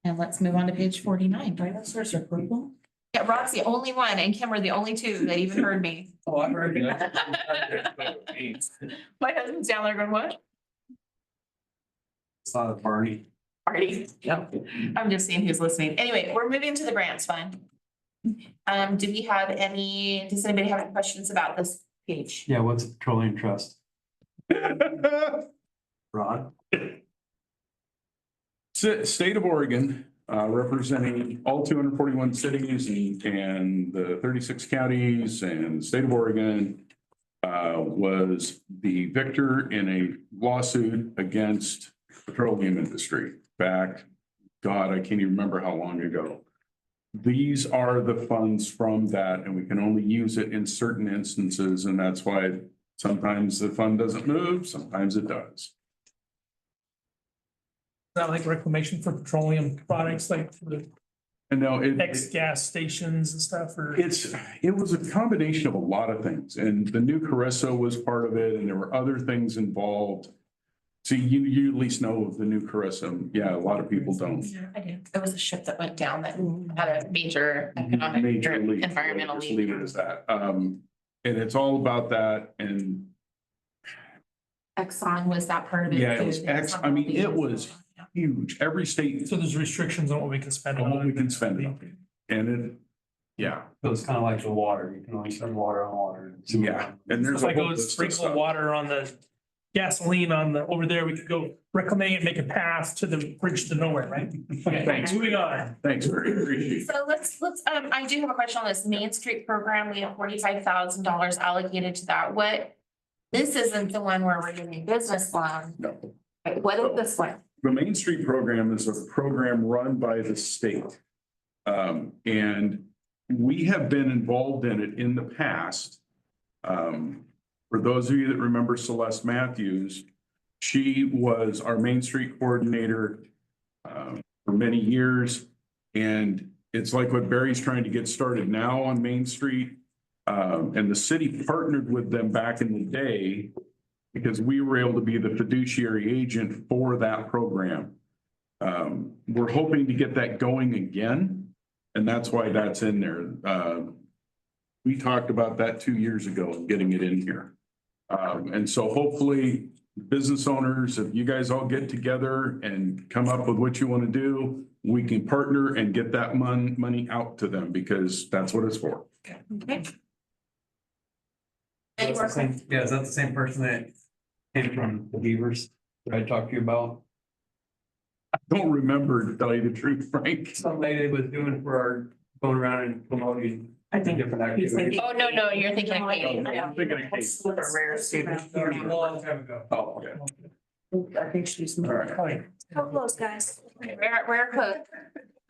And let's move on to page 49. Dinosaurs are purple? Yeah, Rod's the only one and Kim are the only two that even heard me. Oh, I heard you. My husband's down there going, what? Saw the party. Party? Yep. I'm just seeing who's listening. Anyway, we're moving to the grants fund. Does anybody have any questions about this page? Yeah, what's a petroleum trust? Rod? State of Oregon, representing all 241 cities and the 36 counties and the state of Oregon, was the victor in a lawsuit against the petroleum industry back, God, I can't even remember how long ago. These are the funds from that, and we can only use it in certain instances, and that's why sometimes the fund doesn't move, sometimes it does. Not like reclamation for petroleum products, like for the And now ex-gas stations and stuff, or? it was a combination of a lot of things, and the new Carrizo was part of it, and there were other things involved. See, you at least know of the new Carrizo. Yeah, a lot of people don't. I do. It was a ship that went down that had a major economic Major or leak. environmental Just leak. leave it as that. And it's all about that, and Exxon was that part of it. yeah, it too. was Exxon I mean, leak. it was huge. Every state, So there's restrictions on what we can spend on on. what we can spend it on. And it, yeah, So it's kind of like the water, you can only spend water on water. yeah. And there's If a I whole go list of sprinkle stuff. water on the gasoline on the, over there, we could go reclaim it, make a path to the bridge to nowhere, right? Okay, Thanks. moving on. Thanks, very appreciate it. So let's, I do have a question on this Main Street program. We have $45,000 allocated to that. This isn't the one where we're doing business loan. No. What is this one? The Main Street program is a program run by the state. And we have been involved in it in the past. For those of you that remember Celeste Matthews, she was our Main Street coordinator for many years. And it's like what Barry's trying to get started now on Main Street. And the city partnered with them back in the day because we were able to be the fiduciary agent for that program. We're hoping to get that going again, and that's why that's in there. We talked about that 2 years ago, getting it in here. And so hopefully business owners, if you guys all get together and come up with what you want to do, we can partner and get that money out to them because that's what it's for. Okay. That's the same- Yeah, is that the same person that came from the Beavers that I talked to you about? I don't remember, to tell you the truth, Frank. Some lady was doing for our, going around and promoting different activities. Oh, no, you're thinking of Katie. I'm thinking of Kate. A rare student. A long time ago. Oh, okay. I think she's. All right. How close, guys? Rare cook.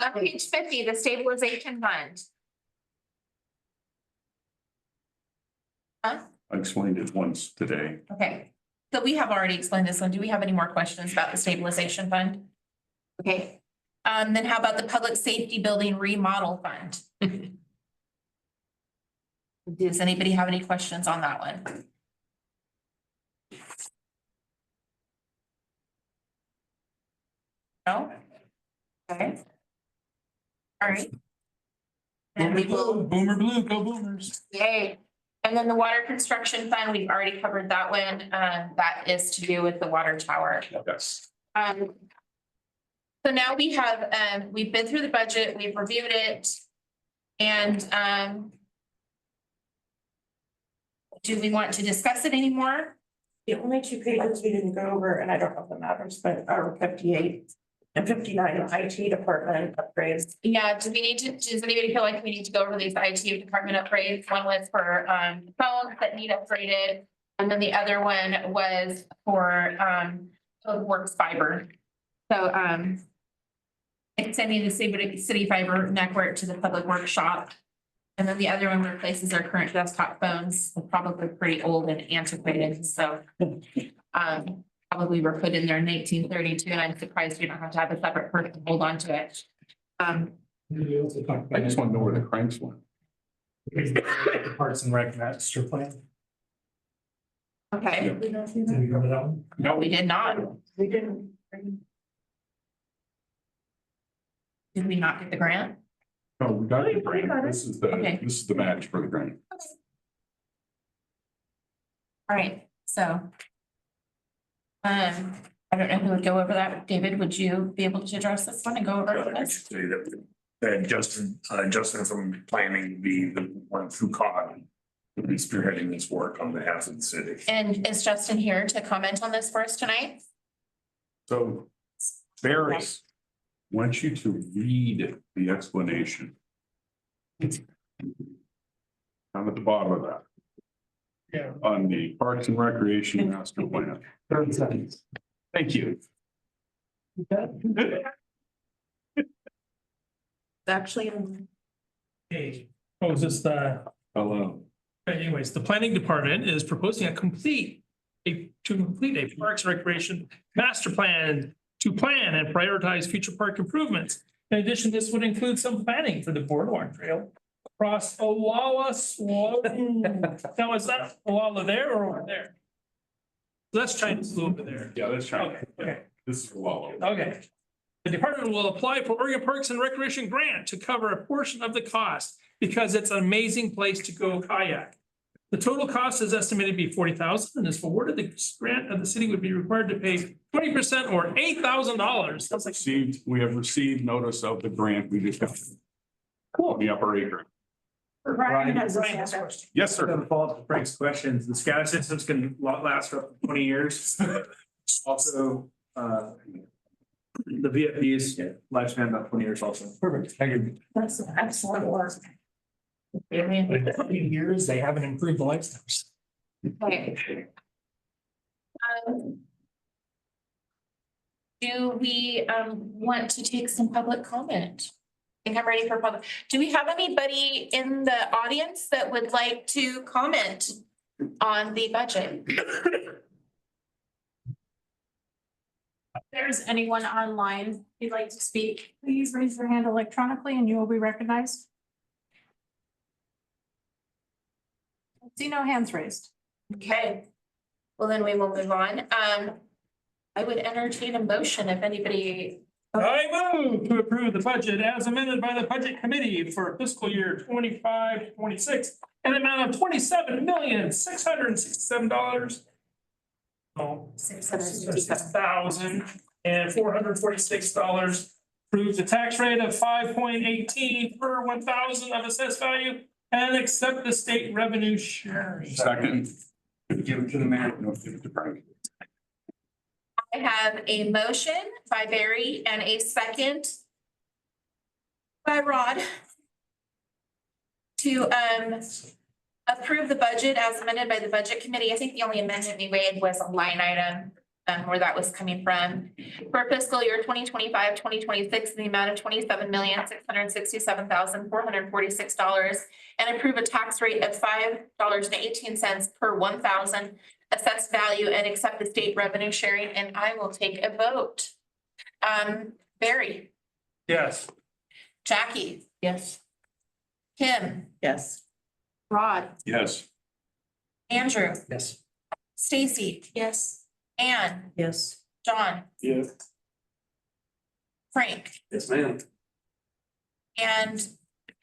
On page 50, the stabilization fund. Huh? I explained it once today. Okay, so we have already explained this one. Do we have any more questions about the stabilization fund? Okay, then how about the public safety building remodel fund? Does anybody have any questions on that one? No? Okay. All right. And we will. Boomer blue, go boomers. Yay. And then the water construction fund, we've already covered that one. That is to do with the water tower. Yes. So now we have, we've been through the budget, we've reviewed it. And, do we want to discuss it anymore? The only two pages we didn't go over, and I don't know if it matters, but are 58 and 59 of IT department upgrades. Yeah, do we need to, does anybody feel like we need to go over these IT department upgrades? One was for, phones that need upgraded. And then the other one was for, Public Works fiber. So, extending the city fiber network to the Public Works shop. And then the other one replaces our current desktop phones, They're probably pretty old and antiquated, so. Probably were put in there in 1932, and I'm surprised you don't have to have a separate person hold on to it. I just want to know where the cranks went. Parks and Rec master plan. Okay, Did we cover that one? no, we did not. We didn't. Did we not get the grant? No, we got the We grant. got it. This is the, Okay. this is the match for the grant. All right, so. I don't know who would go over that. David, would you be able to address this one and go over I this? should say that Justin from planning would be the one through COG would be spearheading this work on behalf of the city. And is Justin here to comment on this for us tonight? So Barry wants you to read the explanation. Down at the bottom of that. Yeah. On the Parks and Recreation Master Plan. 30 seconds. Thank you. Actually, Hey, oh, is this the, Hello. anyways, the planning department is proposing to complete a Parks and Recreation master plan to plan and prioritize future park improvements In addition, this would include some planning for the boardwalk trail across Olalla Slough. Now, is that Olalla there or over there? That's China Slough over there. Yeah, that's trying. Okay. This is a lot. Okay. The department will apply for Oregon Parks and Recreation grant to cover a portion of the cost because it's an amazing place to go kayak. The total cost is estimated to be $40,000 and is awarded the grant of the city would be required to pay 20% or $8,000. We have received notice of the grant. We just got. Cool. The upper acre. Brian has a Brian has a question. question. Yes, sir. To follow up with Frank's questions, the SCADA systems can last for up to 20 years. Also, the VFDs lifespan about 20 years also. Perfect. Thank you. That's excellent work. In 20 years, they haven't improved the lifestyles. Okay. Do we want to take some public comment? I think I'm ready for public. Do we have anybody in the audience that would like to comment on the budget? If there's anyone online who'd like to speak, please raise your hand electronically and you will be recognized. I see no hands raised. Okay. Well, then we will move on. I would entertain a motion if anybody. I move to approve the budget as amended by the budget committee for fiscal year 25-26 an amount of $27,667,446. Approve the tax rate of 5.18 per 1,000 of assessed value and accept the state revenue sharing. Second. Give it to the mayor. No, give it to Frank. I have a motion by Barry and a second by Rod to approve the budget as amended by the budget committee. I think the only amendment we made was a line item where that was coming from. For fiscal year 2025-2026, in the amount of $27,667,446 and approve a tax rate of $5.18 per 1,000 assessed value and accept the state revenue sharing, and I will take a vote. Barry, Yes. Jackie, Yes. Kim, Yes. Rod, Yes. Andrew, Yes. Stacy, Yes. Ann, Yes. John, Yes. Frank, Yes, ma'am. and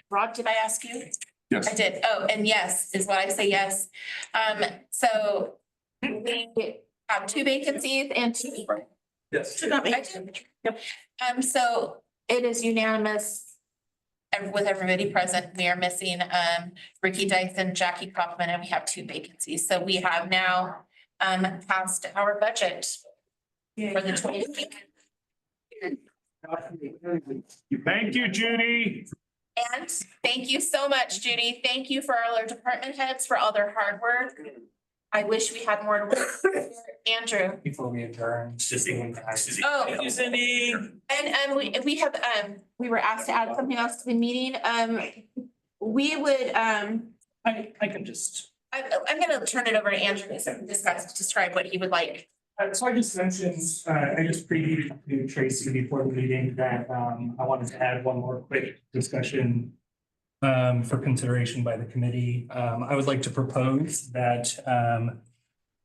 Rod, did I ask you? Yes. I did. Oh, and yes is what I say, yes. So we have two vacancies and two. Yes. Should not be. I did. So it is unanimous with everybody present. We are missing Ricky Dyson, Jackie Kaufman, and we have two vacancies. So we have now passed our budget for the 20. Thank you, Judy. And thank you so much, Judy. Thank you for all our department heads for all their hard work. I wish we had more to work. Andrew. Before we adjourn. Oh, Thank you, Cindy. and we have, we were asked to add something else to the meeting. We would, I can just. I'm gonna turn it over to Andrew to describe what he would like. So I just mentioned, I just previewed to Tracy before the meeting that I wanted to add one more quick discussion For consideration by the committee. I would like to propose that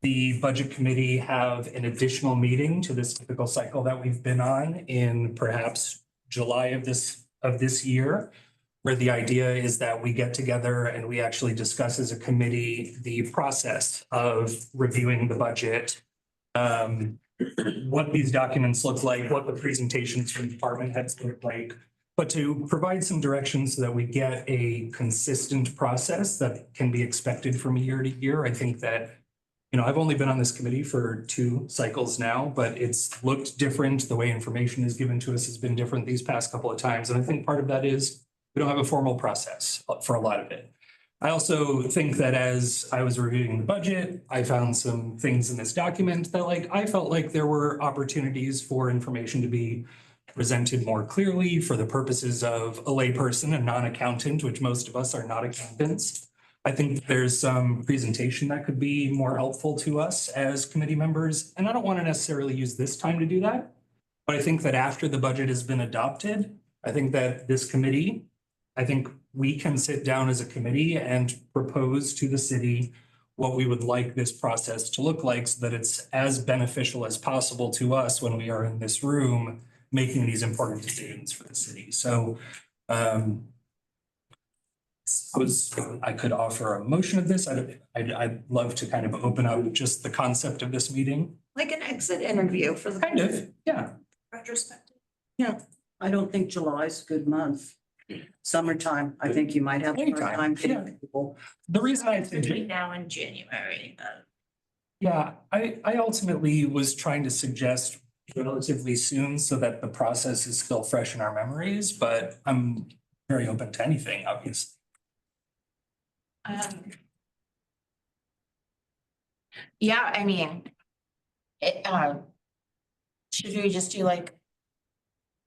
the budget committee have an additional meeting to this typical cycle that we've been on in perhaps July of this year, where the idea is that we get together and we actually discuss as a committee the process of reviewing the budget, what these documents look like, what the presentations from department heads look like, but to provide some direction so that we get a consistent process that can be expected from year to year. I think that, I've only been on this committee for 2 cycles now, but it's looked different. The way information is given to us has been different these past couple of times. And I think part of that is we don't have a formal process for a lot of it. I also think that as I was reviewing the budget, I found some things in this document that I felt like there were opportunities for information to be presented more clearly for the purposes of a layperson, a non-accountant, which most of us are not accountants. I think there's some presentation that could be more helpful to us as committee members. And I don't want to necessarily use this time to do that. But I think that after the budget has been adopted, I think that this committee, I think we can sit down as a committee and propose to the city what we would like this process to look like so that it's as beneficial as possible to us when we are in this room making these important decisions for the city. So suppose I could offer a motion of this. I'd love to kind of open up just the concept of this meeting. Like an exit interview for the. Kind of, yeah. Retrospective. I don't think July is a good month. Summertime, I think you might have a hard Anytime, time yeah. getting people. The reason I Between think, now and January. yeah, I ultimately was trying to suggest relatively soon so that the process is still fresh in our memories, but I'm very open to anything, obviously. Yeah, I mean, it, should we just do like,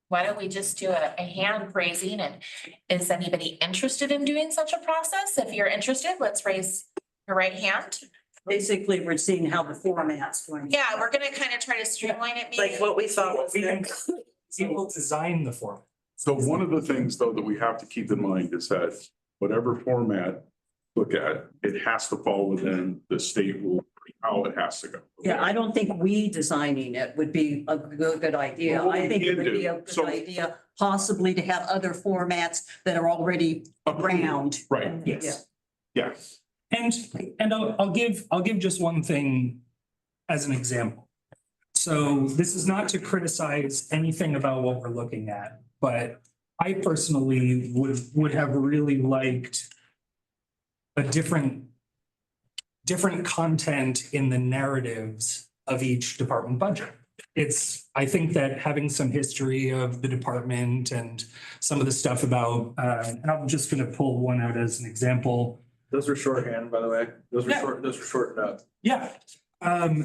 why don't we just do a hand raising, and is anybody interested in doing such a process? If you're interested, let's raise your right hand. Basically, we're seeing how the format's going. Yeah, we're gonna kind of try to streamline it maybe. Like what we thought was good. People design the form. So one of the things though that we have to keep in mind is that whatever format look at, it has to fall within the state rule, how it has to go. Yeah, I don't think we designing it would be a good idea. Well, what I think we it can would be do, a good so- idea possibly to have other formats that are already around. Right, Yes. yes. And I'll give just one thing as an example. So this is not to criticize anything about what we're looking at, but I personally would have really liked a different content in the narratives of each department budget. I think that having some history of the department and some of the stuff about, and I'm just gonna pull one out as an example. Those were shorthand, by the way. Those were Yeah. those were shortened up. Yeah,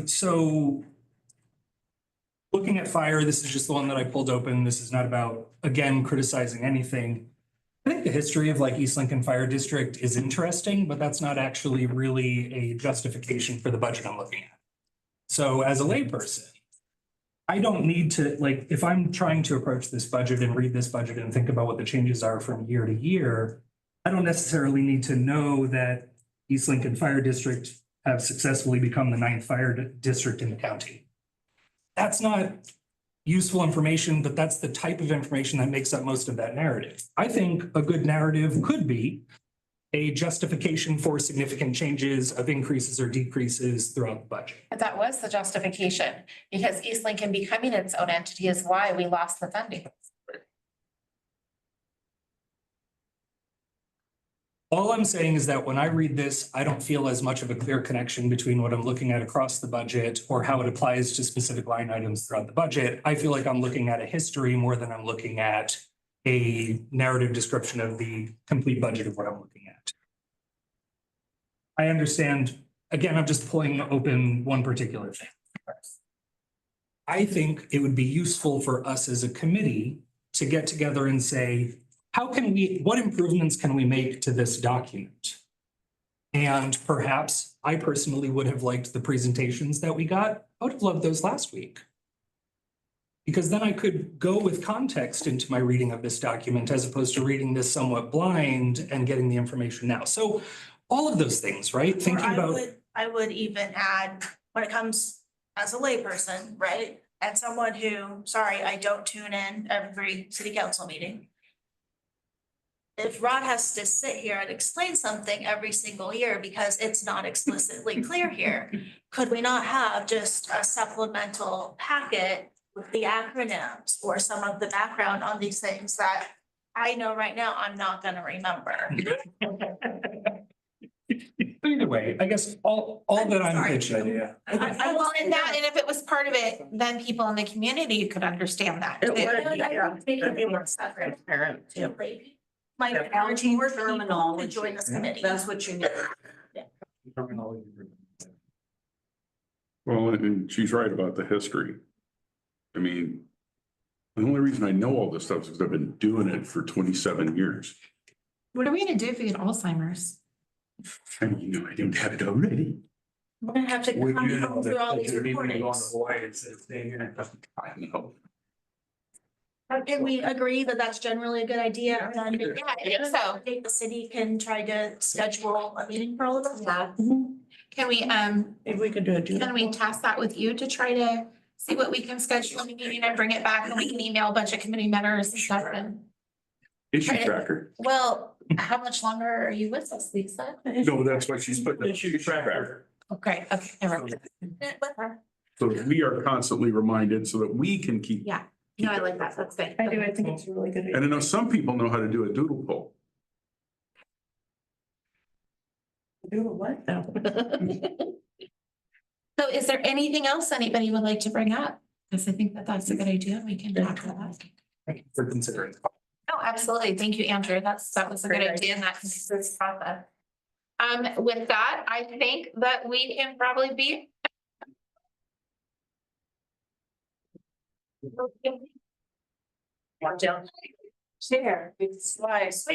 so looking at fire, this is just the one that I pulled open. This is not about, again, criticizing anything. I think the history of like East Lincoln Fire District is interesting, but that's not actually really a justification for the budget I'm looking at. So as a layperson, I don't need to, like, if I'm trying to approach this budget and read this budget and think about what the changes are from year to year, I don't necessarily need to know that East Lincoln Fire District have successfully become the 9th fire district in the county. That's not useful information, but that's the type of information that makes up most of that narrative. I think a good narrative could be a justification for significant changes of increases or decreases throughout the budget. But that was the justification, because East Lincoln becoming its own entity is why we lost the funding. All I'm saying is that when I read this, I don't feel as much of a clear connection between what I'm looking at across the budget or how it applies to specific line items throughout the budget. I feel like I'm looking at a history more than I'm looking at a narrative description of the complete budget of what I'm looking at. I understand, again, I'm just pulling open one particular thing. I think it would be useful for us as a committee to get together and say, what improvements can we make to this document? And perhaps I personally would have liked the presentations that we got. I would have loved those last week. Because then I could go with context into my reading of this document as opposed to reading this somewhat blind and getting the information now. So all of those things, right? Thinking about. I would even add, when it comes as a layperson, right? And someone who, sorry, I don't tune in every city council meeting. If Rod has to sit here and explain something every single year because it's not explicitly clear here, could we not have just a supplemental packet with the acronyms or some of the background on these things that I know right now I'm not gonna remember? Either way, I guess all that I'm pitching. Yeah. Well, and if it was part of it, then people in the community could understand that. It would, yeah. It'd be more transparent. My Accounting more people to terminology. join this committee. That's what you need. Well, and she's right about the history. I mean, the only reason I know all this stuff is because I've been doing it for 27 years. What are we gonna do if we get Alzheimer's? And you know, I don't have it already. We're gonna have to Would come you know home through all these that you're even going recordings. to Hawaii, it's staying here. I know. Can we agree that that's generally a good idea? And then Yeah, I think so. I think the city can try to schedule a meeting for all of us. Yeah. Can we, If we could do it. can we task that with you to try to see what we can schedule in the meeting and bring it back and we can email a bunch of committee members and stuff and. Issue Right. tracker. Well, how much longer are you with us, Lisa? No, that's what she's putting. Issue tracker. Okay, never mind. With her. So we are constantly reminded so that we can keep. Yeah, no, I like that, that's good. I do, I think it's a really good. And I know some people know how to do a doodle poll. Do what now? So is there anything else anybody would like to bring up? Because I think that that's a good idea, we can talk about that. For considering. Oh, absolutely. Thank you, Andrew. That was a good idea and that considers process. With that, I think that we can probably be. Share, it's slides.